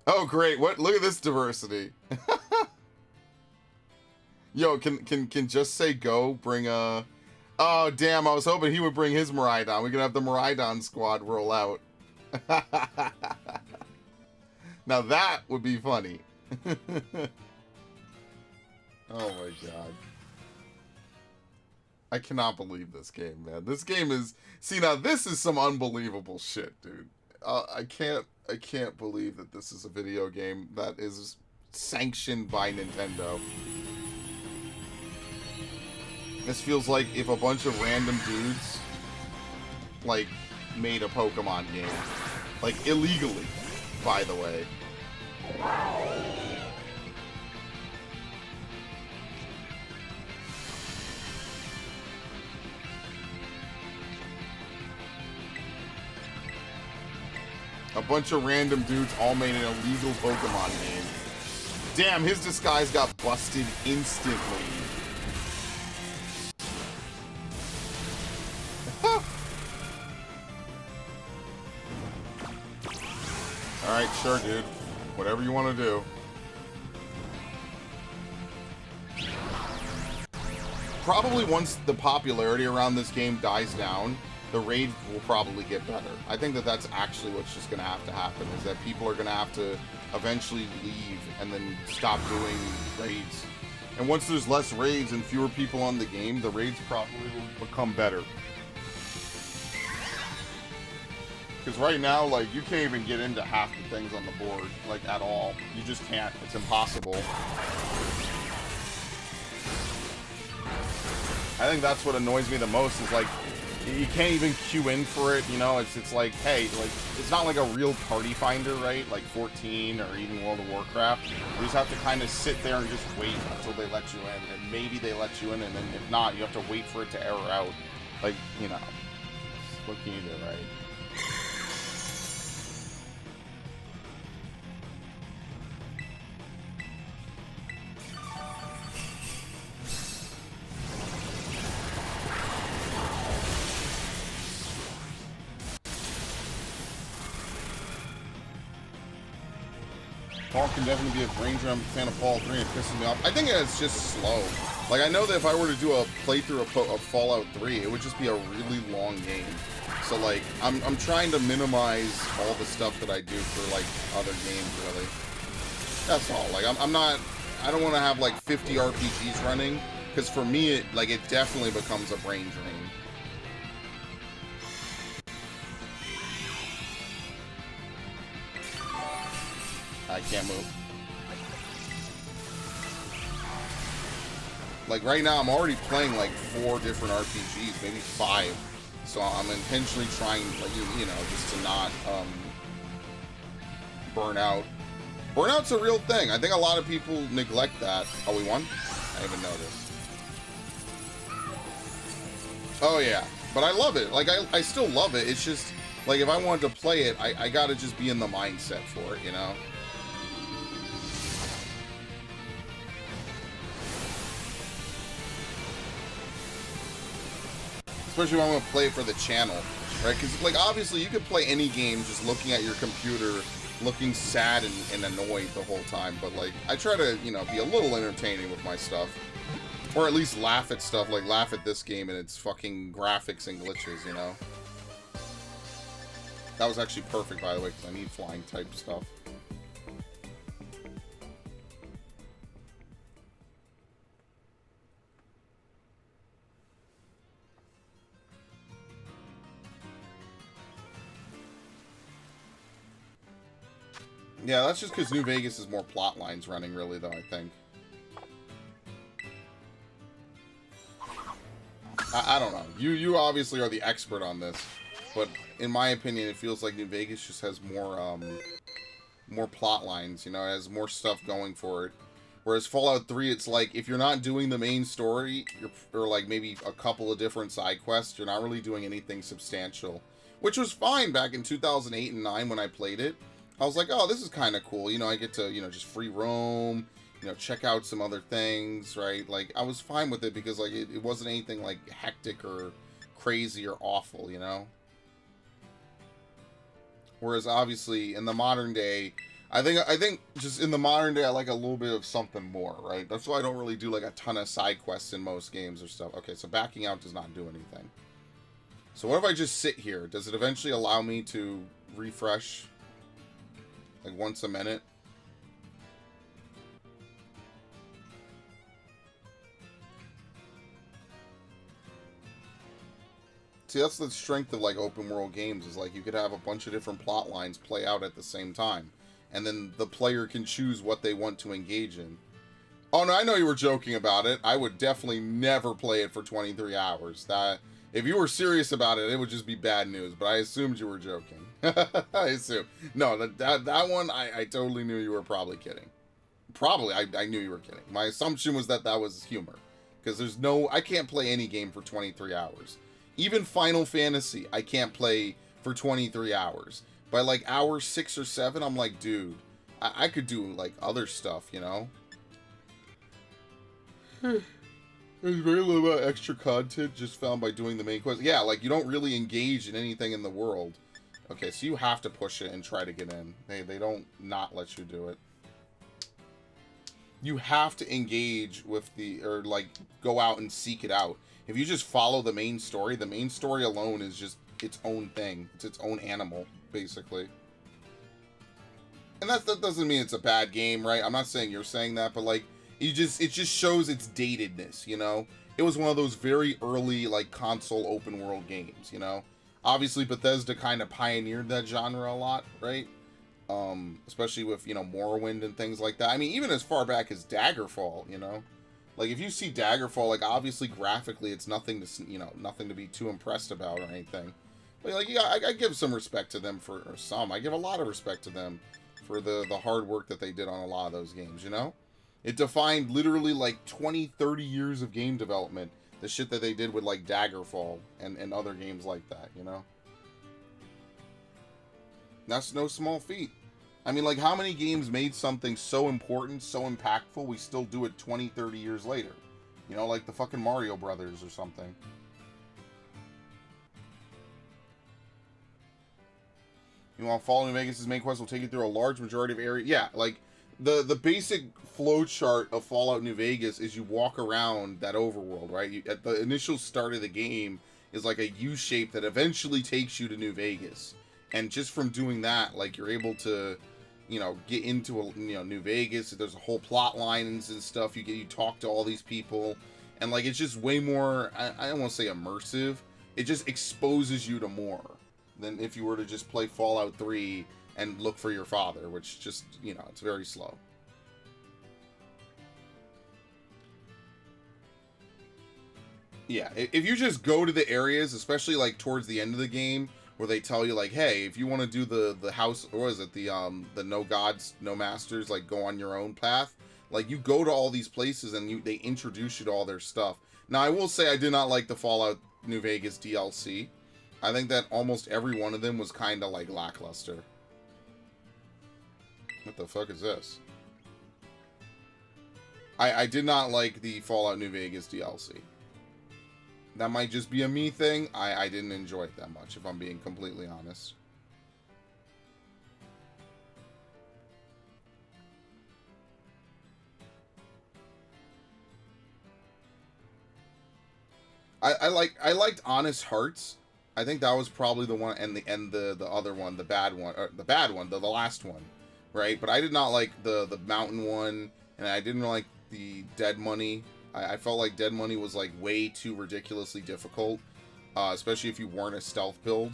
Oh, great. What? Look at this diversity. Yo, can just say go bring a... Oh, damn, I was hoping he would bring his Miraidon. We could have the Miraidon squad roll out. Now that would be funny. Oh my god. I cannot believe this game, man. This game is... See, now this is some unbelievable shit, dude. I can't believe that this is a video game that is sanctioned by Nintendo. This feels like if a bunch of random dudes, like, made a Pokemon game. Like, illegally, by the way. A bunch of random dudes all made an illegal Pokemon game. Damn, his disguise got busted instantly. Alright, sure, dude. Whatever you want to do. Probably once the popularity around this game dies down, the raids will probably get better. I think that that's actually what's just going to have to happen, is that people are going to have to eventually leave and then stop doing raids. And once there's less raids and fewer people on the game, the raids probably will become better. Because right now, like, you can't even get into half the things on the board, like, at all. You just can't. It's impossible. I think that's what annoys me the most, is, like, you can't even queue in for it, you know? It's like, hey, like, it's not like a real party finder, right? Like 14 or even World of Warcraft. You just have to kind of sit there and just wait until they let you in. And maybe they let you in, and then if not, you have to wait for it to error out. Like, you know, what can you do, right? Paul can definitely be a ranger. I'm a fan of Fall 3 and it pisses me off. I think it's just slow. Like, I know that if I were to do a playthrough of Fallout 3, it would just be a really long game. So, like, I'm trying to minimize all the stuff that I do for, like, other games, really. That's all. Like, I don't want to have, like, 50 RPGs running, because for me, it definitely becomes a brain drain. I can't move. Like, right now, I'm already playing, like, 4 different RPGs, maybe 5. So I'm intentionally trying, like, you know, just to not, burn out. Burnout's a real thing. I think a lot of people neglect that. Oh, we won? I didn't even notice. Oh, yeah. But I love it. Like, I still love it. It's just, like, if I wanted to play it, I gotta just be in the mindset for it, you know? Especially when I want to play it for the channel, right? Because, like, obviously you could play any game just looking at your computer, looking sad and annoyed the whole time. But, like, I try to, you know, be a little entertaining with my stuff. Or at least laugh at stuff, like laugh at this game and its fucking graphics and glitches, you know? That was actually perfect, by the way, because I need flying type stuff. Yeah, that's just because New Vegas is more plot lines running, really, though, I think. I don't know. You obviously are the expert on this, but in my opinion, it feels like New Vegas just has more more plot lines. You know, it has more stuff going for it. Whereas Fallout 3, it's like if you're not doing the main story, or like maybe a couple of different side quests, you're not really doing anything substantial, which was fine back in 2008 and 9 when I played it. I was like, oh, this is kind of cool. You know, I get to, you know, just free roam. You know, check out some other things, right? Like, I was fine with it because, like, it wasn't anything, like, hectic or crazy or awful, you know? Whereas, obviously, in the modern day, I think just in the modern day, I like a little bit of something more, right? That's why I don't really do, like, a ton of side quests in most games or stuff. Okay, so backing out does not do anything. So what if I just sit here? Does it eventually allow me to refresh, like, once a minute? See, that's the strength of, like, open world games, is, like, you could have a bunch of different plot lines play out at the same time. And then the player can choose what they want to engage in. Oh, no, I know you were joking about it. I would definitely never play it for 23 hours. That, if you were serious about it, it would just be bad news. But I assumed you were joking. I assume. No, that one, I totally knew you were probably kidding. Probably, I knew you were kidding. My assumption was that was humor. Because I can't play any game for 23 hours. Even Final Fantasy, I can't play for 23 hours. By, like, hour 6 or 7, I'm like, dude, I could do, like, other stuff, you know? There's very little about extra content just found by doing the main quest. Yeah, like, you don't really engage in anything in the world. Okay, so you have to push it and try to get in. They don't not let you do it. You have to engage with or, like, go out and seek it out. If you just follow the main story alone is just its own thing. It's its own animal, basically. And that doesn't mean it's a bad game, right? I'm not saying you're saying that, but, like, it just shows its datedness, you know? It was one of those very early, like, console open world games, you know? Obviously, Bethesda kind of pioneered that genre a lot, right? Especially with, you know, Morrowind and things like that. I mean, even as far back as Daggerfall, you know? Like, if you see Daggerfall, like, obviously, graphically, it's nothing to, you know, nothing to be too impressed about or anything. But, like, yeah, I give some respect to them I give a lot of respect to them for the hard work that they did on a lot of those games, you know? It defined literally, like, 20, 30 years of game development. The shit that they did with, like, Daggerfall and other games like that, you know? That's no small feat. I mean, like, how many games made something so important, so impactful, we still do it 20, 30 years later? You know, like the fucking Mario Brothers or something. You want to follow New Vegas' main quest will take you through a large majority of area. Yeah, like, the basic flow chart of Fallout New Vegas is you walk around that overworld, right? At the initial start of the game is like a U shape that eventually takes you to New Vegas. And just from doing that, like, you're able to, you know, get into New Vegas. There's a whole plot lines and stuff. You talk to all these people, and, like, it's just way more. I don't want to say immersive. It just exposes you to more than if you were to just play Fallout 3 and look for your father, which just, you know, it's very slow. Yeah, if you just go to the areas, especially like towards the end of the game, where they tell you like, hey, if you want to do the house, or is it the no gods, no masters, like go on your own path, like you go to all these places and they introduce you to all their stuff. Now I will say I did not like the Fallout New Vegas DLC. I think that almost every one of them was kind of like lackluster. What the fuck is this? I did not like the Fallout New Vegas DLC. That might just be a me thing. I didn't enjoy it that much, if I'm being completely honest. I liked Honest Hearts. I think that was probably the one, and the other one, the bad one, or the last one, right? But I did not like the mountain one, and I didn't like the Dead Money. I felt like Dead Money was like way too ridiculously difficult, especially if you weren't a stealth build.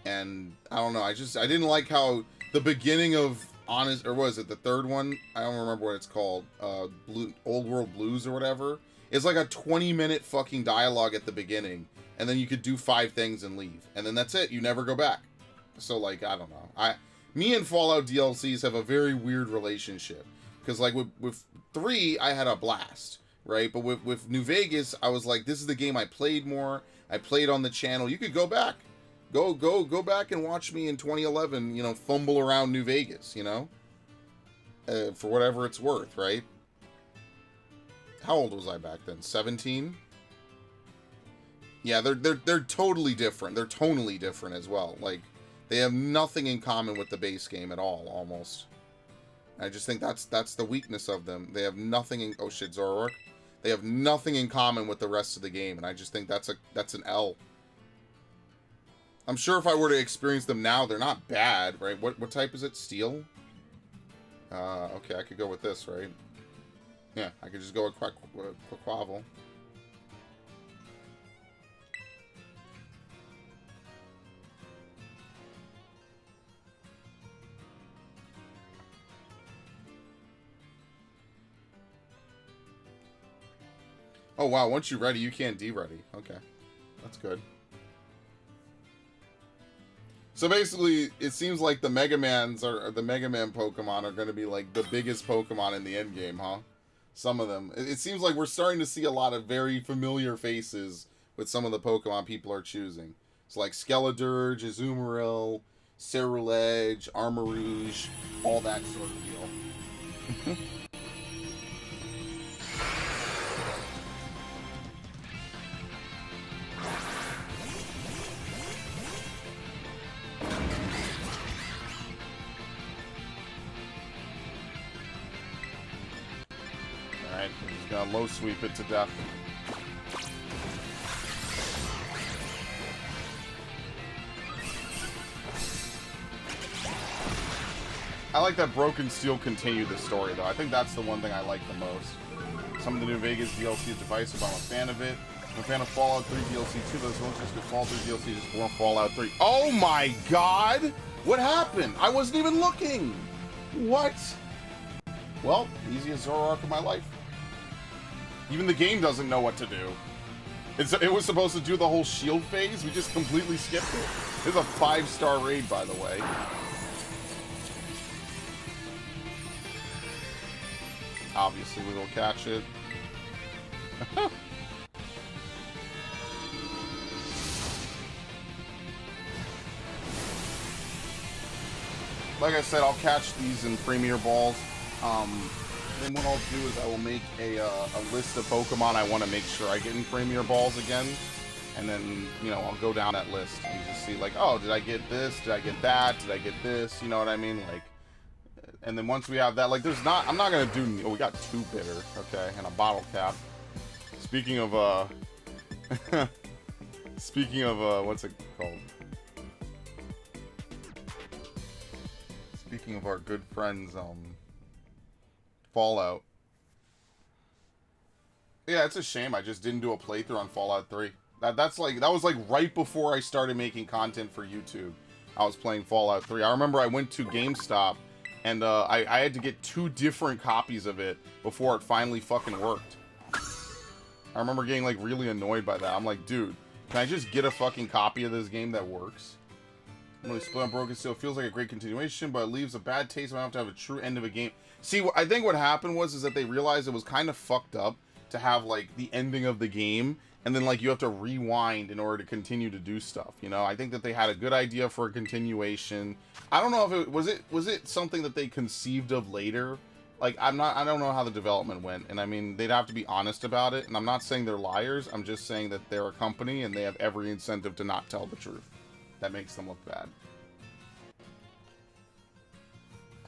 And I don't know, I didn't like how the beginning of Honest, or was it the third one? I don't remember what it's called. Old World Blues or whatever. It's like a 20-minute fucking dialogue at the beginning, and then you could do 5 things and leave, and then that's it. You never go back. So like, I don't know. Me and Fallout DLCs have a very weird relationship, because like with 3, I had a blast. Right, but with New Vegas, I was like, this is the game I played more. I played on the channel. You could go back, go back and watch me in 2011. You know, fumble around New Vegas. You know, for whatever it's worth, right? How old was I back then? 17. Yeah, they're totally different. They're tonally different as well. Like, they have nothing in common with the base game at all, almost. I just think that's the weakness of them. They have nothing in... Oh shit, Zoroark. They have nothing in common with the rest of the game, and I just think that's an L. I'm sure if I were to experience them now, they're not bad, right? What type is it? Steel? Okay, I could go with this, right? Yeah, I could just go with Quaquaval. Oh wow, once you're ready, you can't de-ready. Okay. That's good. So basically, it seems like the Mega Man Pokemon are going to be like the biggest Pokemon in the end game, huh? Some of them. It seems like we're starting to see a lot of very familiar faces with some of the Pokemon people are choosing. It's like Skeledirge, Azumarill, Ceruledge, Armarouge, all that sort of deal. Alright, we're just gonna low sweep it to death. I like that Broken Steel continued the story, though. I think that's the one thing I like the most. Some of the New Vegas DLC is divisive, I'm a fan of it. I'm a fan of Fallout 3 DLC too, but it's just good Fallout 3 DLC, just more Fallout 3. Oh my god! What happened? I wasn't even looking! What? Well, easiest Zoroark of my life. Even the game doesn't know what to do. It was supposed to do the whole shield phase, we just completely skipped it. It's a 5-star raid, by the way. Obviously, we will catch it. Like I said, I'll catch these in Premier Balls. Then what I'll do is I will make a list of Pokemon I want to make sure I get in Premier Balls again. And then, you know, I'll go down that list and just see, like, oh, did I get this? Did I get that? Did I get this? You know what I mean? Like, and then once we have that, like, there's not, I'm not going to do, oh, we got 2 bitter, okay, and a bottle cap. Speaking of, what's it called? Speaking of our good friends, Fallout. Yeah, it's a shame I just didn't do a playthrough on Fallout 3. That was like right before I started making content for YouTube. I was playing Fallout 3. I remember I went to GameStop and I had to get 2 different copies of it before it finally fucking worked. I remember getting, like, really annoyed by that. I'm like, dude, can I just get a fucking copy of this game that works? I'm really split on Broken Steel. Feels like a great continuation, but it leaves a bad taste when I have to have a true end of a game. See, I think what happened was that they realized it was kind of fucked up to have, like, the ending of the game, and then, like, you have to rewind in order to continue to do stuff, you know? I think that they had a good idea for a continuation. I don't know if it was it something that they conceived of later? Like, I don't know how the development went, and I mean, they'd have to be honest about it, and I'm not saying they're liars, I'm just saying that they're a company, and they have every incentive to not tell the truth. That makes them look bad.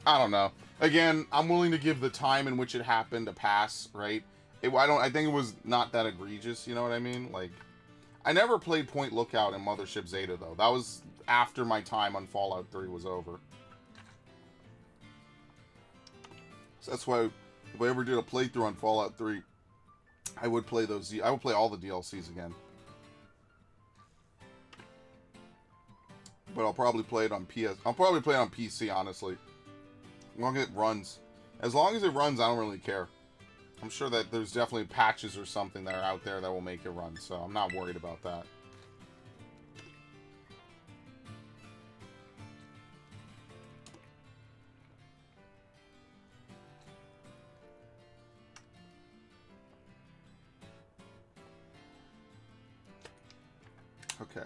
I don't know. Again, I'm willing to give the time in which it happened a pass, right? I think it was not that egregious, you know what I mean? Like, I never played Point Lookout in Mothership Zeta, though. That was after my time on Fallout 3 was over. So that's why, if I ever did a playthrough on Fallout 3, I would play I would play all the DLCs again. But I'll probably play it on I'll probably play it on PC, honestly. As long as it runs. As long as it runs, I don't really care. I'm sure that there's definitely patches or something that are out there that will make it run, so I'm not worried about that. Okay.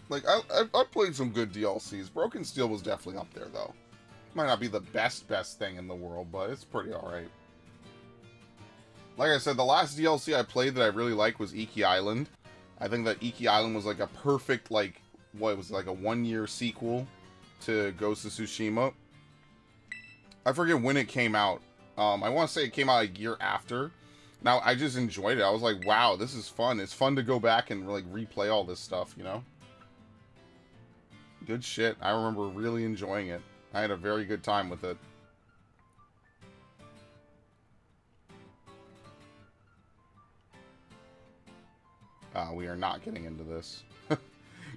Like, I played some good DLCs. Broken Steel was definitely up there, though. Might not be the best thing in the world, but it's pretty alright. Like I said, the last DLC I played that I really liked was Iki Island. I think that Iki Island was like a perfect, like, what, it was like a 1-year sequel to Ghost of Tsushima. I forget when it came out. I want to say it came out a year after. Now, I just enjoyed it. I was like, wow, this is fun. It's fun to go back and, like, replay all this stuff, you know? Good shit. I remember really enjoying it. I had a very good time with it. We are not getting into this.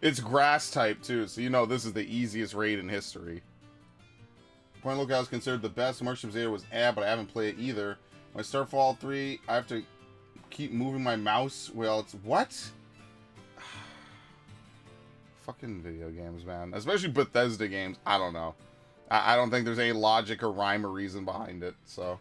It's grass type, too, so you know this is the easiest raid in history. Point Lookout is considered the best. Mothership Zeta was but I haven't played it either. When I start Fallout 3, I have to keep moving my mouse. Well, it's... What? Fucking video games, man. Especially Bethesda games. I don't know. I don't think there's any logic or rhyme or reason behind it, so...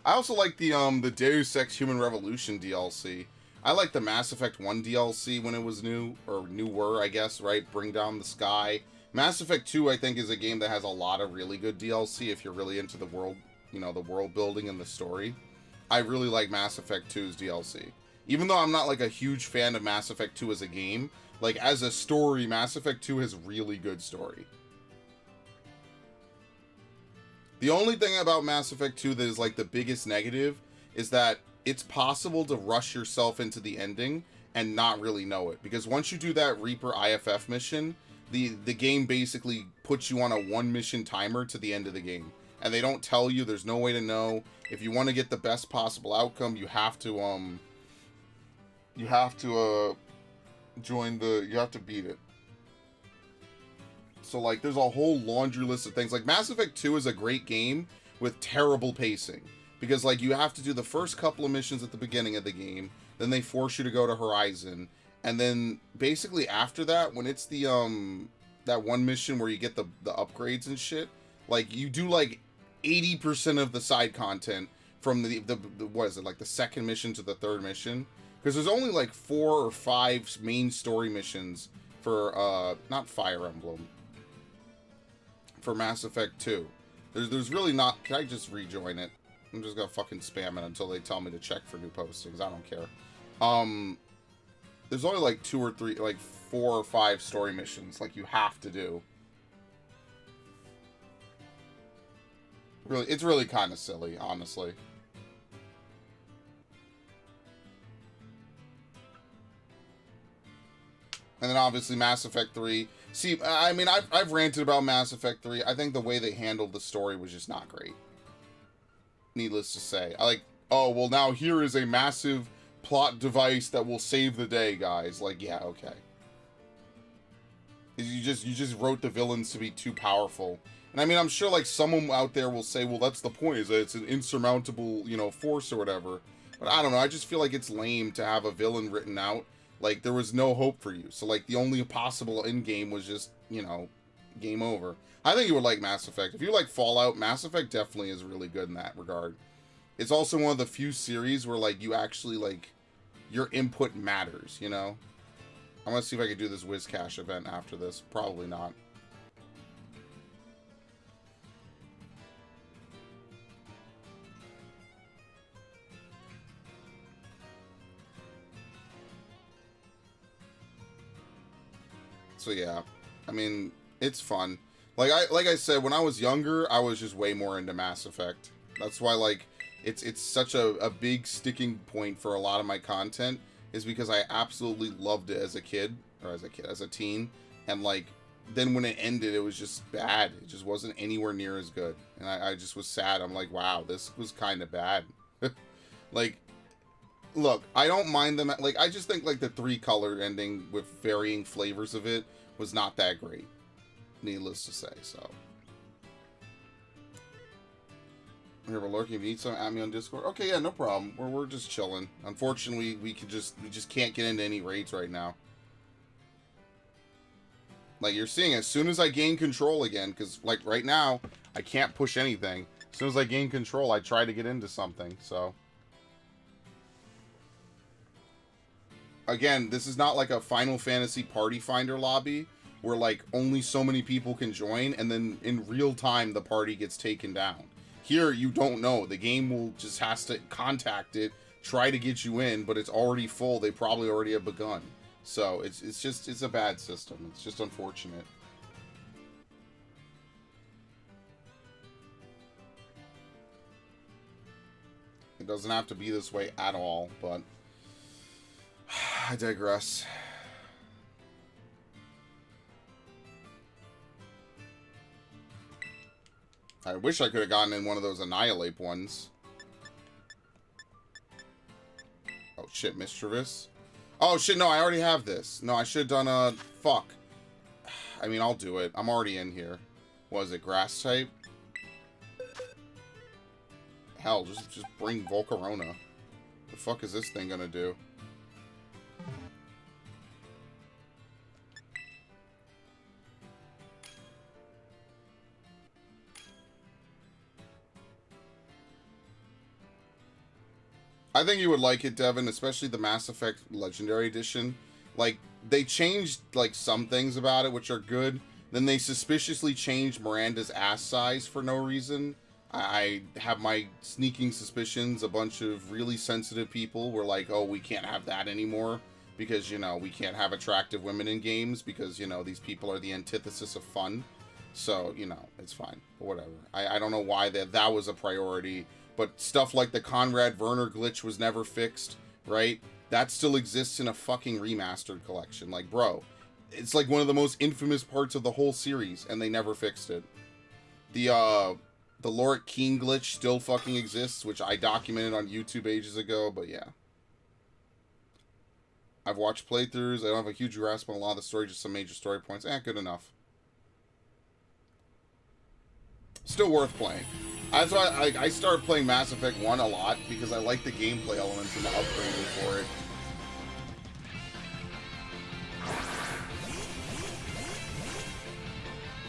I also like the Deus Ex Human Revolution DLC. I like the Mass Effect 1 DLC when it was new, or newer, I guess, right? Bring Down the Sky. Mass Effect 2, I think, is a game that has a lot of really good DLC if you're really into the world, you know, the world building and the story. I really like Mass Effect 2's DLC. Even though I'm not, like, a huge fan of Mass Effect 2 as a game, like, as a story, Mass Effect 2 has really good story. The only thing about Mass Effect 2 that is, like, the biggest negative is that it's possible to rush yourself into the ending and not really know it. Because once you do that Reaper IFF mission, the game basically puts you on a 1-mission timer to the end of the game. And they don't tell you, there's no way to know. If you want to get the best possible outcome, you have to beat it. So, like, there's a whole laundry list of things. Like, Mass Effect 2 is a great game with terrible pacing. Because, like, you have to do the first couple of missions at the beginning of the game. Then they force you to go to Horizon. And then, basically, after that, when it's the, that one mission where you get the upgrades and shit, like, you do, like, 80% of the side content from the what is it, like, the second mission to the third mission. Because there's only, like, 4 or 5 main story missions for, not Fire Emblem. For Mass Effect 2. There's really not... Can I just rejoin it? I'm just gonna fucking spam it until they tell me to check for new postings. I don't care. There's only like 2 or 3, like 4 or 5 story missions, like you have to do. Really, it's really kind of silly, honestly. And then obviously Mass Effect 3. See, I mean, I've ranted about Mass Effect 3. I think the way they handled the story was just not great. Needless to say. Oh, well, now here is a massive plot device that will save the day, guys. Like, yeah, okay. Is you just wrote the villains to be too powerful. And I mean, I'm sure like someone out there will say, well, that's the point, is that it's an insurmountable, you know, force or whatever. But I don't know, I just feel like it's lame to have a villain written out. Like, there was no hope for you. So, like, the only possible end game was just, you know, game over. I think you would like Mass Effect. If you like Fallout, Mass Effect definitely is really good in that regard. It's also one of the few series where, like, you actually, like, your input matters, you know? I'm gonna see if I can do this WizCash event after this. Probably not. So yeah, I mean, it's fun. Like I said, when I was younger, I was just way more into Mass Effect. That's why, like, it's such a big sticking point for a lot of my content, is because I absolutely loved it as a kid, or as a teen, and like, then when it ended, it was just bad. It just wasn't anywhere near as good, and I just was sad. I'm like, wow, this was kind of bad. Like, look, I don't mind them. Like, I just think like the 3-color ending with varying flavors of it was not that great, needless to say. So, here we're lurking. If you need some, add me on Discord. Okay, yeah, no problem. We're just chilling. Unfortunately, we just can't get into any raids right now. Like you're seeing, as soon as I gain control again, because like right now I can't push anything. As soon as I gain control, I try to get into something. So. Again, this is not like a Final Fantasy Party Finder lobby where like only so many people can join and then in real time the party gets taken down. Here you don't know. The game will just has to contact it, try to get you in, but it's already full. They probably already have begun. So it's a bad system. It's just unfortunate. It doesn't have to be this way at all, but I digress. I wish I could have gotten in one of those Annihilate ones. Oh shit, Mischievous. Oh shit, no, I already have this. No, I should have done fuck. I mean, I'll do it. I'm already in here. Was it Grass type? Hell, just bring Volcarona. The fuck is this thing gonna do? I think you would like it, Devin, especially the Mass Effect Legendary Edition. Like, they changed, like, some things about it, which are good. Then they suspiciously changed Miranda's ass size for no reason. I have my sneaking suspicions. A bunch of really sensitive people were like, oh, we can't have that anymore. Because, you know, we can't have attractive women in games. Because, you know, these people are the antithesis of fun. So, you know, it's fine. But whatever. I don't know why that was a priority. But stuff like the Conrad Werner glitch was never fixed, right? That still exists in a fucking remastered collection. Like, bro, it's like one of the most infamous parts of the whole series, and they never fixed it. The Lorik Keen glitch still fucking exists, which I documented on YouTube ages ago, but yeah. I've watched playthroughs. I don't have a huge grasp on a lot of the story, just some major story points. Good enough. Still worth playing. That's why I started playing Mass Effect 1 a lot, because I like the gameplay elements and the upgrading for it.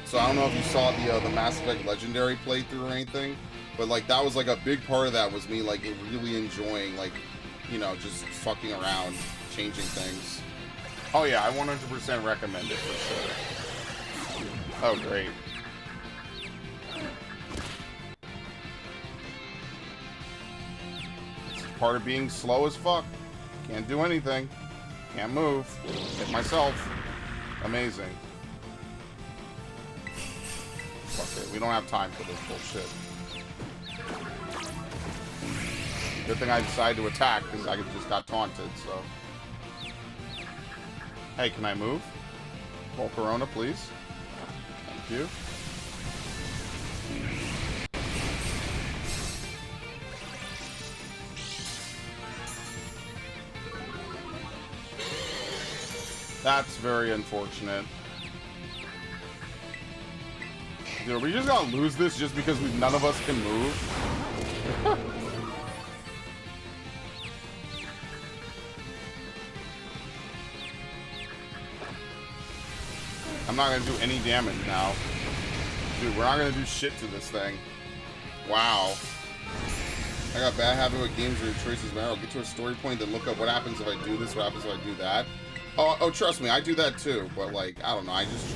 So I don't know if you saw the Mass Effect Legendary playthrough or anything, but like that was like a big part of that was me like really enjoying, like, you know, just fucking around, changing things. Oh yeah, I 100% recommend it for sure. Oh great. Part of being slow as fuck. Can't do anything. Can't move. Hit myself. Amazing. Fuck it. We don't have time for this bullshit. Good thing I decided to attack because I just got taunted, so. Hey, can I move? Volcarona, please. Thank you. That's very unfortunate. Dude, we just gonna lose this just because none of us can move? I'm not gonna do any damage now. Dude, we're not gonna do shit to this thing. Wow. I got bad habit with games where your choices matter. I'll get to a story point, then look up what happens if I do this, what happens if I do that. Oh, trust me, I do that too. But like, I don't know. I just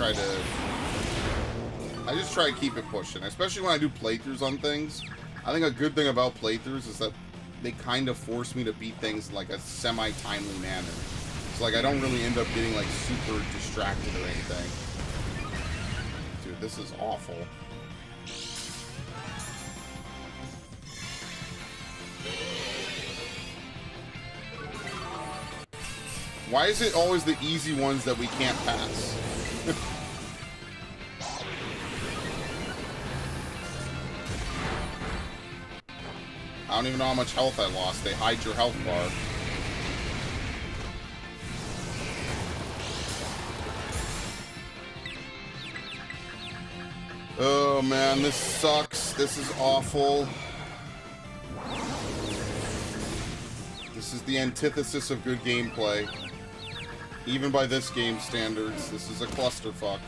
try to keep it pushing, especially when I do playthroughs on things. I think a good thing about playthroughs is that they kind of force me to beat things in like a semi-timely manner. So like, I don't really end up getting like super distracted or anything. Dude, this is awful. Why is it always the easy ones that we can't pass? I don't even know how much health I lost. They hide your health bar. Oh man, this sucks. This is awful. This is the antithesis of good gameplay. Even by this game standards, this is a clusterfuck.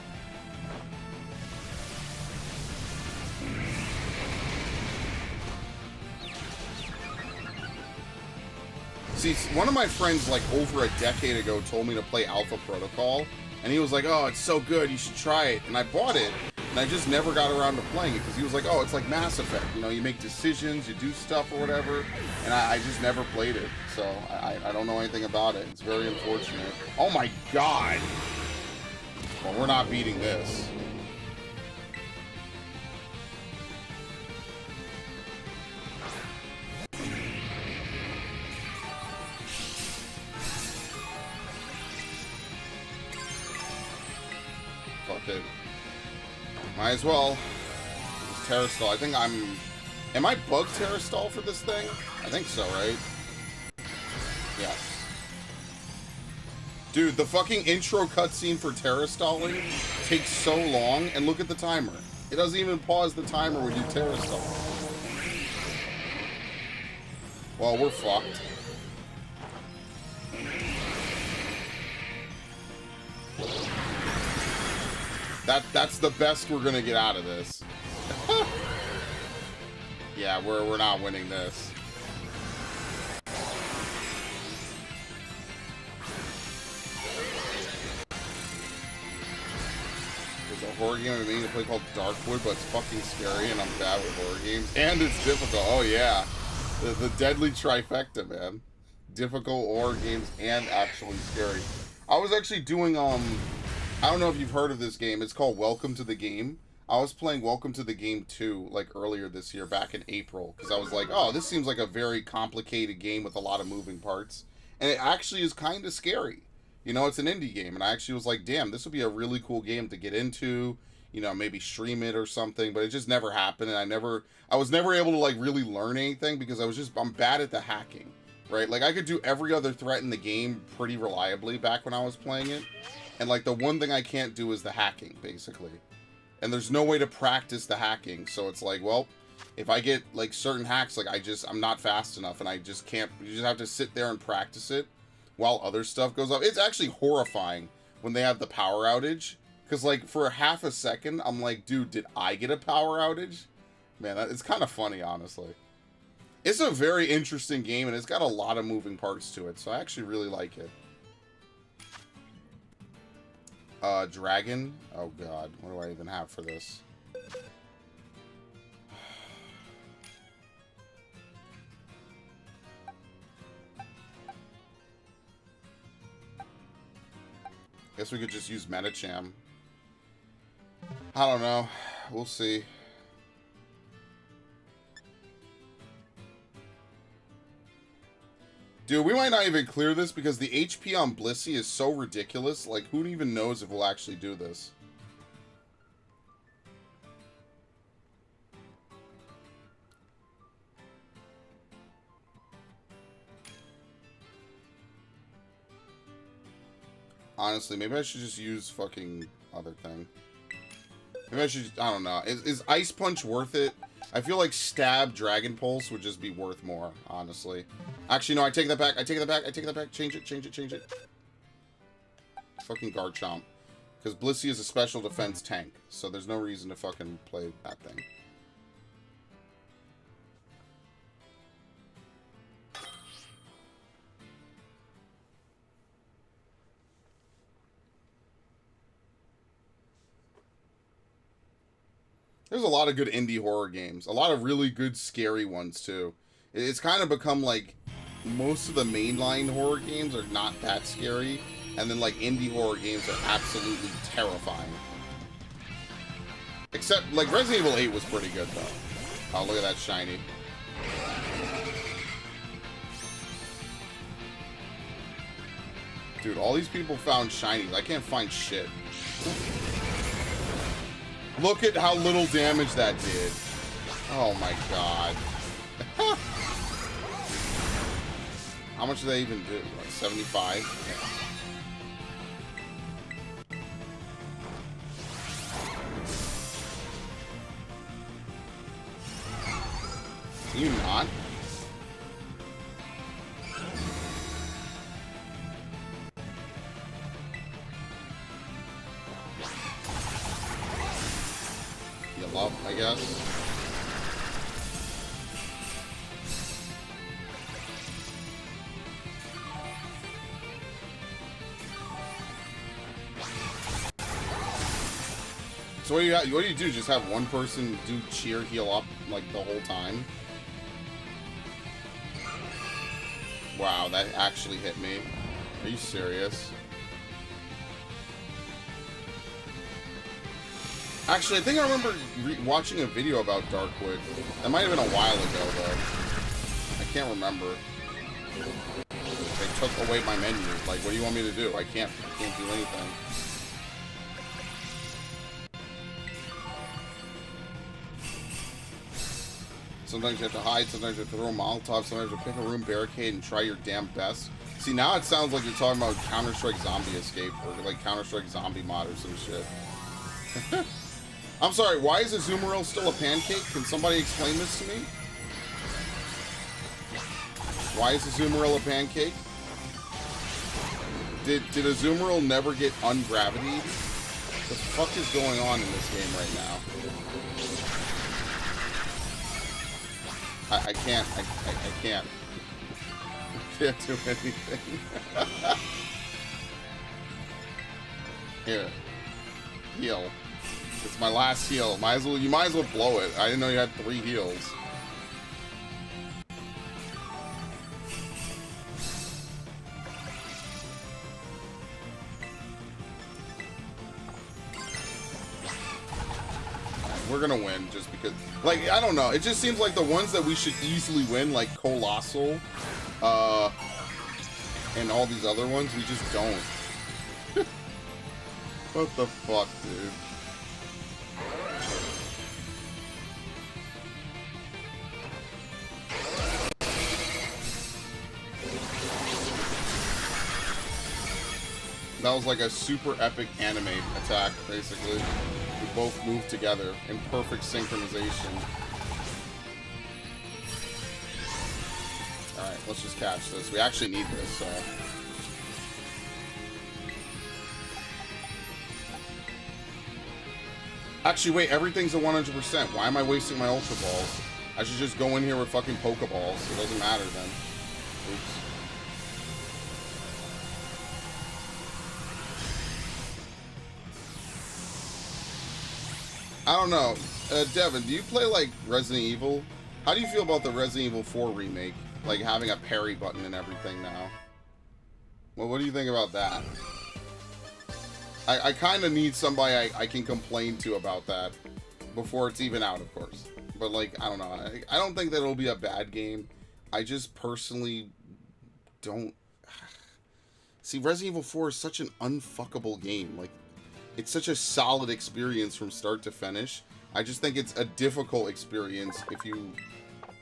See, one of my friends, like, over a decade ago told me to play Alpha Protocol, and he was like, oh, it's so good, you should try it. And I bought it, and I just never got around to playing it, because he was like, oh, it's like Mass Effect. You know, you make decisions, you do stuff or whatever, and I just never played it. So, I don't know anything about it. It's very unfortunate. Oh my god! Well, we're not beating this. Fuck it. Might as well. It's Terrastall. I think I'm... Am I bug Terrastall for this thing? I think so, right? Yes. Dude, the fucking intro cutscene for Terrastalling takes so long, and look at the timer. It doesn't even pause the timer when you Terrastall. Well, we're fucked. That's the best we're gonna get out of this. Yeah, we're not winning this. There's a horror game I'm meaning to play called Darkwood, but it's fucking scary, and I'm bad with horror games. And it's difficult. Oh yeah, the deadly trifecta, man. Difficult horror games and actually scary. I was actually doing I don't know if you've heard of this game. It's called Welcome to the Game. I was playing Welcome to the Game 2, like, earlier this year, back in April. Because I was like, oh, this seems like a very complicated game with a lot of moving parts. And it actually is kind of scary. You know, it's an indie game. And I actually was like, damn, this would be a really cool game to get into. You know, maybe stream it or something. But it just never happened. And I was never able to, like, really learn anything. Because I'm bad at the hacking. Right? Like, I could do every other threat in the game pretty reliably back when I was playing it. And, like, the one thing I can't do is the hacking, basically. And there's no way to practice the hacking. So it's like, well, if I get, like, certain hacks, like, I'm not fast enough. And I just can't, you just have to sit there and practice it while other stuff goes up. It's actually horrifying when they have the power outage. Because, like, for half a second, I'm like, dude, did I get a power outage? Man, it's kind of funny, honestly. It's a very interesting game, and it's got a lot of moving parts to it. So I actually really like it. Dragon. Oh god, what do I even have for this? Guess we could just use Metacham. I don't know. We'll see. Dude, we might not even clear this because the HP on Blissey is so ridiculous. Like, who even knows if we'll actually do this? Honestly, maybe I should just use fucking other thing. Maybe I should, I don't know. Is Ice Punch worth it? I feel like Stab Dragon Pulse would just be worth more, honestly. Actually, no, I take that back. I take that back. I take that back. Change it, change it, change it. Fucking Garchomp. Because Blissey is a special defense tank, so there's no reason to fucking play that thing. There's a lot of good indie horror games. A lot of really good scary ones, too. It's kind of become, like, most of the mainline horror games are not that scary. And then, like, indie horror games are absolutely terrifying. Except, like, Resident Evil 8 was pretty good, though. Oh, look at that shiny. Dude, all these people found shinies. I can't find shit. Look at how little damage that did. Oh my god. How much did they even do? Like 75? Yeah. Can you not? Up, I guess. So what do you do? Just have one person do cheer heal up like the whole time? Wow, that actually hit me. Are you serious? Actually, I think I remember watching a video about Darkwood. That might have been a while ago, though. I can't remember. They took away my menu. Like, what do you want me to do? I can't do anything. Sometimes you have to hide, sometimes you have to throw a Molotov, sometimes you have to pick a room barricade and try your damn best. See, now it sounds like you're talking about Counter-Strike Zombie Escape, or like Counter-Strike Zombie mod or some shit. I'm sorry, why is Azumarill still a pancake? Can somebody explain this to me? Why is Azumarill a pancake? Did Azumarill never get ungravitied? What the fuck is going on in this game right now? I can't. I can't. I can't do anything. Here. Heal. It's my last heal. You might as well blow it. I didn't know you had 3 heals. We're gonna win just because, like, I don't know. It just seems like the ones that we should easily win, like Colossal, and all these other ones, we just don't. What the fuck, dude? That was like a super epic anime attack, basically. We both moved together in perfect synchronization. Alright, let's just catch this. We actually need this, so... Actually, wait, everything's a 100%. Why am I wasting my Ultra Balls? I should just go in here with fucking Pokeballs. It doesn't matter then. Oops. I don't know. Devin, do you play, like, Resident Evil? How do you feel about the Resident Evil 4 remake? Like, having a parry button and everything now. Well, what do you think about that? I kind of need somebody I can complain to about that. Before it's even out, of course. But, like, I don't know. I don't think that it'll be a bad game. I just personally don't... See, Resident Evil 4 is such an unfuckable game. Like, it's such a solid experience from start to finish. I just think it's a difficult experience if you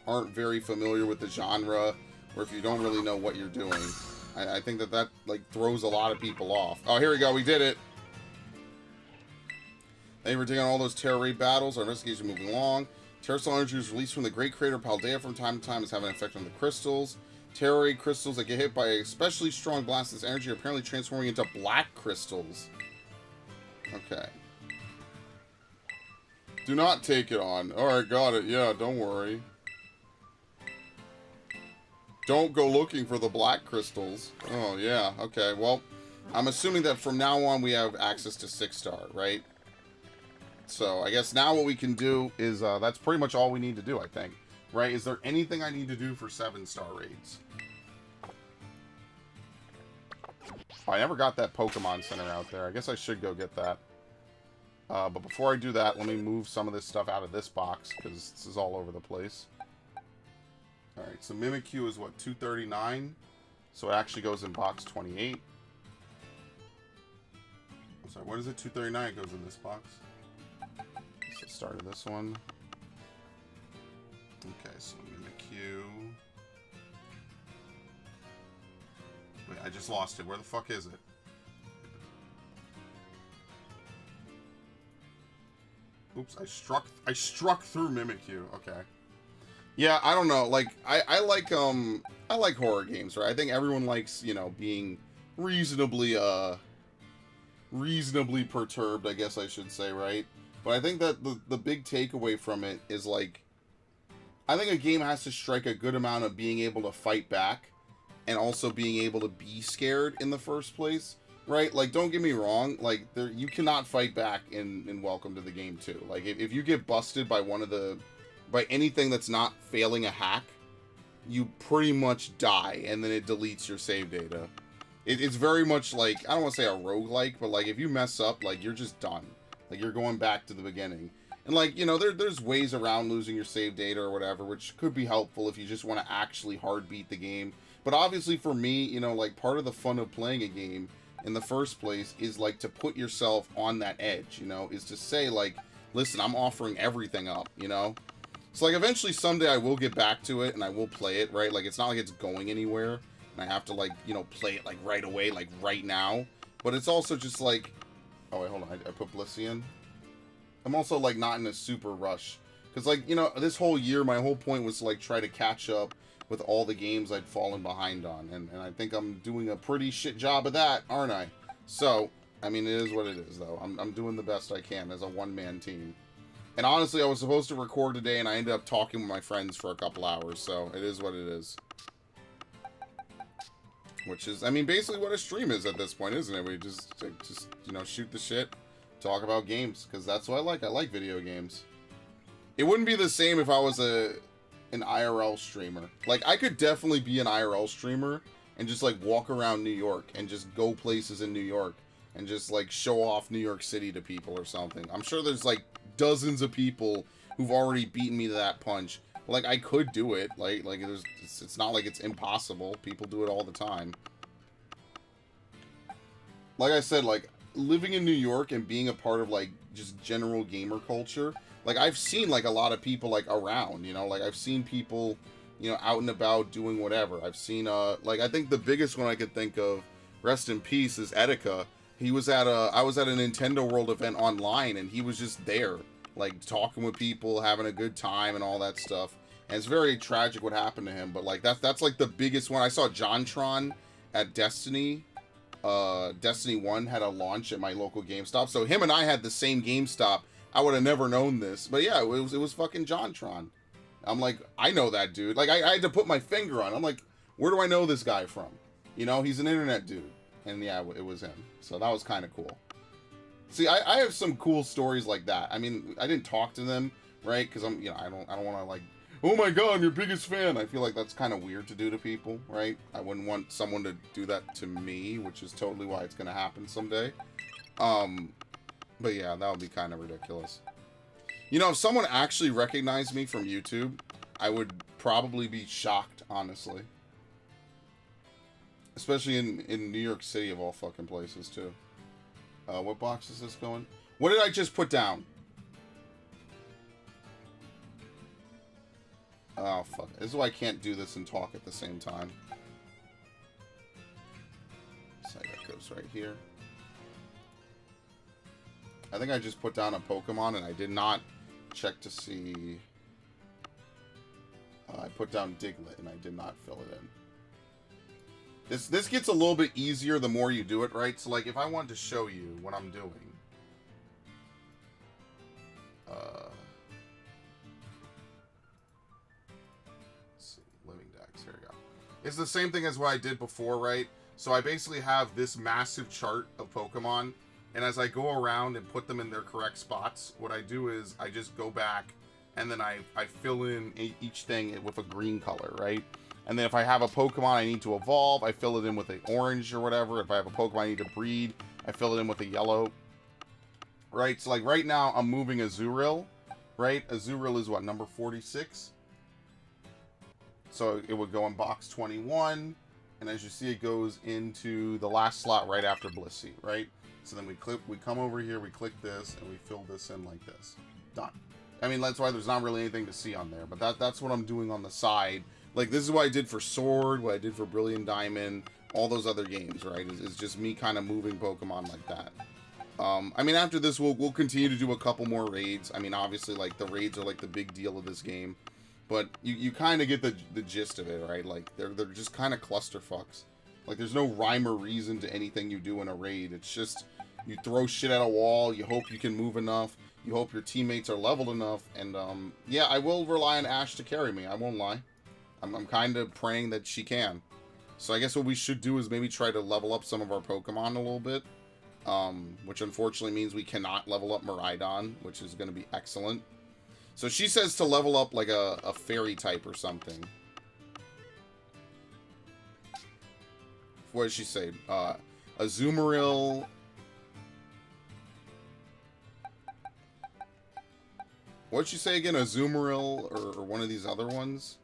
aren't very familiar with the genre, or if you don't really know what you're doing. I think that like throws a lot of people off. Oh, here we go. We did it. Thank you for taking all those Terra raid battles. Our investigation moving along. Terra Soul energy is released from the great crater Paldea from time to time is having an effect on the crystals. Terra raid crystals that get hit by a especially strong blast of this energy are apparently transforming into black crystals. Okay. Do not take it on. Alright, got it. Yeah, don't worry. Don't go looking for the black crystals. Oh, yeah. Okay, well, I'm assuming that from now on we have access to 6-star, right? So, I guess now what we can do is, that's pretty much all we need to do, I think. Right? Is there anything I need to do for 7-star raids? Oh, I never got that Pokemon Center out there. I guess I should go get that. But before I do that, let me move some of this stuff out of this box, because this is all over the place. Alright, so Mimikyu is what, 239? So it actually goes in box 28. I'm sorry, what is it? 239 it goes in this box. So start of this one. Okay, so Mimikyu. Wait, I just lost it. Where the fuck is it? Oops, I struck through Mimikyu. Okay. Yeah, I don't know. Like, I like horror games, right? I think everyone likes, you know, being reasonably perturbed, I guess I should say, right? But I think that the big takeaway from it is, like, I think a game has to strike a good amount of being able to fight back and also being able to be scared in the first place, right? Like, don't get me wrong, like, you cannot fight back in Welcome to the Game 2. Like, if you get busted by by anything that's not failing a hack, you pretty much die, and then it deletes your save data. It's very much like, I don't want to say a roguelike, but, like, if you mess up, like, you're just done. Like, you're going back to the beginning. And, like, you know, there's ways around losing your save data or whatever, which could be helpful if you just want to actually hard beat the game. But obviously for me, you know, like, part of the fun of playing a game in the first place is, like, to put yourself on that edge, you know, is to say, like, listen, I'm offering everything up, you know? So, like, eventually someday I will get back to it and I will play it, right? Like, it's not like it's going anywhere and I have to, like, you know, play it, like, right away, like, right now. But it's also just, like... Oh, wait, hold on. I put Blissey in. I'm also, like, not in a super rush. Because, like, you know, this whole year, my whole point was to, like, try to catch up with all the games I'd fallen behind on. And I think I'm doing a pretty shit job of that, aren't I? So, I mean, it is what it is, though. I'm doing the best I can as a one-man team. And honestly, I was supposed to record today, and I ended up talking with my friends for a couple hours, so it is what it is. Which is, I mean, basically what a stream is at this point, isn't it? We just you know, shoot the shit, talk about games, because that's what I like. I like video games. It wouldn't be the same if I was an IRL streamer. Like, I could definitely be an IRL streamer and just, like, walk around New York and just go places in New York and just, like, show off New York City to people or something. I'm sure there's, like, dozens of people who've already beaten me to that punch. Like, I could do it. Like it's not like it's impossible. People do it all the time. Like I said, like, living in New York and being a part of, like, just general gamer culture, like, I've seen, like, a lot of people, like, around, you know? Like, I've seen people, you know, out and about doing whatever. I've seen, like, I think the biggest one I could think of, rest in peace, is Etika. I was at a Nintendo World event online, and he was just there, like, talking with people, having a good time, and all that stuff. And it's very tragic what happened to him, but, like, that's like, the biggest one. I saw JonTron at Destiny. Destiny 1 had a launch at my local GameStop, so him and I had the same GameStop. I would have never known this, but yeah, it was fucking JonTron. I'm like, I know that dude. Like, I had to put my finger on. I'm like, where do I know this guy from? You know, he's an internet dude. And yeah, it was him. So that was kind of cool. See, I have some cool stories like that. I mean, I didn't talk to them, right? Because I'm, you know, I don't want to, like, oh my god, I'm your biggest fan. I feel like that's kind of weird to do to people, right? I wouldn't want someone to do that to me, which is totally why it's going to happen someday. But yeah, that would be kind of ridiculous. You know, if someone actually recognized me from YouTube, I would probably be shocked, honestly. Especially in New York City, of all fucking places, too. What box is this going? What did I just put down? Oh, fuck. This is why I can't do this and talk at the same time. So that goes right here. I think I just put down a Pokemon and I did not check to see... I put down Diglett and I did not fill it in. This gets a little bit easier the more you do it, right? So, like, if I wanted to show you what I'm doing... let's see. Living Dex. Here we go. It's the same thing as what I did before, right? So I basically have this massive chart of Pokemon, and as I go around and put them in their correct spots, what I do is I just go back, and then I fill in each thing with a green color, right? And then if I have a Pokemon I need to evolve, I fill it in with an orange or whatever. If I have a Pokemon I need to breed, I fill it in with a yellow. Right? So, like, right now, I'm moving Azurill, right? Azurill is, what, number 46? So, it would go in box 21, and as you see, it goes into the last slot right after Blissey, right? So then we come over here, we click this, and we fill this in like this. Done. I mean, that's why there's not really anything to see on there, but that's what I'm doing on the side. Like, this is what I did for Sword, what I did for Brilliant Diamond, all those other games, right? It's just me kind of moving Pokemon like that. I mean, after this, we'll continue to do a couple more raids. I mean, obviously, like, the raids are, like, the big deal of this game. But you kind of get the gist of it, right? Like, they're just kind of clusterfucks. Like, there's no rhyme or reason to anything you do in a raid. It's just, you throw shit at a wall, you hope you can move enough, you hope your teammates are leveled enough, and, yeah, I will rely on Ash to carry me, I won't lie. I'm kind of praying that she can. So I guess what we should do is maybe try to level up some of our Pokemon a little bit. Which unfortunately means we cannot level up Miraidon, which is going to be excellent. So she says to level up like a fairy type or something. What did she say? Azumarill. What did she say again? Azumarill or one of these other ones?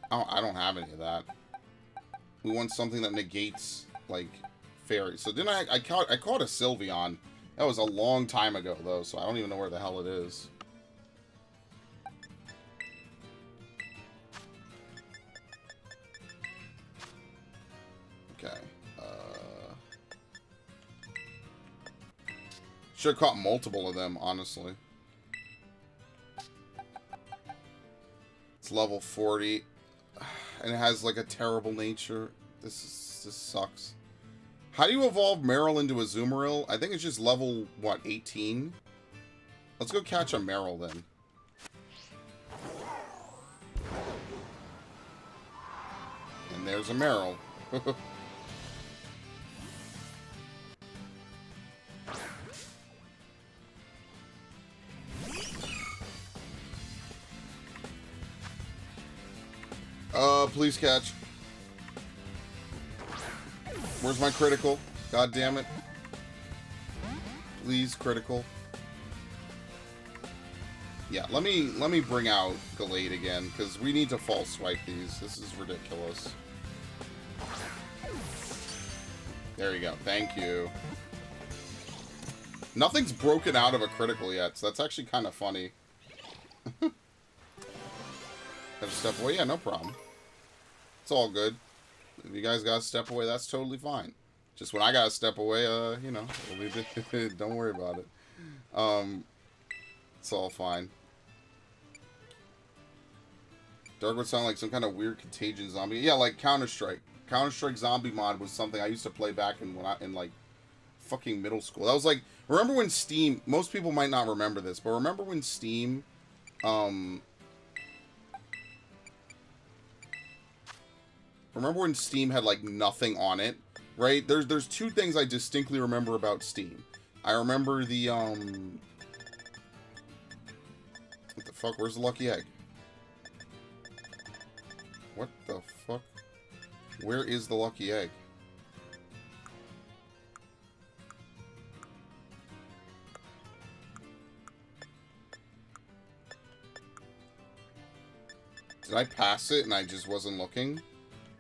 I don't have any of that. We want something that negates, like, fairies. So didn't I caught a Sylveon. That was a long time ago, though, so I don't even know where the hell it is. Okay. Should have caught multiple of them, honestly. It's level 40. And it has, like, a terrible nature. This sucks. How do you evolve Meryl into a Azumarill? I think it's just level, what, 18? Let's go catch a Meryl, then. And there's a Meryl. Please catch. Where's my critical? God damn it. Please, critical. Yeah, let me bring out Gallade again, because we need to false swipe these. This is ridiculous. There you go. Thank you. Nothing's broken out of a critical yet, so that's actually kind of funny. Have to step away? Yeah, no problem. It's all good. If you guys gotta step away, that's totally fine. Just when I gotta step away, you know, don't worry about it. It's all fine. Dark would sound like some kind of weird contagion zombie. Yeah, like Counter-Strike. Counter-Strike zombie mod was something I used to play back in like fucking middle school. That was like, remember when Steam, most people might not remember this, but remember when Steam remember when Steam had, like, nothing on it, right? There's two things I distinctly remember about Steam. I remember the, what the fuck? Where's the lucky egg? What the fuck? Where is the lucky egg? Did I pass it and I just wasn't looking?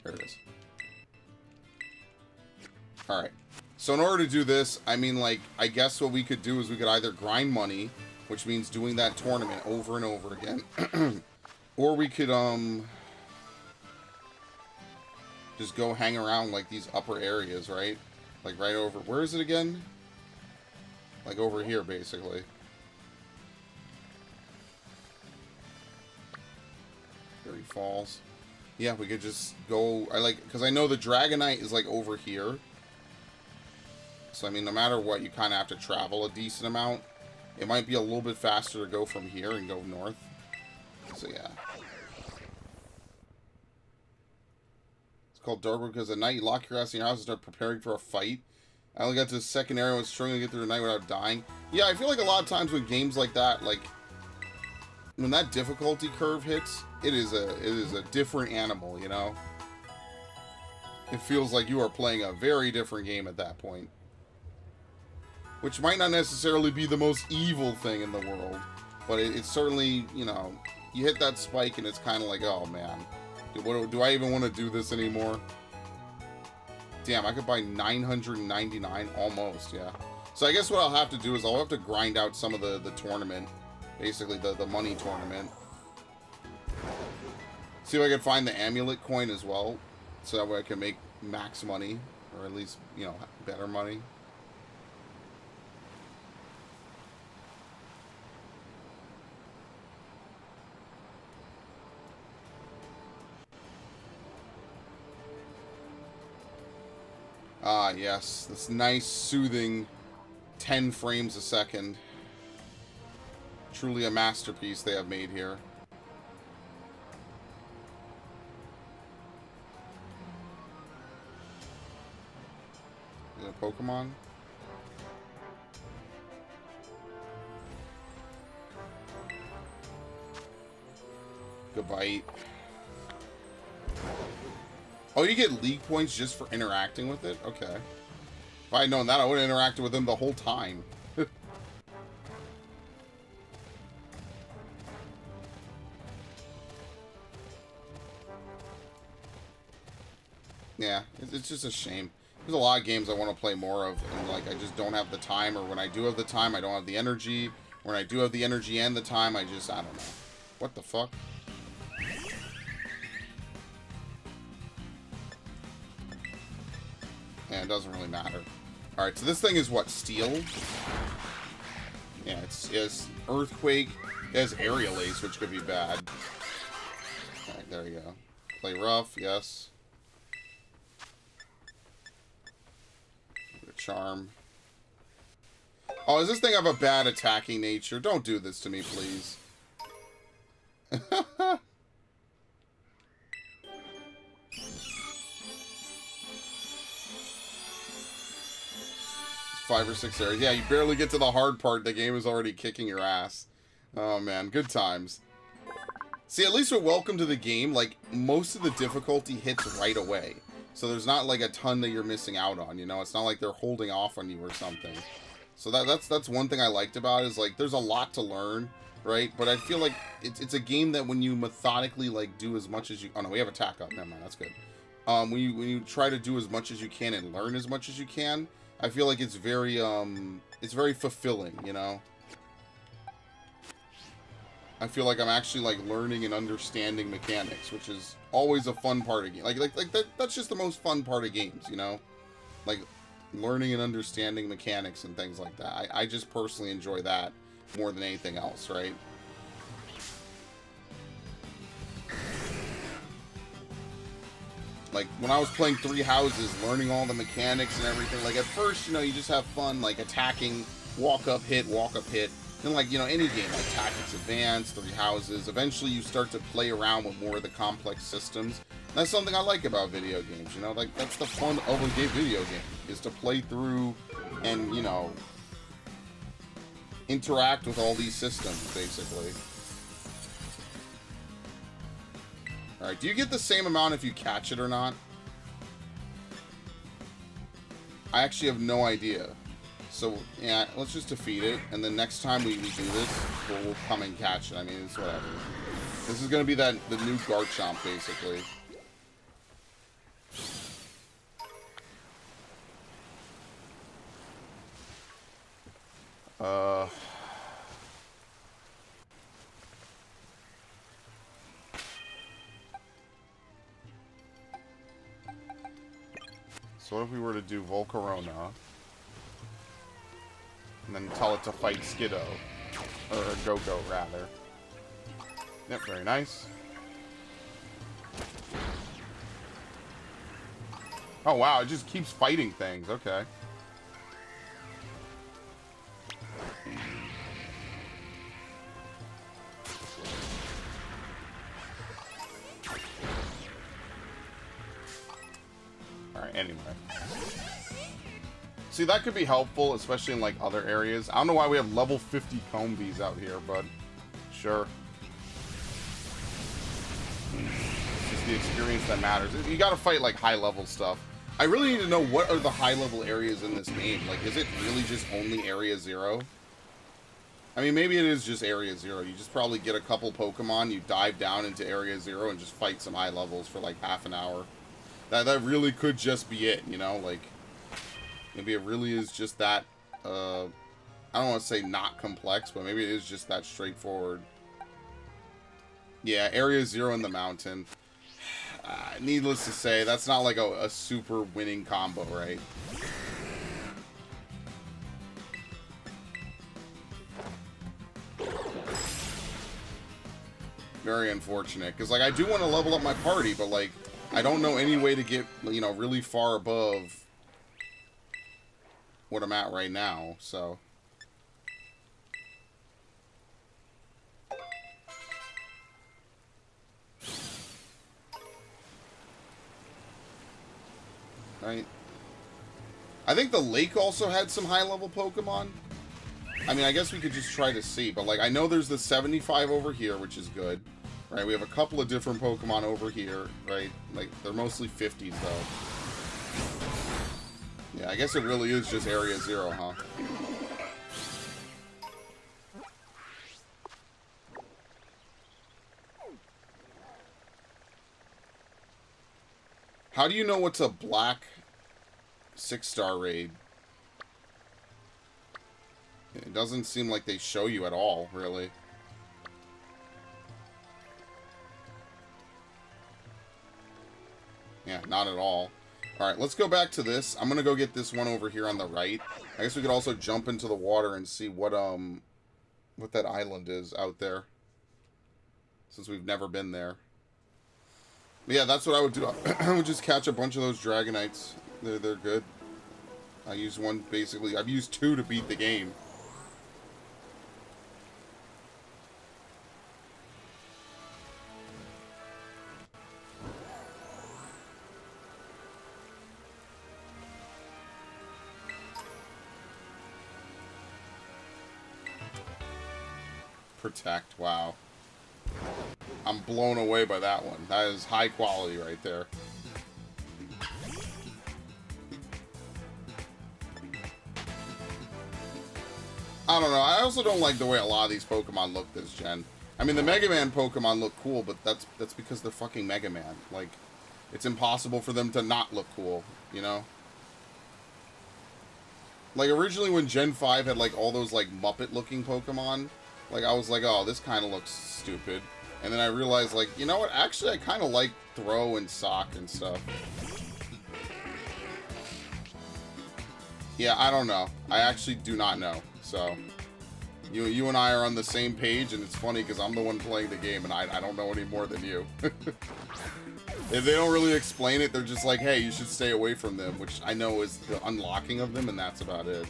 There it is. Alright. So in order to do this, I mean, like, I guess what we could do is we could either grind money, which means doing that tournament over and over again. Or we could, just go hang around, like, these upper areas, right? Like right over... Where is it again? Like over here, basically. There he falls. Yeah, we could just go... Because I know the Dragonite is, like, over here. So, I mean, no matter what, you kind of have to travel a decent amount. It might be a little bit faster to go from here and go north. So, yeah. It's called Dark because at night you lock your ass in your house and start preparing for a fight. I only got to the second area and was struggling to get through the night without dying. Yeah, I feel like a lot of times when games like that, like... When that difficulty curve hits, it is a different animal, you know? It feels like you are playing a very different game at that point. Which might not necessarily be the most evil thing in the world. But it's certainly, you know, you hit that spike and it's kind of like, oh man. Do I even want to do this anymore? Damn, I could buy 999 almost, yeah. So I guess what I'll have to do is I'll have to grind out some of the tournament. Basically, the money tournament. See if I can find the amulet coin as well. So that way I can make max money. Or at least, you know, better money. Ah, yes. This nice, soothing 10 frames a second. Truly a masterpiece they have made here. Is it a Pokemon? Good bite. Oh, you get league points just for interacting with it? Okay. If I had known that, I would have interacted with them the whole time. Yeah, it's just a shame. There's a lot of games I want to play more of, and like I just don't have the time, or when I do have the time, I don't have the energy. When I do have the energy and the time, I don't know. What the fuck? Yeah, it doesn't really matter. Alright, so this thing is what, steel? Yeah, it's earthquake. It has aerial ace, which could be bad. Alright, there you go. Play rough, yes. Charm. Oh, does this thing have a bad attacking nature? Don't do this to me, please. 5 or 6 areas. Yeah, you barely get to the hard part. The game is already kicking your ass. Oh, man. Good times. See, at least with Welcome to the Game, like, most of the difficulty hits right away. So there's not, like, a ton that you're missing out on, you know? It's not like they're holding off on you or something. So that's one thing I liked about it, is, like, there's a lot to learn, right? But I feel like it's a game that when you methodically, like, do as much as you... Oh, no, we have attack up. Never mind, that's good. When you try to do as much as you can and learn as much as you can, I feel like it's very fulfilling, you know? I feel like I'm actually, like, learning and understanding mechanics, which is always a fun part of games. Like that's just the most fun part of games, you know? Like, learning and understanding mechanics and things like that. I just personally enjoy that more than anything else, right? Like, when I was playing Three Houses, learning all the mechanics and everything, like, at first, you know, you just have fun, like, attacking, walk up, hit, then, like, you know, any game, like Tactics Advance, Three Houses, eventually you start to play around with more of the complex systems. And that's something I like about video games, you know, like, that's the fun of a video game, is to play through and, you know, interact with all these systems, basically. Alright, do you get the same amount if you catch it or not? I actually have no idea. So, yeah, let's just defeat it, and then next time we do this, we'll come and catch it. I mean, it's whatever. This is gonna be the new Garchomp, basically. So what if we were to do Volcarona? And then tell it to fight Skiddo. Or Go-Go, rather. Yep, very nice. Oh, wow, it just keeps fighting things. Okay. Alright, anyway. See, that could be helpful, especially in, like, other areas. I don't know why we have level 50 Combees out here, but sure. It's just the experience that matters. You gotta fight, like, high-level stuff. I really need to know what are the high-level areas in this game. Like, is it really just only Area 0? I mean, maybe it is just Area 0. You just probably get a couple Pokemon, you dive down into Area 0 and just fight some high levels for, like, half an hour. That really could just be it, you know? Like, maybe it really is just that, I don't want to say not complex, but maybe it is just that straightforward. Yeah, Area 0 in the mountain. Needless to say, that's not like a super winning combo, right? Very unfortunate, because, like, I do want to level up my party, but, like, I don't know any way to get, you know, really far above what I'm at right now, so. Right. I think the lake also had some high-level Pokemon. I mean, I guess we could just try to see, but, like, I know there's the 75 over here, which is good. Right, we have a couple of different Pokemon over here, right? Like, they're mostly 50s, though. Yeah, I guess it really is just Area 0, huh? How do you know what's a black 6-star raid? It doesn't seem like they show you at all, really. Yeah, not at all. Alright, let's go back to this. I'm gonna go get this one over here on the right. I guess we could also jump into the water and see what that island is out there. Since we've never been there. But yeah, that's what I would do. I would just catch a bunch of those Dragonites. They're good. I use one, basically. I've used 2 to beat the game. Protect, wow. I'm blown away by that one. That is high quality right there. I don't know. I also don't like the way a lot of these Pokemon look this gen. I mean, the Mega Man Pokemon look cool, but that's because they're fucking Mega Man. Like, it's impossible for them to not look cool, you know? Like, originally when Gen 5 had, like, all those, like, Muppet-looking Pokemon, like, I was like, oh, this kind of looks stupid. And then I realized, like, you know what? Actually, I kind of like Throw and Sock and stuff. Yeah, I don't know. I actually do not know. So, you and I are on the same page, and it's funny because I'm the one playing the game, and I don't know any more than you. If they don't really explain it, they're just like, hey, you should stay away from them, which I know is the unlocking of them, and that's about it.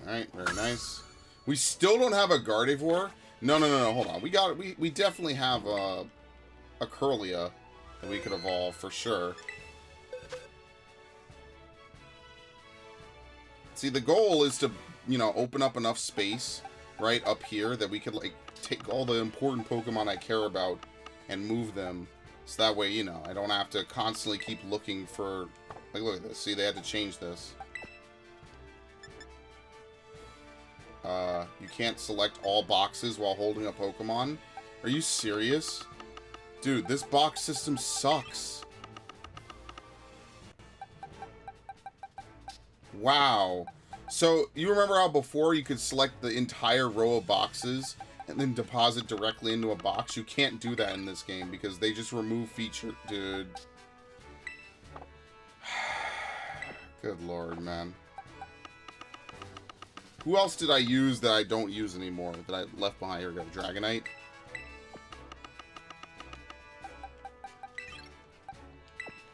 Alright, very nice. We still don't have a Gardevoir? No, hold on. We definitely have a Curlia that we could evolve for sure. See, the goal is to, you know, open up enough space right up here that we could, like, take all the important Pokemon I care about and move them. So that way, you know, I don't have to constantly keep looking for... Like, look at this. See, they had to change this. You can't select all boxes while holding a Pokemon? Are you serious? Dude, this box system sucks. Wow. So, you remember how before you could select the entire row of boxes and then deposit directly into a box? You can't do that in this game because they just remove feature... Dude. Good lord, man. Who else did I use that I don't use anymore? That I left behind? Here we go. Dragonite.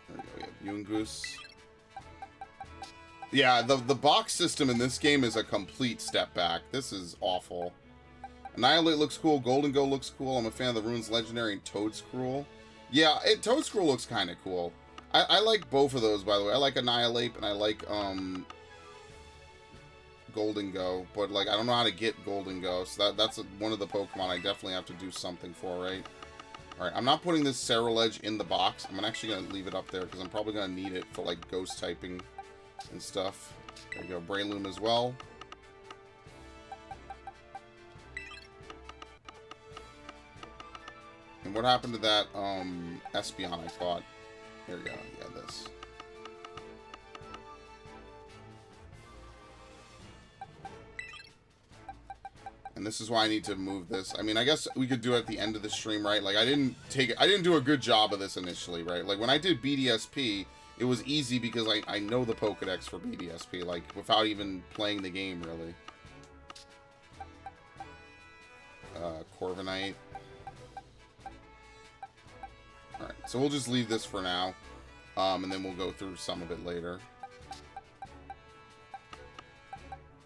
There we go. We have Yungoos. Yeah, the box system in this game is a complete step back. This is awful. Annihilate looks cool. Golden Go looks cool. I'm a fan of the Runes Legendary and Toadscruel. Yeah, Toadscruel looks kind of cool. I like both of those, by the way. I like Annihilate and I like Golden Go. But, like, I don't know how to get Golden Go. So that's one of the Pokemon I definitely have to do something for, right? Alright, I'm not putting this Ceruledge in the box. I'm actually going to leave it up there because I'm probably going to need it for, like, ghost typing and stuff. There we go, Breloom as well. And what happened to that Espeon I caught? Here we go, yeah, this. And this is why I need to move this. I mean, I guess we could do it at the end of the stream, right? Like, I didn't do a good job of this initially, right? Like, when I did BDSP, it was easy because I know the Pokedex for BDSP, like, without even playing the game, really. Corviknight. Alright, so we'll just leave this for now. And then we'll go through some of it later.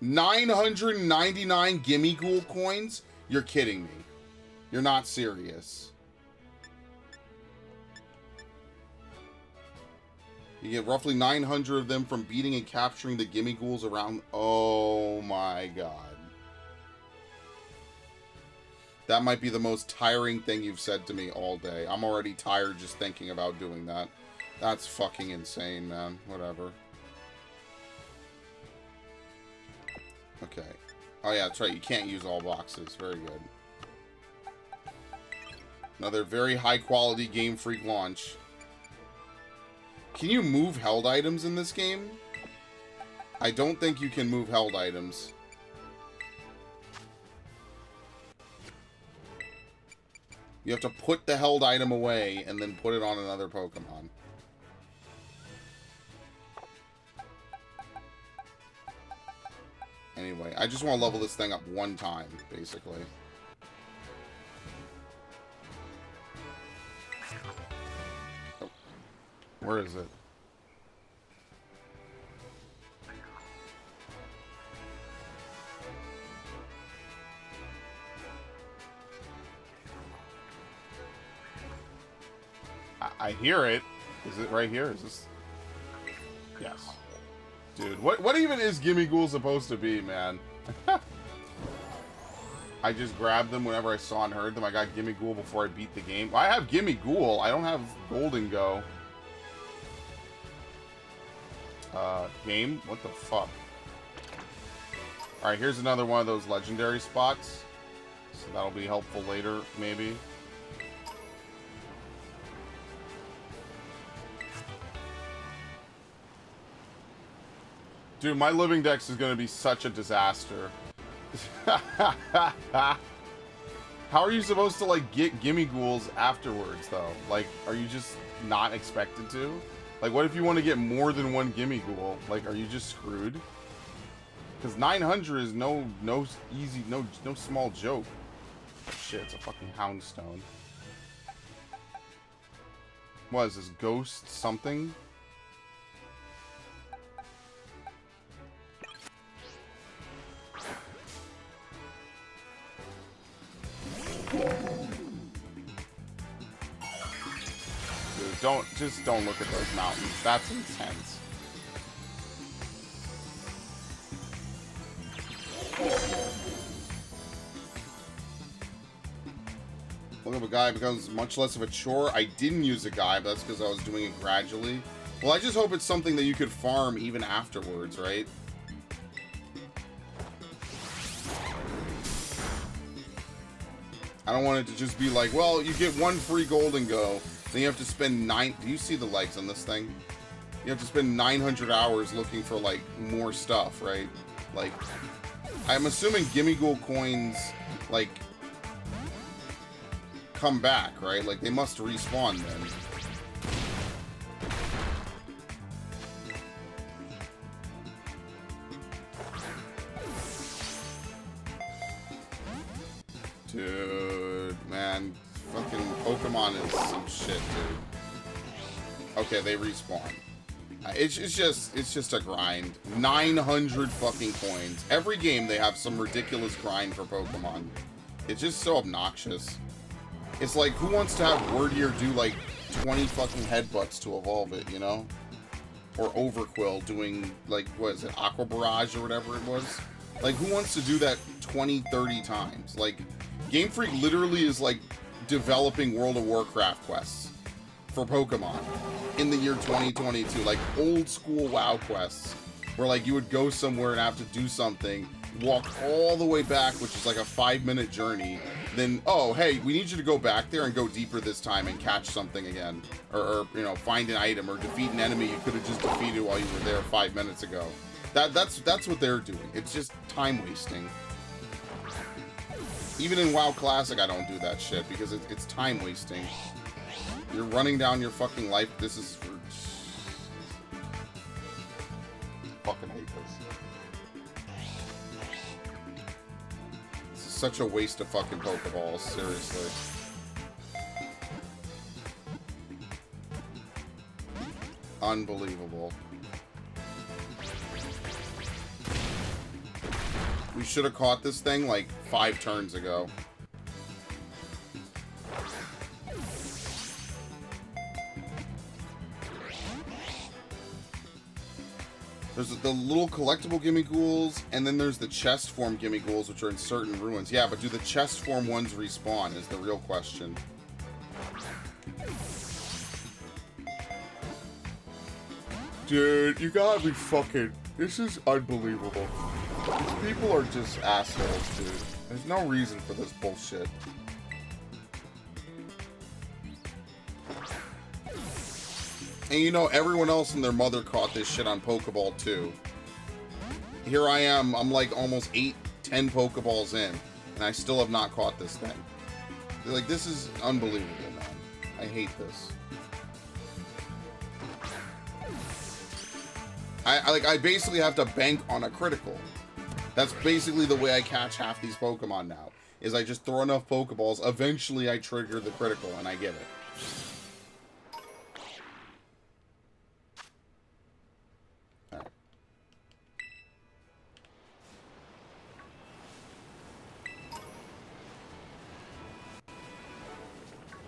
999 Gimme Ghoul coins? You're kidding me. You're not serious. You get roughly 900 of them from beating and capturing the Gimme Ghouls around... Oh my god. That might be the most tiring thing you've said to me all day. I'm already tired just thinking about doing that. That's fucking insane, man. Whatever. Okay. Oh yeah, that's right. You can't use all boxes. Very good. Another very high quality Game Freak launch. Can you move held items in this game? I don't think you can move held items. You have to put the held item away and then put it on another Pokemon. Anyway, I just want to level this thing up one time, basically. Oh. Where is it? I hear it. Is it right here? Is this... Yes. Dude, what even is Gimme Ghoul supposed to be, man? I just grabbed them whenever I saw and heard them. I got Gimme Ghoul before I beat the game. I have Gimme Ghoul. I don't have Golden Go. Game? What the fuck? Alright, here's another one of those legendary spots. So that'll be helpful later, maybe. Dude, my living dex is going to be such a disaster. How are you supposed to, like, get Gimme Ghouls afterwards, though? Like, are you just not expected to? Like, what if you want to get more than one Gimme Ghoul? Like, are you just screwed? Because 900 is no small joke. Shit, it's a fucking Houndstone. What is this, Ghost something? Dude, just don't look at those mountains. That's intense. Look up a guy becomes much less of a chore. I didn't use a guy, but that's because I was doing it gradually. Well, I just hope it's something that you could farm even afterwards, right? I don't want it to just be like, well, you get one free Golden Go, then you have to spend 9... Do you see the legs on this thing? you have to spend 900 hours looking for, like, more stuff, right? Like, I'm assuming Gimme Ghoul coins, like, come back, right? Like, they must respawn then. Dude, man, fucking Pokemon is some shit, dude. Okay, they respawn. It's just a grind. 900 fucking coins. Every game they have some ridiculous grind for Pokemon. It's just so obnoxious. It's like, who wants to have Wordier do like 20 fucking headbutts to evolve it, you know? Or Overquill doing, like, what is it, Aqua Barrage or whatever it was? Like, who wants to do that 20, 30 times? Like, Game Freak literally is like developing World of Warcraft quests for Pokemon in the year 2022, like old school WoW quests, where like you would go somewhere and have to do something, walk all the way back, which is like a 5-minute journey, then, oh, hey, we need you to go back there and go deeper this time and catch something again, or you know, find an item, or defeat an enemy you could have just defeated while you were there 5 minutes ago. That's what they're doing. It's just time wasting. Even in WoW Classic, I don't do that shit, because it's time wasting. You're running down your fucking life. This is for... fucking hate this. This is such a waste of fucking Pokeballs, seriously. Unbelievable. We should have caught this thing like 5 turns ago. There's the little collectible Gimme Ghouls, and then there's the chest form Gimme Ghouls, which are in certain ruins. Yeah, but do the chest form ones respawn is the real question. Dude, you gotta be fucking... This is unbelievable. These people are just assholes, dude. There's no reason for this bullshit. And you know, everyone else and their mother caught this shit on Pokeball too. Here I am, I'm like almost 8, 10 Pokeballs in, and I still have not caught this thing. Like, this is unbelievable, man. I hate this. I basically have to bank on a critical. That's basically the way I catch half these Pokemon now. Is I just throw enough Pokeballs, eventually I trigger the critical and I get it. Alright.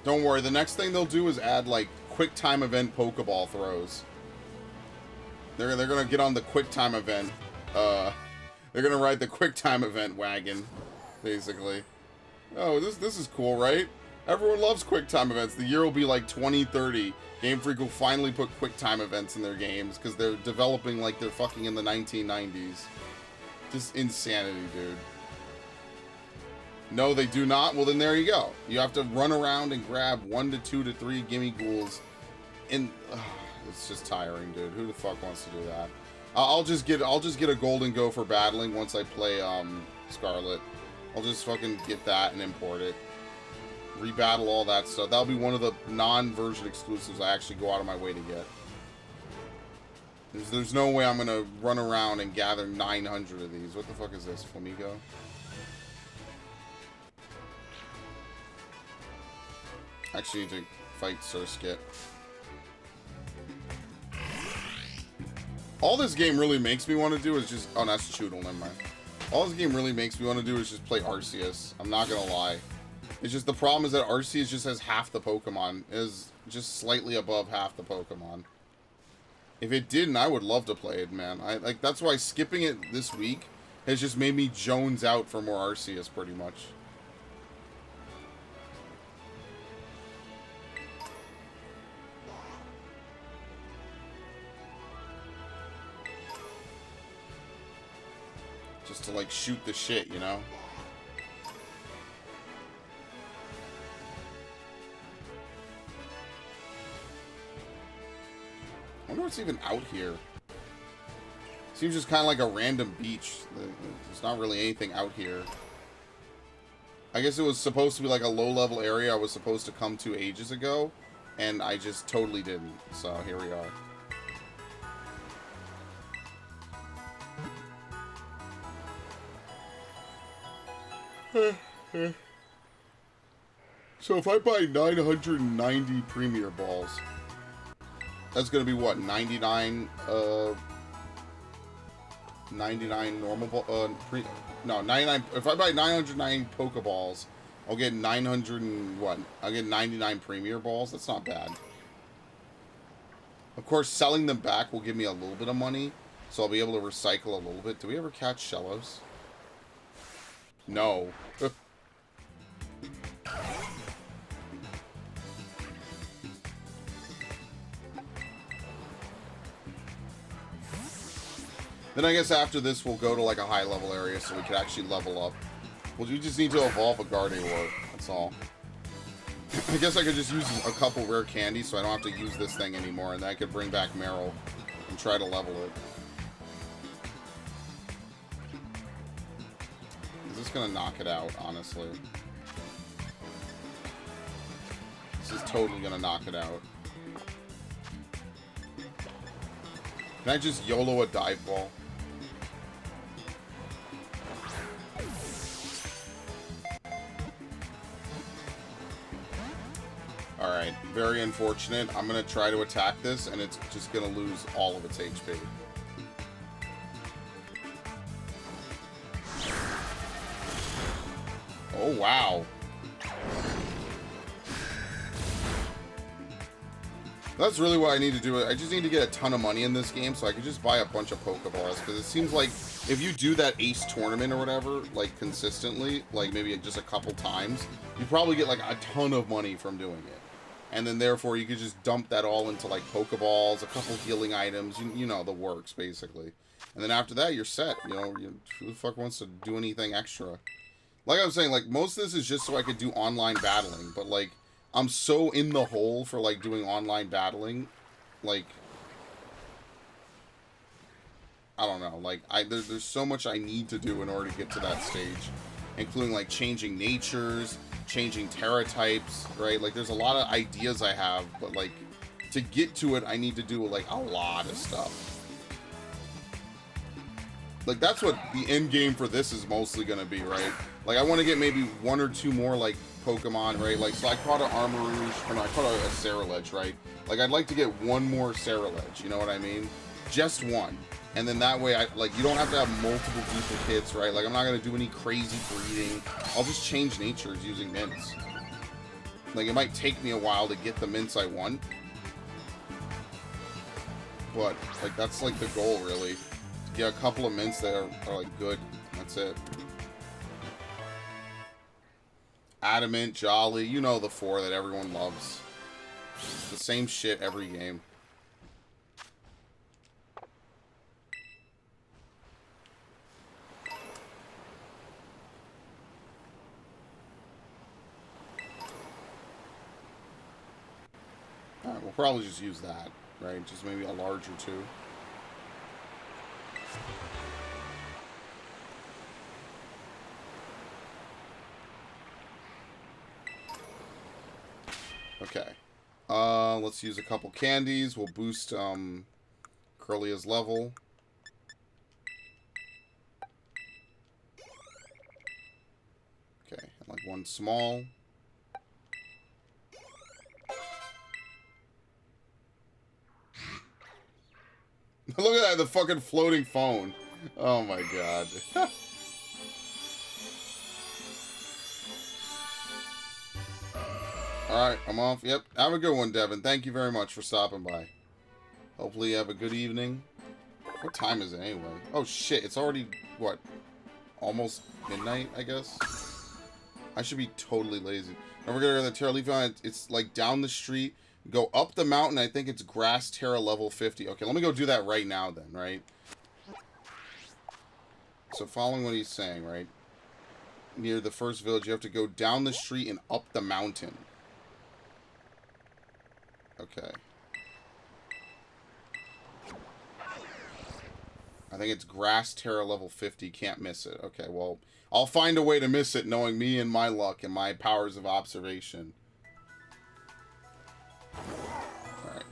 Don't worry, the next thing they'll do is add like quick time event Pokeball throws. They're gonna get on the quick time event. They're gonna ride the quick time event wagon, basically. Oh, this is cool, right? Everyone loves quick time events. The year will be like 2030. Game Freak will finally put quick time events in their games because they're developing like they're fucking in the 1990s. Just insanity, dude. No, they do not. Well, then there you go. You have to run around and grab 1 to 2 to 3 Gimme Ghouls, and it's just tiring, dude. Who the fuck wants to do that? I'll just get a golden go for battling once I play Scarlet. I'll just fucking get that and import it. Rebattle all that stuff. That'll be one of the non-version exclusives I actually go out of my way to get. There's no way I'm gonna run around and gather 900 of these. What the fuck is this, Flamigo? Actually need to fight Surskit. All this game really makes me want to do is just... Oh, that's Choodle, never mind. All this game really makes me want to do is just play Arceus. I'm not gonna lie. It's just the problem is that Arceus just has half the Pokemon. It is just slightly above half the Pokemon. If it didn't, I would love to play it, man. Like that's why skipping it this week has just made me jones out for more Arceus, pretty much. Just to, like, shoot the shit, you know? I wonder what's even out here. Seems just kind of like a random beach. There's not really anything out here. I guess it was supposed to be like a low-level area I was supposed to come to ages ago, and I just totally didn't. So here we are. So if I buy 990 Premier Balls, that's going to be what, 99 normal ball, no, 99, if I buy 909 Pokeballs, I'll get 900 and what? I'll get 99 Premier Balls. That's not bad. Of course, selling them back will give me a little bit of money, so I'll be able to recycle a little bit. Do we ever catch Shellos? No. Then I guess after this, we'll go to like a high-level area so we can actually level up. Well, we just need to evolve a Gardevoir. That's all. I guess I could just use a couple rare candies so I don't have to use this thing anymore, and then I could bring back Meryl and try to level it. Is this going to knock it out, honestly? This is totally going to knock it out. Can I just YOLO a dive ball? Alright, very unfortunate. I'm going to try to attack this, and it's just going to lose all of its HP. Oh, wow. That's really what I need to do. I just need to get a ton of money in this game so I can just buy a bunch of Pokeballs. Because it seems like if you do that Ace tournament or whatever, like consistently, like maybe just a couple times, you probably get like a ton of money from doing it. And then therefore you could just dump that all into like Pokeballs, a couple healing items, you know, the works basically. And then after that you're set, you know, who the fuck wants to do anything extra? Like I was saying, like most of this is just so I could do online battling, but like I'm so in the hole for, like, doing online battling. Like, I don't know. Like, there's so much I need to do in order to get to that stage. Including, like, changing natures, changing Terra types, right? Like, there's a lot of ideas I have, but, like, to get to it, I need to do, like, a lot of stuff. Like, that's what the end game for this is mostly going to be, right? Like, I want to get maybe one or two more, like, Pokemon, right? Like, so I caught an Armarouge, or no, I caught a Ceruledge, right? Like, I'd like to get one more Ceruledge, you know what I mean? Just one. And then that way, you don't have to have multiple duplicates, right? Like, I'm not going to do any crazy breeding. I'll just change natures using mints. Like, it might take me a while to get the mints I want. But, like, that's, like, the goal, really. Get a couple of mints that are like, good. That's it. Adamant, Jolly, you know the four that everyone loves. It's the same shit every game. Alright, we'll probably just use that, right? Just maybe a large or two. Okay. Let's use a couple candies. We'll boost Curlia's level. Okay, and like one small. Look at that, the fucking floating phone. Oh my god. Alright, I'm off. Yep. Have a good one, Devin. Thank you very much for stopping by. Hopefully you have a good evening. What time is it anyway? Oh shit, it's already, what? Almost midnight, I guess? I should be totally lazy. Don't forget to go to the Terra Leaf Island. It's like down the street. Go up the mountain. I think it's Grass Terra level 50. Okay, let me go do that right now then, right? So following what he's saying, right? Near the first village, you have to go down the street and up the mountain. Okay. I think it's Grass Terra level 50. Can't miss it. Okay, well, I'll find a way to miss it knowing me and my luck and my powers of observation. Alright.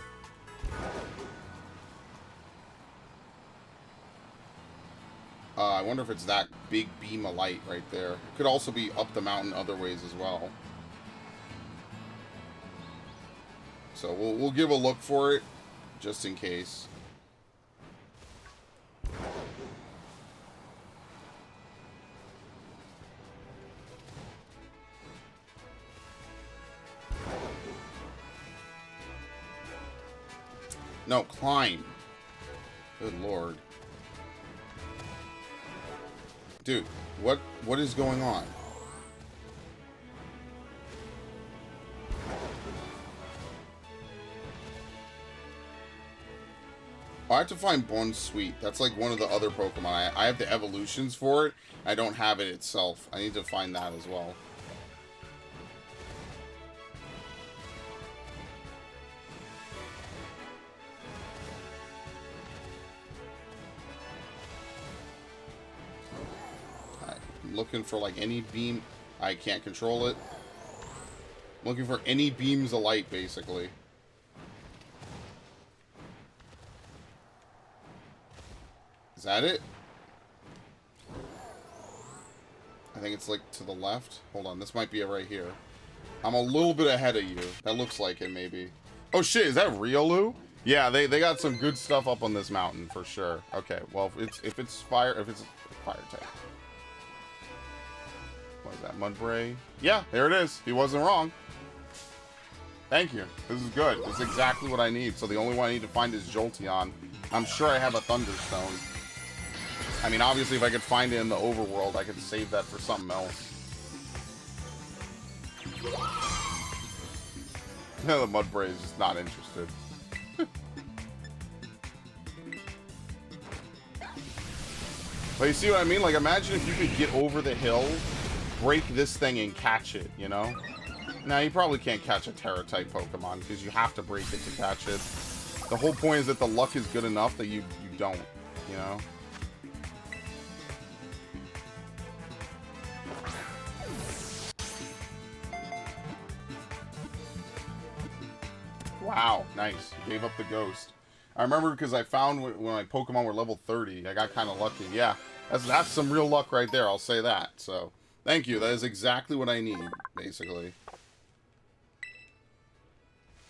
I wonder if it's that big beam of light right there. It could also be up the mountain other ways as well. So we'll give a look for it, just in case. No, climb. Good lord. Dude, what is going on? I have to find Bon Sweet. That's like one of the other Pokemon. I have the evolutions for it. I don't have it itself. I need to find that as well. I'm looking for like any beam. I can't control it. I'm looking for any beams of light, basically. Is that it? I think it's like to the left. Hold on, this might be it right here. I'm a little bit ahead of you. That looks like it, maybe. Oh shit, is that Riolu? Yeah, they got some good stuff up on this mountain for sure. Okay, well if it's fire type. What is that, Mudbray? Yeah, there it is. He wasn't wrong. Thank you. This is good. This is exactly what I need. So the only one I need to find is Jolteon. I'm sure I have a Thunderstone. I mean, obviously, if I could find it in the overworld, I could save that for something else. The Mudbray is just not interested. But you see what I mean? Like, imagine if you could get over the hill, break this thing, and catch it, you know? Now, you probably can't catch a Terra-type Pokemon, because you have to break it to catch it. The whole point is that the luck is good enough that you don't, you know? Wow, nice. Gave up the ghost. I remember because I found when my Pokemon were level 30, I got kind of lucky. Yeah, that's some real luck right there, I'll say that. So, thank you. That is exactly what I need, basically.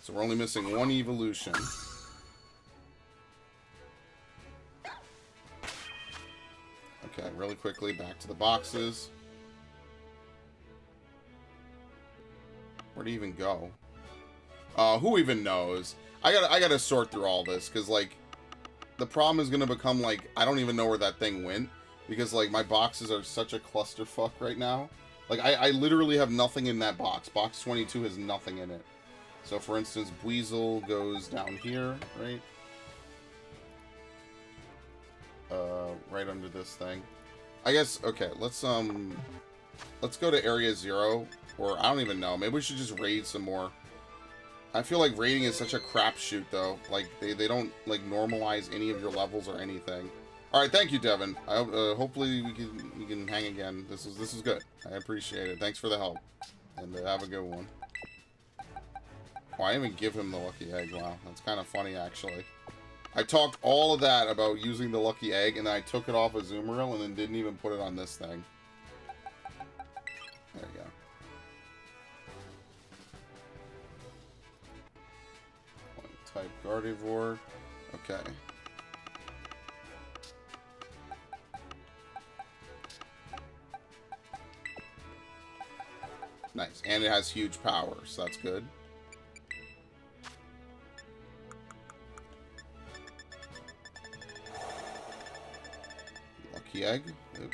So we're only missing one evolution. Okay, really quickly, back to the boxes. Where'd he even go? Who even knows? I gotta sort through all this, because, like, the problem is gonna become, like, I don't even know where that thing went, because, like, my boxes are such a clusterfuck right now. Like, I literally have nothing in that box. Box 22 has nothing in it. So, for instance, Weasel goes down here, right? Right under this thing. I guess, okay, let's go to Area 0, or I don't even know. Maybe we should just raid some more. I feel like raiding is such a crapshoot, though. Like, they don't, like, normalize any of your levels or anything. Alright, thank you, Devin. Hopefully we can hang again. This is good. I appreciate it. Thanks for the help. And have a good one. Oh, I didn't even give him the lucky egg. Wow, that's kind of funny, actually. I talked all of that about using the lucky egg, and then I took it off of Azumarill, and then didn't even put it on this thing. There you go. Type Gardevoir. Okay. Nice. And it has huge power, so that's good. Lucky egg. Oop.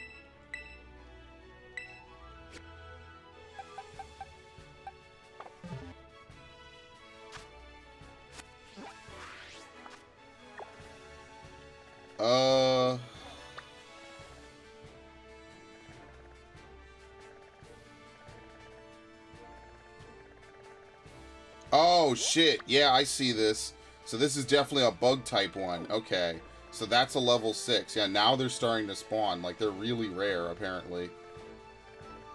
Oh, shit. Yeah, I see this. So this is definitely a bug type one. Okay. So that's a level 6. Yeah, now they're starting to spawn. Like, they're really rare, apparently.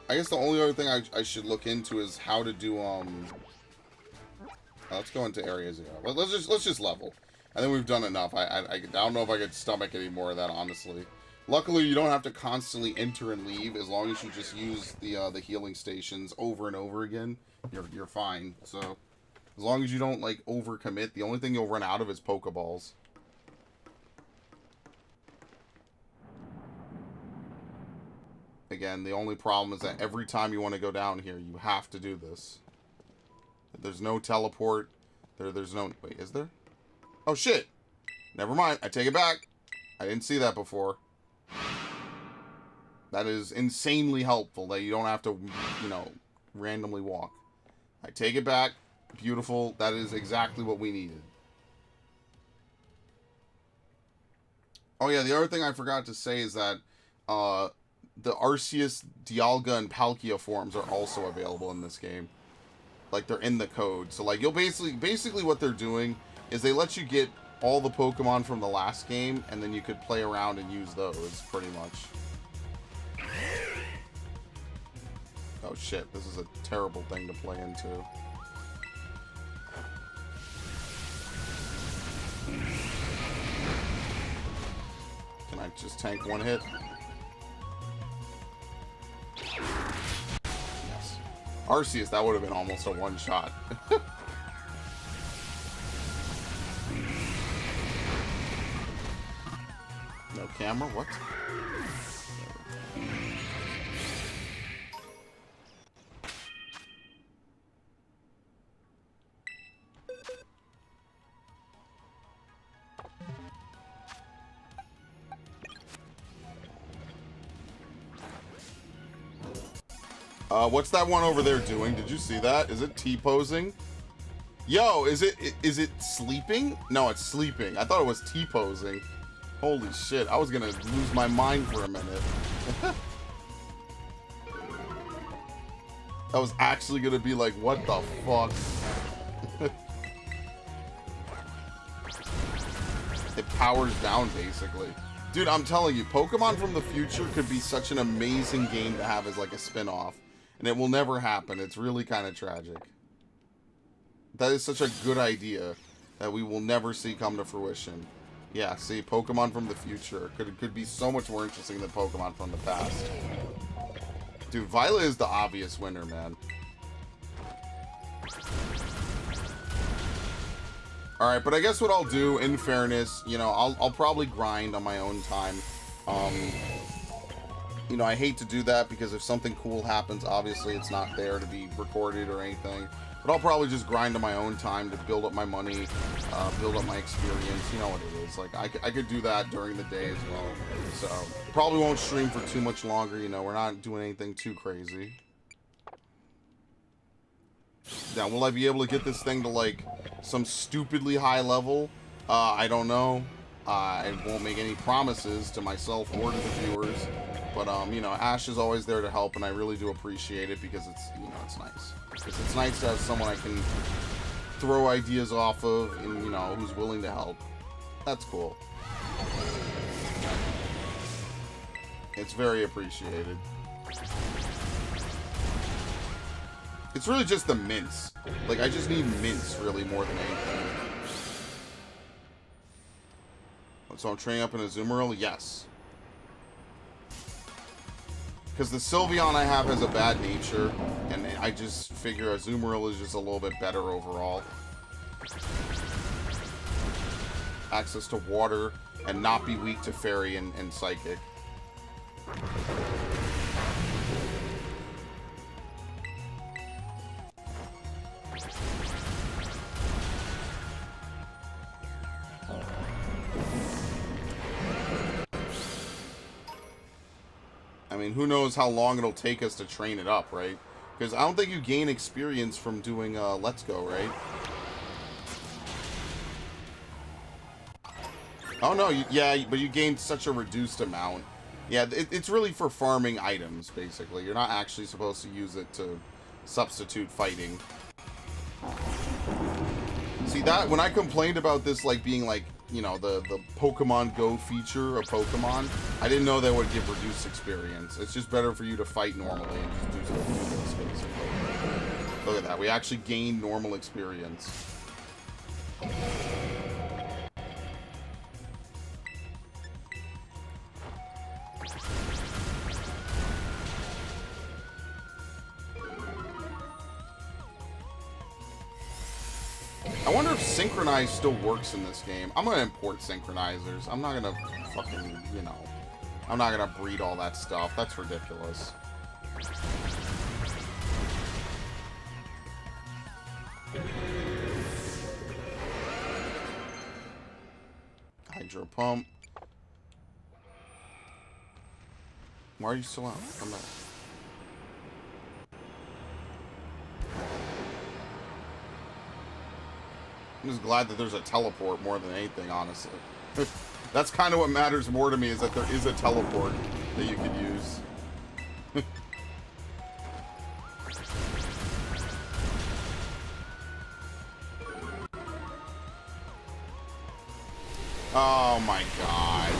I guess the only other thing I should look into is how to do, let's go into Area 0. Let's just level. I think we've done enough. I don't know if I could stomach any more of that, honestly. Luckily, you don't have to constantly enter and leave. As long as you just use the healing stations over and over again, you're fine. So, as long as you don't, like, overcommit, the only thing you'll run out of is Pokeballs. Again, the only problem is that every time you want to go down here, you have to do this. There's no teleport. There's no... Wait, is there? Oh, shit. Never mind. I take it back. I didn't see that before. That is insanely helpful that you don't have to, you know, randomly walk. I take it back. Beautiful. That is exactly what we needed. Oh, yeah. The other thing I forgot to say is that, the Arceus, Dialga, and Palkia forms are also available in this game. Like, they're in the code. So, like, you'll basically what they're doing is they let you get all the Pokemon from the last game, and then you could play around and use those, pretty much. Oh, shit. This is a terrible thing to play into. Can I just tank one hit? Yes. Arceus, that would have been almost a one-shot. No camera? What? What's that one over there doing? Did you see that? Is it T-posing? Yo, is it sleeping? No, it's sleeping. I thought it was T-posing. Holy shit, I was gonna lose my mind for a minute. I was actually gonna be like, what the fuck? It powers down, basically. Dude, I'm telling you, Pokemon from the future could be such an amazing game to have as like a spin-off. And it will never happen. It's really kind of tragic. That is such a good idea that we will never see come to fruition. Yeah, see, Pokemon from the future could be so much more interesting than Pokemon from the past. Dude, Violet is the obvious winner, man. Alright, but I guess what I'll do, in fairness, you know, I'll probably grind on my own time. You know, I hate to do that because if something cool happens, obviously it's not there to be recorded or anything. But I'll probably just grind on my own time to build up my money, build up my experience. You know what it is. Like, I could do that during the day as well. So, probably won't stream for too much longer. You know, we're not doing anything too crazy. Now, will I be able to get this thing to, like, some stupidly high level? I don't know. I won't make any promises to myself or to the viewers. But, you know, Ash is always there to help, and I really do appreciate it because it's, you know, it's nice. Because it's nice to have someone I can throw ideas off of and, you know, who's willing to help. That's cool. It's very appreciated. It's really just the mints. Like, I just need mints, really, more than anything. So I'm training up in a Azumarill? Yes. Because the Sylveon I have has a bad nature, and I just figure Azumarill is just a little bit better overall. Access to water, and not be weak to Fairy and Psychic. I mean, who knows how long it'll take us to train it up, right? Because I don't think you gain experience from doing Let's Go, right? Oh, no, yeah, but you gain such a reduced amount. Yeah, it's really for farming items, basically. You're not actually supposed to use it to substitute fighting. See, that, when I complained about this, like, being, like, you know, the Pokemon Go feature of Pokemon, I didn't know that would give reduced experience. It's just better for you to fight normally and just do this, basically. Look at that. We actually gained normal experience. I wonder if Synchronize still works in this game. I'm gonna import Synchronizers. I'm not gonna fucking, you know, I'm not gonna breed all that stuff. That's ridiculous. Hydro Pump. Why are you still out? Come back. I'm just glad that there's a teleport more than anything, honestly. That's kind of what matters more to me, is that there is a teleport that you could use. Oh my god.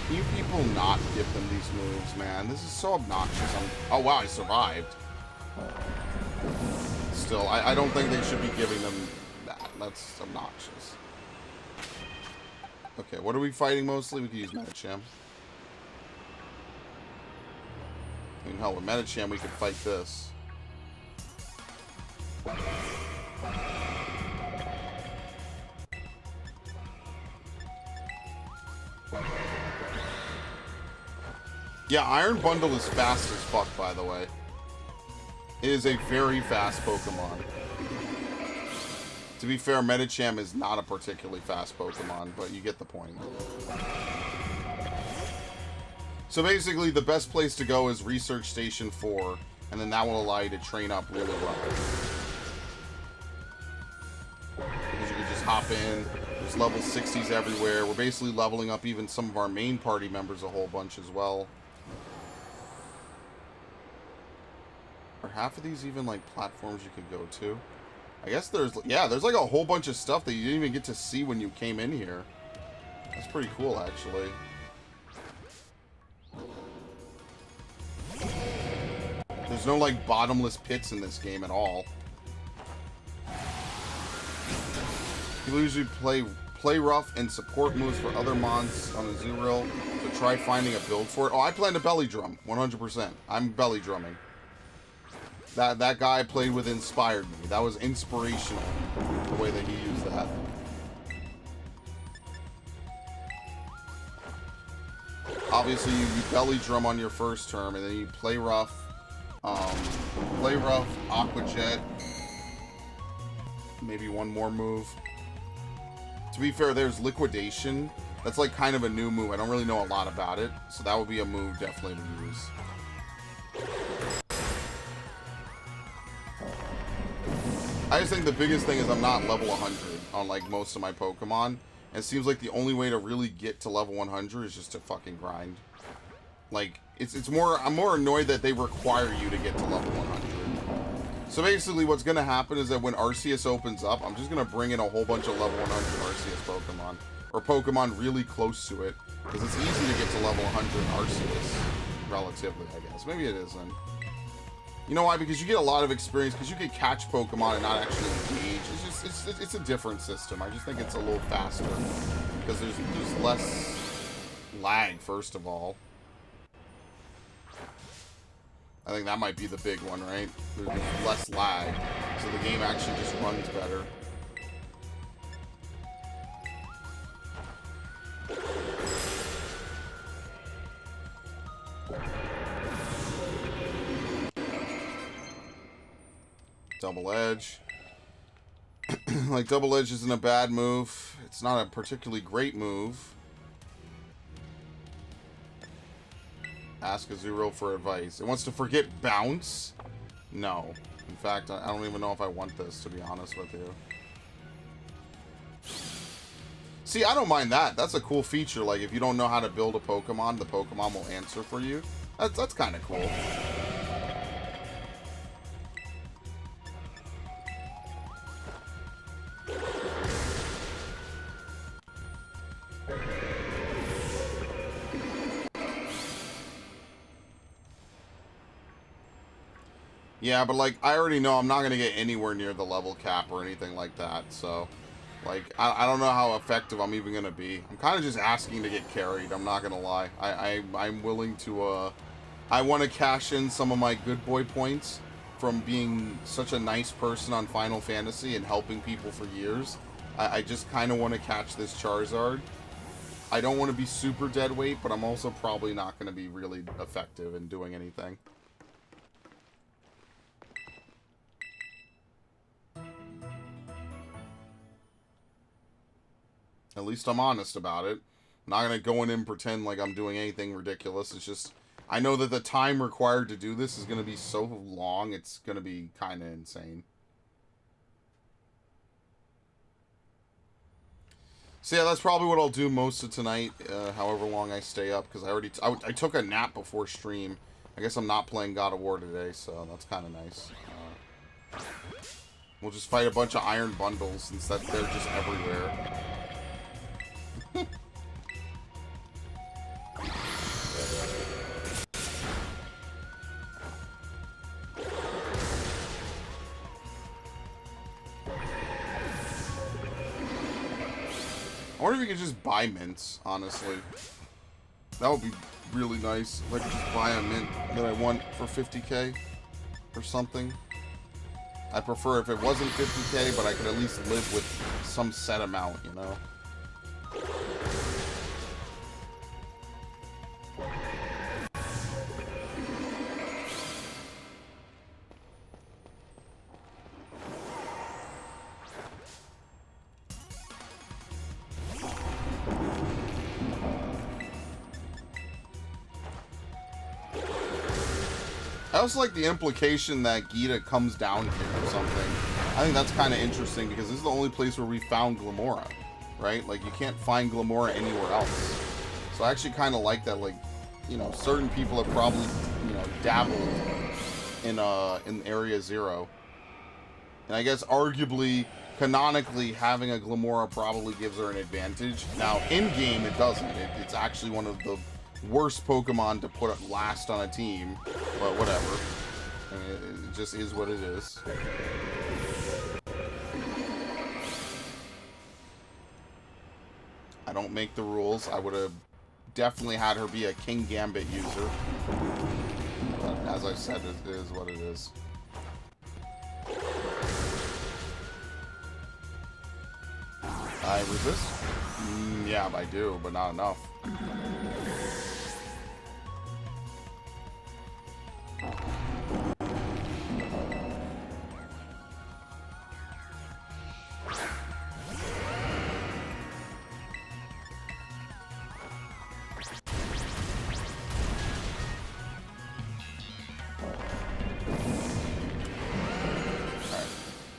Can you people not give them these moves, man? This is so obnoxious. Oh wow, I survived. Still, I don't think they should be giving them that. That's obnoxious. Okay, what are we fighting mostly? We can use Medicham. I mean, hell, with Medicham we could fight this. Yeah, Iron Bundle is fast as fuck, by the way. It is a very fast Pokemon. To be fair, Medicham is not a particularly fast Pokemon, but you get the point. So basically, the best place to go is Research Station 4, and then that will allow you to train up really well. Because you can just hop in, there's level 60s everywhere. We're basically leveling up even some of our main party members a whole bunch as well. Are half of these even, like, platforms you could go to? I guess there's, yeah, there's like a whole bunch of stuff that you didn't even get to see when you came in here. That's pretty cool, actually. There's no, like, bottomless pits in this game at all. People usually play rough and support moves for other mons on a Azurill, so try finding a build for it. Oh, I plan to belly drum, 100%. I'm belly drumming. That guy played with inspired me. That was inspirational, the way that he used that. Obviously, you belly drum on your first term, and then you play rough, Aqua Jet, maybe one more move. To be fair, there's Liquidation. That's like kind of a new move. I don't really know a lot about it, so that would be a move definitely to use. I just think the biggest thing is I'm not level 100 on like most of my Pokemon. And it seems like the only way to really get to level 100 is just to fucking grind. Like, it's more, I'm more annoyed that they require you to get to level 100. So basically what's going to happen is that when Arceus opens up, I'm just going to bring in a whole bunch of level 100 Arceus Pokemon. Or Pokemon really close to it. Because it's easy to get to level 100 Arceus. Relatively, I guess. Maybe it isn't. You know why? Because you get a lot of experience, because you can catch Pokemon and not actually engage. It's just, it's a different system. I just think it's a little faster. Because there's less lag, first of all. I think that might be the big one, right? There's less lag. So the game actually just runs better. Double Edge. Like, Double Edge isn't a bad move. It's not a particularly great move. Ask Azurill for advice. It wants to forget Bounce? No. In fact, I don't even know if I want this, to be honest with you. See, I don't mind that. That's a cool feature. Like, if you don't know how to build a Pokemon, the Pokemon will answer for you. That's kind of cool. Yeah, but, like, I already know I'm not going to get anywhere near the level cap or anything like that, so... Like, I don't know how effective I'm even going to be. I'm kind of just asking to get carried, I'm not going to lie. I'm willing to, I want to cash in some of my good boy points from being such a nice person on Final Fantasy and helping people for years. I just kind of want to catch this Charizard. I don't want to be super dead weight, but I'm also probably not going to be really effective in doing anything. At least I'm honest about it. I'm not going to go in and pretend like I'm doing anything ridiculous. It's just, I know that the time required to do this is going to be so long, it's going to be kind of insane. So yeah, that's probably what I'll do most of tonight, however long I stay up, because I took a nap before stream. I guess I'm not playing God of War today, so that's kind of nice. We'll just fight a bunch of iron bundles, since that they're just everywhere. I wonder if you could just buy mints, honestly. That would be really nice. If I could just buy a mint that I want for 50k or something. I prefer if it wasn't 50k, but I could at least live with some set amount, you know? I also like the implication that Gita comes down here or something. I think that's kind of interesting because this is the only place where we found Glamora, right? Like, you can't find Glamora anywhere else. So I actually kind of like that, like, you know, certain people have probably, you know, dabbled in Area Zero. And I guess arguably, canonically, having a Glamora probably gives her an advantage. Now, in-game, it doesn't. It's actually one of the worst Pokemon to put last on a team, but whatever. I mean, it just is what it is. I don't make the rules. I would have definitely had her be a King Gambit user. But as I said, it is what it is. I resist? Yeah, I do, but not enough.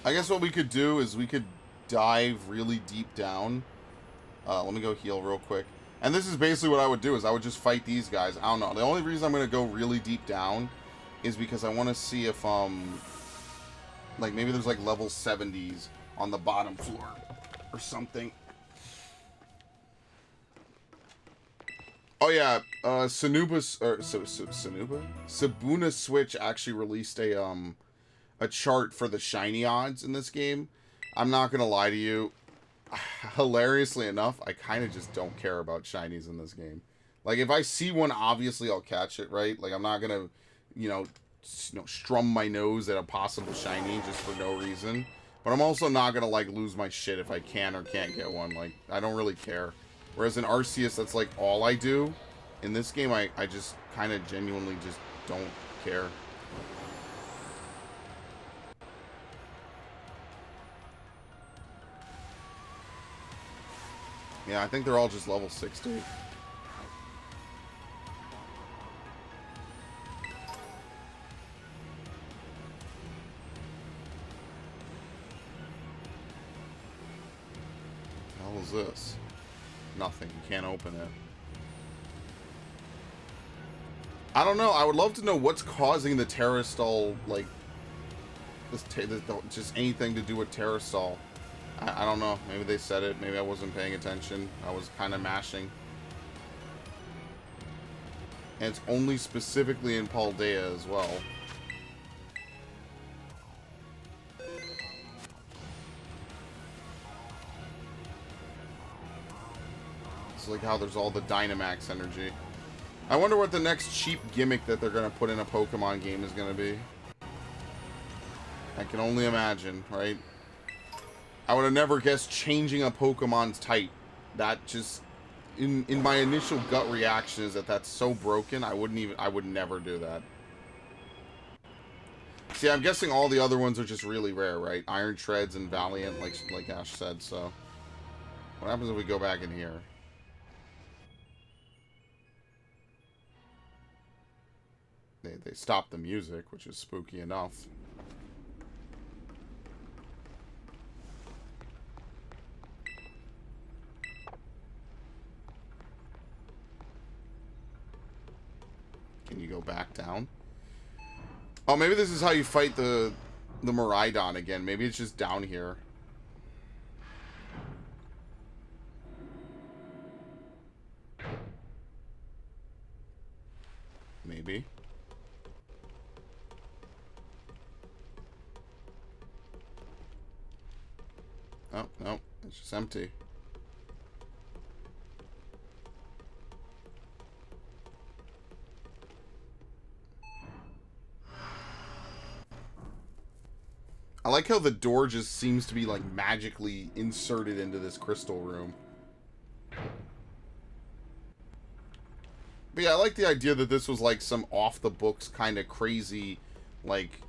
I guess what we could do is we could dive really deep down. Let me go heal real quick. And this is basically what I would do, is I would just fight these guys. I don't know. The only reason I'm going to go really deep down is because I want to see if, like, maybe there's, like, level 70s on the bottom floor or something. Oh, yeah. Sabuna Switch actually released a chart for the shiny odds in this game. I'm not gonna lie to you, hilariously enough, I kind of just don't care about shinies in this game. Like, if I see one, obviously I'll catch it, right? Like, I'm not gonna, you know, strum my nose at a possible shiny just for no reason. But I'm also not gonna, like, lose my shit if I can or can't get one. Like, I don't really care. Whereas in Arceus, that's, like, all I do. In this game, I just kind of genuinely just don't care. Yeah, I think they're all just level 60. What the hell is this? Nothing. You can't open it. I don't know. I would love to know what's causing the Terrastall, like, just anything to do with Terrastall. I don't know. Maybe they said it. Maybe I wasn't paying attention. I was kind of mashing. And it's only specifically in Paldea as well. It's like how there's all the Dynamax energy. I wonder what the next cheap gimmick that they're going to put in a Pokemon game is going to be. I can only imagine, right? I would have never guessed changing a Pokemon's type. That just, in my initial gut reaction is that that's so broken, I would never do that. See, I'm guessing all the other ones are just really rare, right? Iron Shreds and Valiant, like Ash said, so. What happens if we go back in here? They stopped the music, which is spooky enough. Can you go back down? Oh, maybe this is how you fight the Miraidon again. Maybe it's just down here. Maybe. Oh, no. It's just empty. I like how the door just seems to be, like, magically inserted into this crystal room. But yeah, I like the idea that this was, like, some off-the-books kind of crazy, like,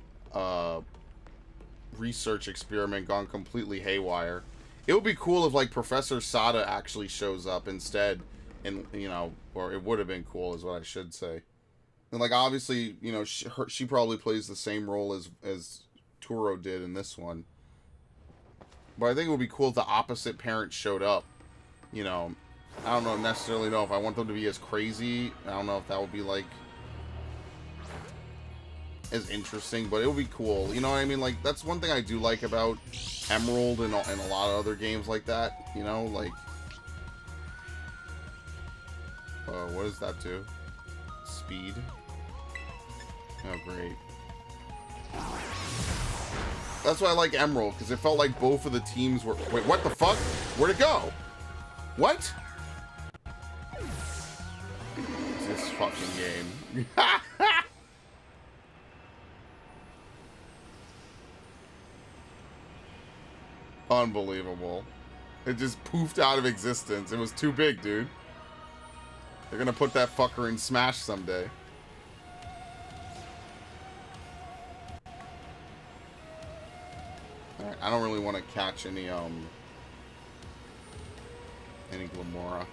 research experiment gone completely haywire. It would be cool if, like, Professor Sada actually shows up instead, and, you know, or it would have been cool is what I should say. And, like, obviously, you know, she probably plays the same role as Turo did in this one. But I think it would be cool if the opposite parent showed up. You know, I don't necessarily know if I want them to be as crazy. I don't know if that would be, like, as interesting, but it would be cool. You know what I mean? Like, that's one thing I do like about Emerald and a lot of other games like that. You know, like... what does that do? Speed. Oh, great. That's why I like Emerald, because it felt like both of the teams were... Wait, what the fuck? Where'd it go? What? This fucking game. Unbelievable. It just poofed out of existence. It was too big, dude. They're gonna put that fucker in Smash someday. Alright, I don't really want to catch any Glamora.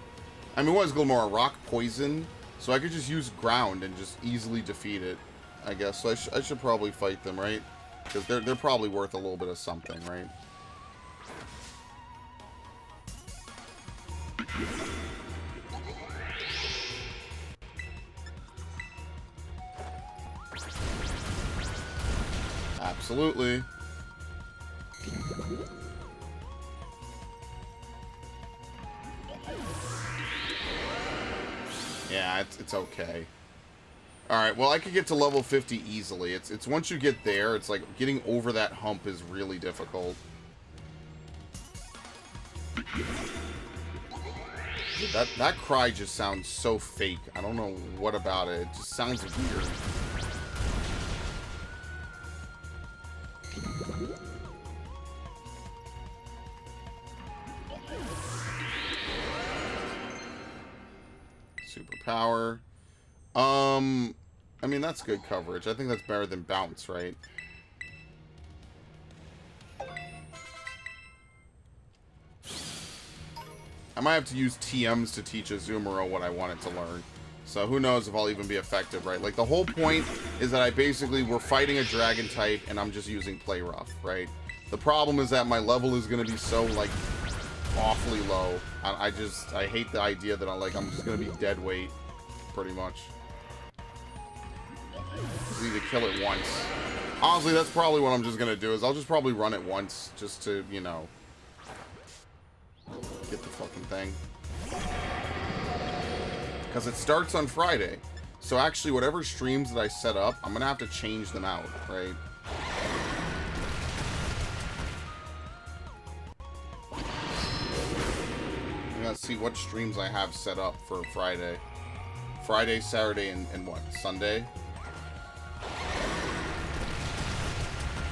I mean, what is Glamora? Rock poison? So I could just use ground and just easily defeat it, I guess. So I should probably fight them, right? Because they're probably worth a little bit of something, right? Absolutely. Yeah, it's okay. Alright, well, I could get to level 50 easily. It's once you get there, it's like getting over that hump is really difficult. That cry just sounds so fake. I don't know what about it. It just sounds weird. Superpower. I mean, that's good coverage. I think that's better than bounce, right? I might have to use TMs to teach Azumarill what I want it to learn. So who knows if I'll even be effective, right? Like, the whole point is that we're fighting a dragon type and I'm just using Play Rough, right? The problem is that my level is going to be so, like, awfully low. I hate the idea that I'm just going to be dead weight, pretty much. Just need to kill it once. Honestly, that's probably what I'm just going to do, is I'll just probably run it once, just to, you know, get the fucking thing. Because it starts on Friday. So actually, whatever streams that I set up, I'm going to have to change them out, right? see what streams I have set up for Friday. Friday, Saturday, and what? Sunday?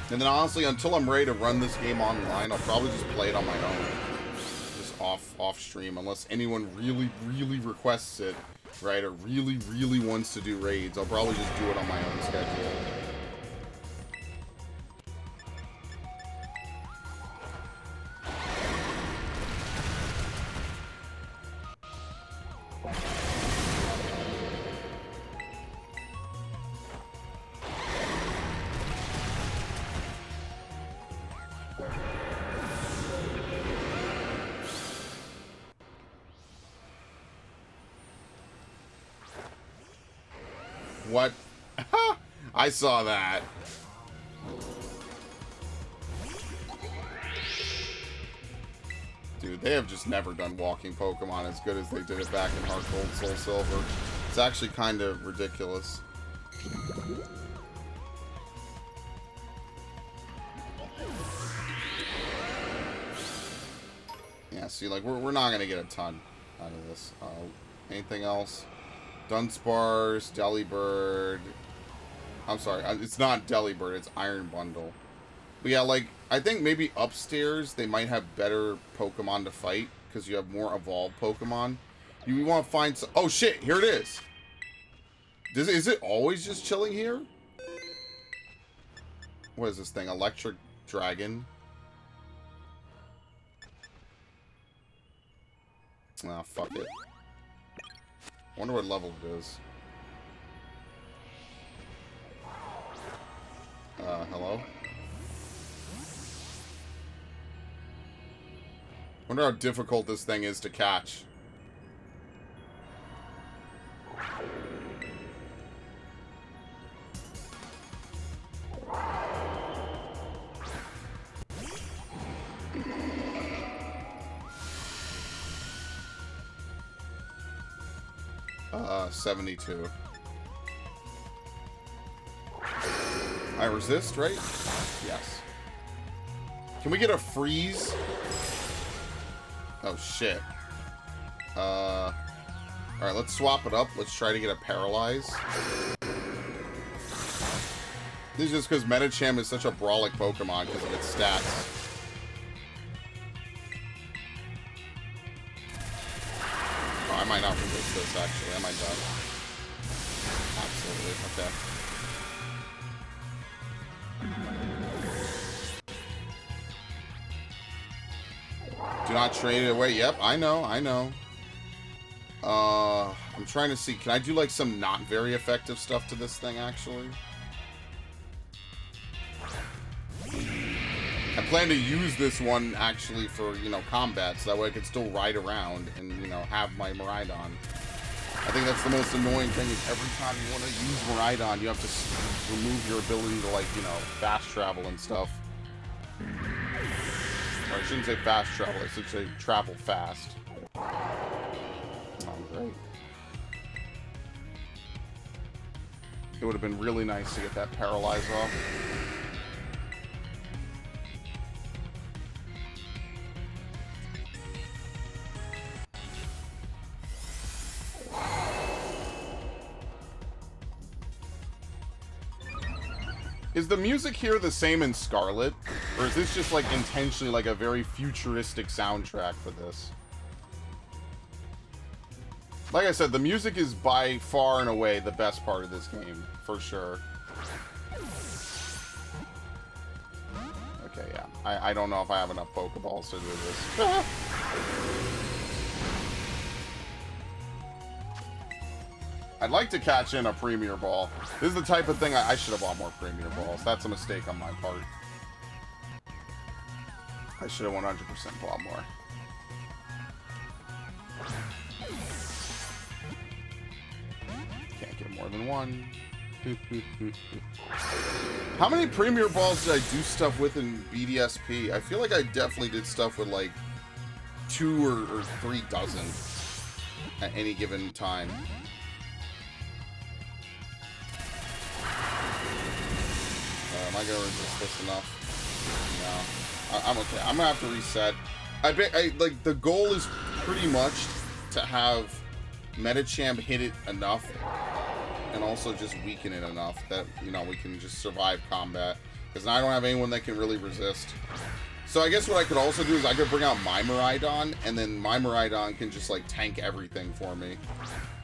And then honestly, until I'm ready to run this game online, I'll probably just play it on my own. Just off stream, unless anyone really requests it, right? Or really wants to do raids. I'll probably just do it on my own schedule. What? I saw that. Dude, they have just never done walking Pokemon as good as they did it back in Heart Gold, Soul Silver. It's actually kind of ridiculous. Yeah, see, like, we're not going to get a ton out of this. Anything else? Dunsparce, Delibird. I'm sorry, it's not Delibird, it's Iron Bundle. But yeah, like, I think maybe upstairs they might have better Pokemon to fight, because you have more evolved Pokemon. You want to find some... Oh shit, here it is! Is it always just chilling here? What is this thing? Electric Dragon? Ah, fuck it. Wonder what level it is. Hello? Wonder how difficult this thing is to catch. Uh, 72. I resist, right? Yes. Can we get a freeze? Oh, shit. Alright, let's swap it up. Let's try to get a paralyze. This is just because Medicham is such a brawlic Pokemon because of its stats. Oh, I might not resist this, actually. I might die. Absolutely. Okay. Do not trade it away. Yep, I know, I know. I'm trying to see. Can I do, like, some not very effective stuff to this thing, actually? I plan to use this one, actually, for, you know, combat, so that way I can still ride around and, you know, have my Miraidon. I think that's the most annoying thing, is every time you want to use Miraidon, you have to remove your ability to, like, you know, fast travel and stuff. Or I shouldn't say fast travel, I should say travel fast. Oh, great. It would have been really nice to get that paralyze off. Is the music here the same in Scarlet? Or is this just, like, intentionally, like, a very futuristic soundtrack for this? Like I said, the music is by far and away the best part of this game, for sure. Okay, yeah. I don't know if I have enough Pokeballs to do this. I'd like to catch in a Premier Ball. This is the type of thing I should have bought more Premier Balls. That's a mistake on my part. I should have 100% bought more. Can't get more than one. How many Premier Balls did I do stuff with in BDSP? I feel like I definitely did stuff with like 2 or 3 dozen at any given time. Am I gonna resist this enough? No. I'm okay. I'm gonna have to reset. Like, the goal is pretty much to have Metachamp hit it enough and also just weaken it enough that, you know, we can just survive combat. Because now I don't have anyone that can really resist. So I guess what I could also do is I could bring out my Miraidon, and then my Miraidon can just, like, tank everything for me.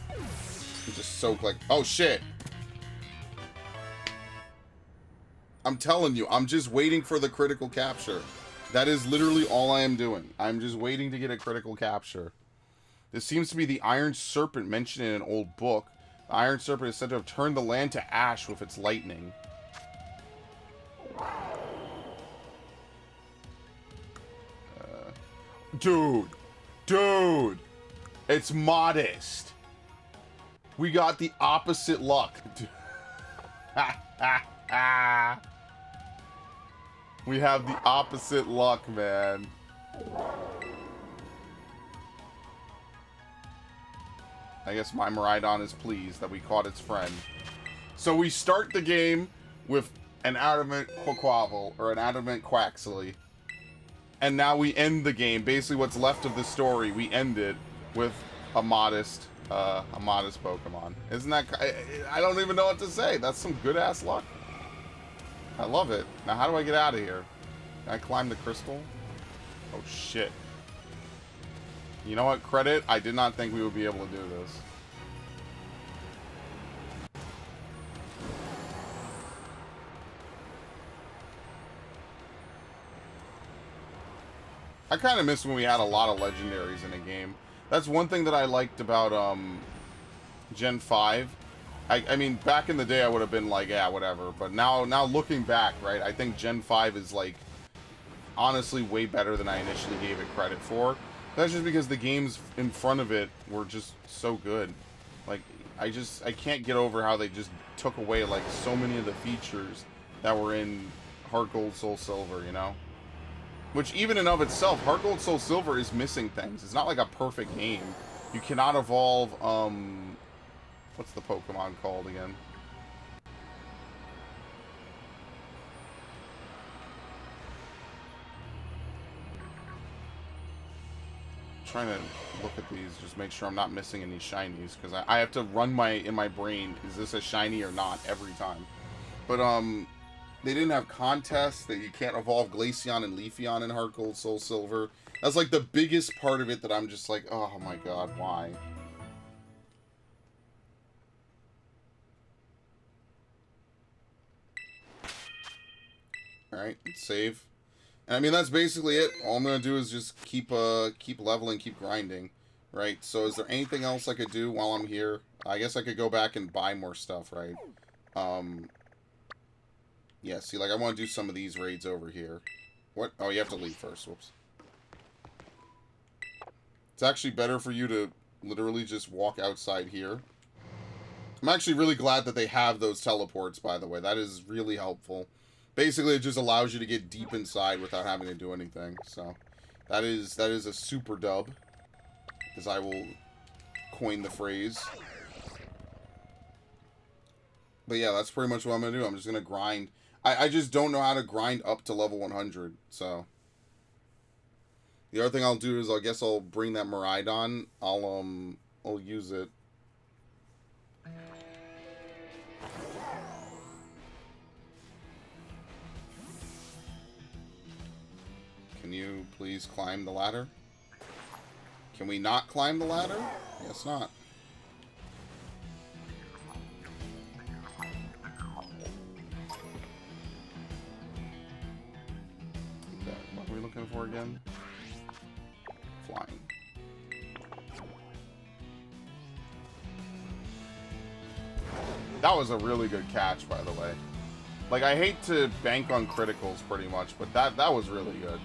And just soak, like... Oh, shit! I'm telling you, I'm just waiting for the critical capture. That is literally all I am doing. I'm just waiting to get a critical capture. This seems to be the Iron Serpent mentioned in an old book. The Iron Serpent is said to have turned the land to ash with its lightning. Dude, it's modest. We got the opposite luck. We have the opposite luck, man. I guess my Miraidon is pleased that we caught its friend. So we start the game with an Adamant Quaquaval, or an Adamant Quaxley. And now we end the game. Basically what's left of the story, we end it with a modest Pokemon. Isn't that... I don't even know what to say. That's some good-ass luck. I love it. Now how do I get out of here? Can I climb the crystal? Oh, shit. You know what? Credit. I did not think we would be able to do this. I kind of miss when we had a lot of legendaries in a game. That's one thing that I liked about Gen 5. I mean, back in the day I would have been like, yeah, whatever. But now looking back, right, I think Gen 5 is, like, honestly way better than I initially gave it credit for. That's just because the games in front of it were just so good. Like, I can't get over how they just took away, like, so many of the features that were in Heart Gold, Soul Silver, you know? Which, even in of itself, Heart Gold, Soul Silver is missing things. It's not like a perfect game. You cannot evolve, what's the Pokemon called again? Trying to look at these, just make sure I'm not missing any shinies, because I have to run in my brain, is this a shiny or not, every time. But, they didn't have contests, that you can't evolve Glaceon and Leafeon in Heart Gold, Soul Silver. That's, like, the biggest part of it that I'm just like, oh my god, why? Alright, save. And I mean, that's basically it. All I'm going to do is just keep leveling, keep grinding. Right, so is there anything else I could do while I'm here? I guess I could go back and buy more stuff, right? Yeah, see, like, I want to do some of these raids over here. What? Oh, you have to leave first. Whoops. It's actually better for you to literally just walk outside here. I'm actually really glad that they have those teleports, by the way. That is really helpful. Basically, it just allows you to get deep inside without having to do anything. So, that is a super dub, as I will coin the phrase. But yeah, that's pretty much what I'm going to do. I'm just going to grind. I just don't know how to grind up to level 100, so... The other thing I'll do is, I guess I'll bring that Miraidon. I'll use it. Can you please climb the ladder? Can we not climb the ladder? Guess not. Okay, what are we looking for again? Flying. That was a really good catch, by the way. Like, I hate to bank on criticals pretty much, but that was really good.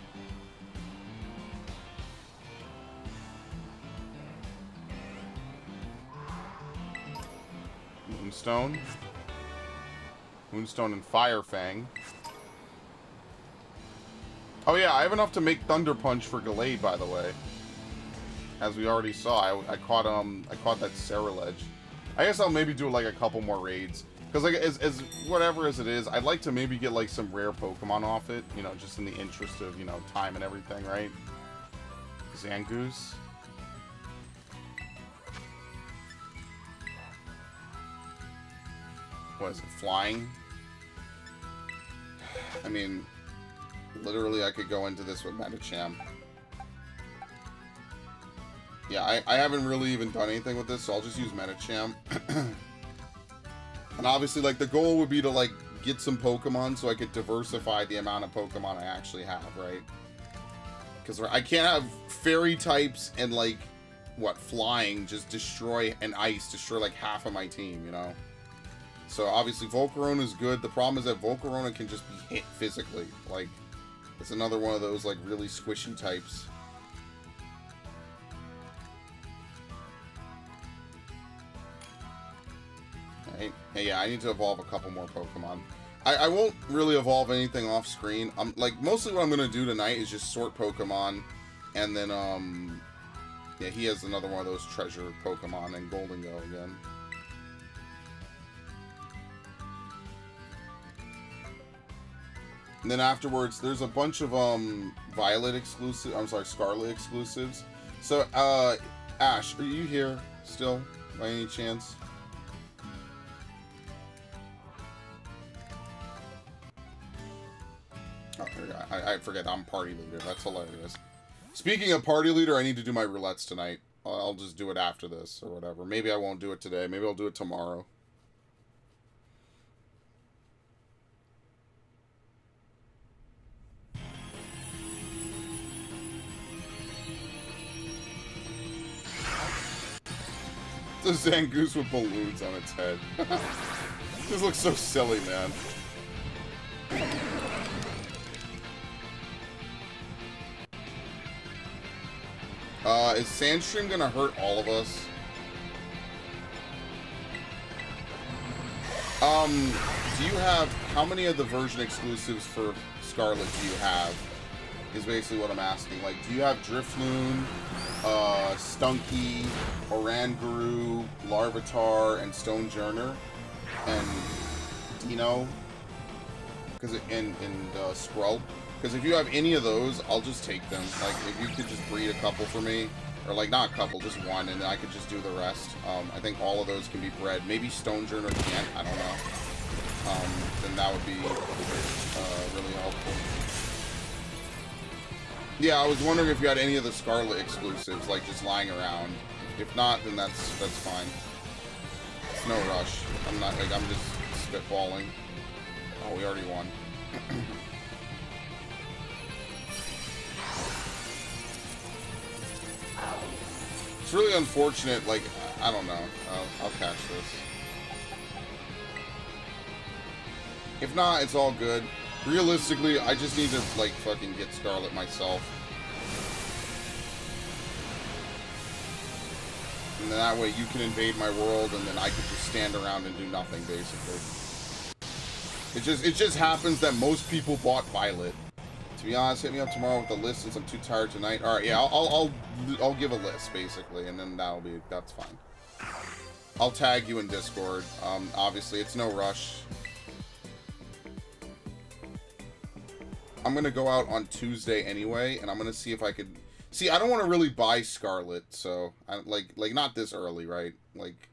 Moonstone. Moonstone and Fire Fang. Oh yeah, I have enough to make Thunder Punch for Gallade, by the way. As we already saw, I caught that Ceruledge. I guess I'll maybe do like a couple more raids. Because like as whatever as it is, I'd like to maybe get like some rare Pokemon off it, you know, just in the interest of, you know, time and everything, right? Zangoose. what is it, flying? I mean, literally I could go into this with Metachamp. Yeah, I haven't really even done anything with this, so I'll just use Metachamp. And obviously, like, the goal would be to, like, get some Pokemon so I could diversify the amount of Pokemon I actually have, right? Because I can't have fairy types and, like, what, flying just destroy, and ice destroy, like, half of my team, you know? So, obviously, Volcarona is good. The problem is that Volcarona can just be hit physically. Like, it's another one of those, like, really squishy types. Right. Hey, yeah, I need to evolve a couple more Pokemon. I won't really evolve anything off screen. Like, mostly what I'm going to do tonight is just sort Pokemon. And then, yeah, he has another one of those treasure Pokemon and Golden Go again. And then afterwards, there's a bunch of, Violet exclusive, I'm sorry, Scarlet exclusives. So, Ash, are you here still, by any chance? Oh, I forget, I'm party leader. That's hilarious. Speaking of party leader, I need to do my roulettes tonight. I'll just do it after this, or whatever. Maybe I won't do it today. Maybe I'll do it tomorrow. It's a Zangoose with balloons on its head. This looks so silly, man. Is Sandstream gonna hurt all of us? Do you have, how many of the version exclusives for Scarlet do you have? Is basically what I'm asking. Like, do you have Drifloon, Stunky, Oranguru, Larvitar, and Stonejourner, and Dino? And Squirrel? Because if you have any of those, I'll just take them. Like, if you could just breed a couple for me, or like, not a couple, just one, and then I could just do the rest. I think all of those can be bred. Maybe Stonejourner can't, I don't know. Then that would be really helpful. Yeah, I was wondering if you had any of the Scarlet exclusives, like, just lying around. If not, then that's fine. It's no rush. I'm not, like, I'm just spitballing. Oh, we already won. It's really unfortunate, like, I don't know. I'll catch this. If not, it's all good. Realistically, I just need to, like, fucking get Scarlet myself. And then that way you can invade my world, and then I can just stand around and do nothing, basically. It just happens that most people bought Violet. To be honest, hit me up tomorrow with a list since I'm too tired tonight. All right, yeah, I'll give a list basically, and then that's fine. I'll tag you in Discord. Obviously, it's no rush. I'm gonna go out on Tuesday anyway, and I'm gonna see if I could. See, I don't want to really buy Scarlet, so like not this early, right? Like,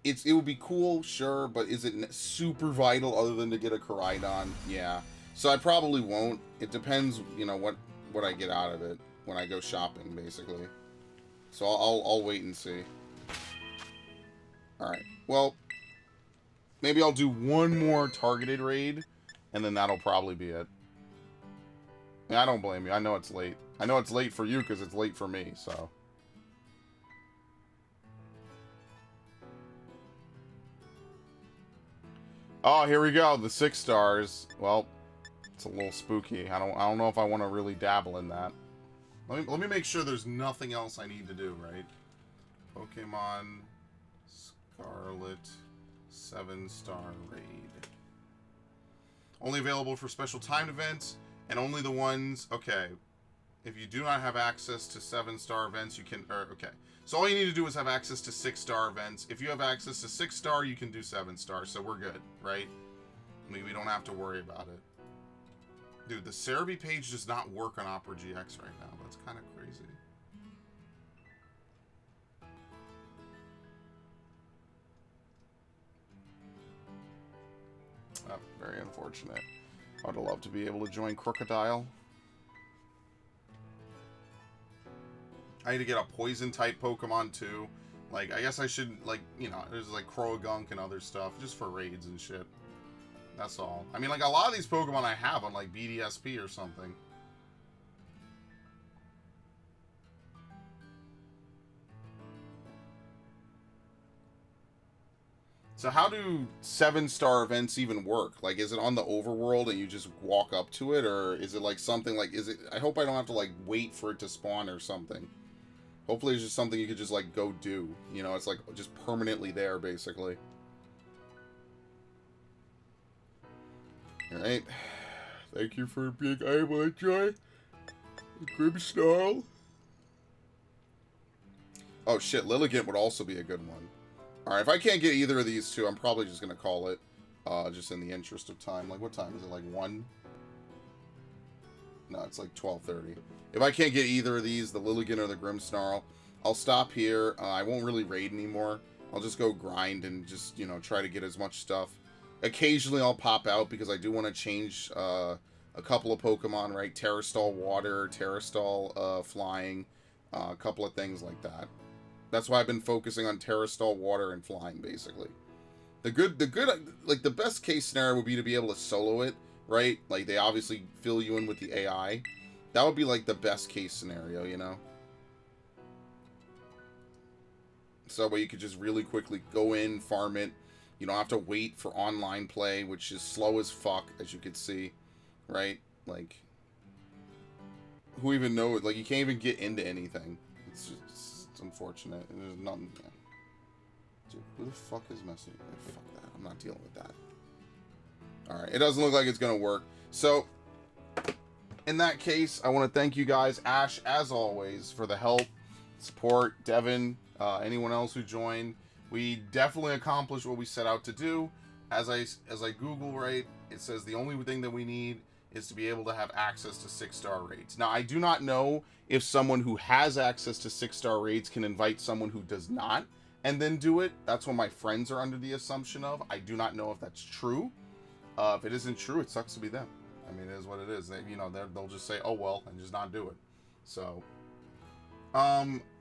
it would be cool, sure, but is it super vital other than to get a Koraidon? Yeah. So I probably won't. It depends, you know, what I get out of it when I go shopping, basically. So I'll wait and see. All right. Well, maybe I'll do one more targeted raid, and then that'll probably be it. Yeah, I don't blame you. I know it's late. I know it's late for you because it's late for me, so. Oh, here we go. The 6 stars. Well, it's a little spooky. I don't know if I want to really dabble in that. Let me make sure there's nothing else I need to do, right? Pokemon Scarlet 7-star raid. Only available for special timed events, and only the ones... Okay. If you do not have access to 7-star events, you can... okay. So all you need to do is have access to 6-star events. If you have access to 6-star, you can do 7-star, so we're good, right? We don't have to worry about it. Dude, the Cerebi page does not work on Opera GX right now. That's kind of crazy. very unfortunate. I would love to be able to join Crocodile. I need to get a poison-type Pokemon, too. Like, I guess I should, like, you know, there's, like, Croagunk and other stuff, just for raids and shit. That's all. I mean, like, a lot of these Pokemon I have on, like, BDSP or something. So how do 7-star events even work? Like, is it on the overworld and you just walk up to it? Or is it, like, something, like, is it... I hope I don't have to, like, wait for it to spawn or something. Hopefully it's just something you could just, like, go do. You know, it's, like, just permanently there, basically. Alright. Thank you for being able to enjoy the Grimmsnarl. Oh, shit. Lilligant would also be a good one. Alright, if I can't get either of these two, I'm probably just going to call it. Just in the interest of time. Like, what time is it? Like, 1? No, it's like 12:30. If I can't get either of these, the Lilligant or the Grimmsnarl, I'll stop here. I won't really raid anymore. I'll just go grind and just, you know, try to get as much stuff. Occasionally I'll pop out because I do want to change a couple of Pokemon, right? Terrastall Water, Terrastall Flying, a couple of things like that. That's why I've been focusing on Terrastall Water and Flying, basically. Like, the best case scenario would be to be able to solo it, right? Like, they obviously fill you in with the AI. That would be, like, the best case scenario, you know? So that way you could just really quickly go in, farm it. You don't have to wait for online play, which is slow as fuck, as you can see, right? Like, who even knows? Like, you can't even get into anything. It's just, it's unfortunate. There's nothing. Yeah. Dude, who the fuck is messing? Fuck that. I'm not dealing with that. Alright, it doesn't look like it's going to work. So, in that case, I want to thank you guys, Ash, as always, for the help, support, Devin, anyone else who joined. We definitely accomplished what we set out to do. As I Google, right, it says the only thing that we need is to be able to have access to 6-star raids. Now, I do not know if someone who has access to 6-star raids can invite someone who does not and then do it. That's what my friends are under the assumption of. I do not know if that's true. If it isn't true, it sucks to be them. I mean, it is what it is. They, you know, they'll just say, oh, well, and just not do it. So,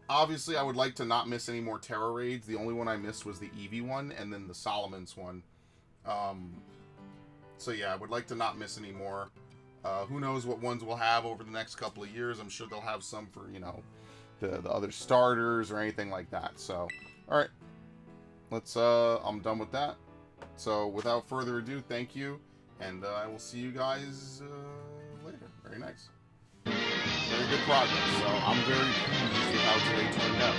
obviously, I would like to not miss any more Terra raids. The only one I missed was the Eevee one, and then the Solomon's one. So yeah, I would like to not miss any more. Who knows what ones we'll have over the next couple of years. I'm sure they'll have some for, you know, the other starters or anything like that. So, alright. Let's, I'm done with that. So, without further ado, thank you. And I will see you guys later. Very nice. Very good progress. So, I'm very pleased with how today turned out.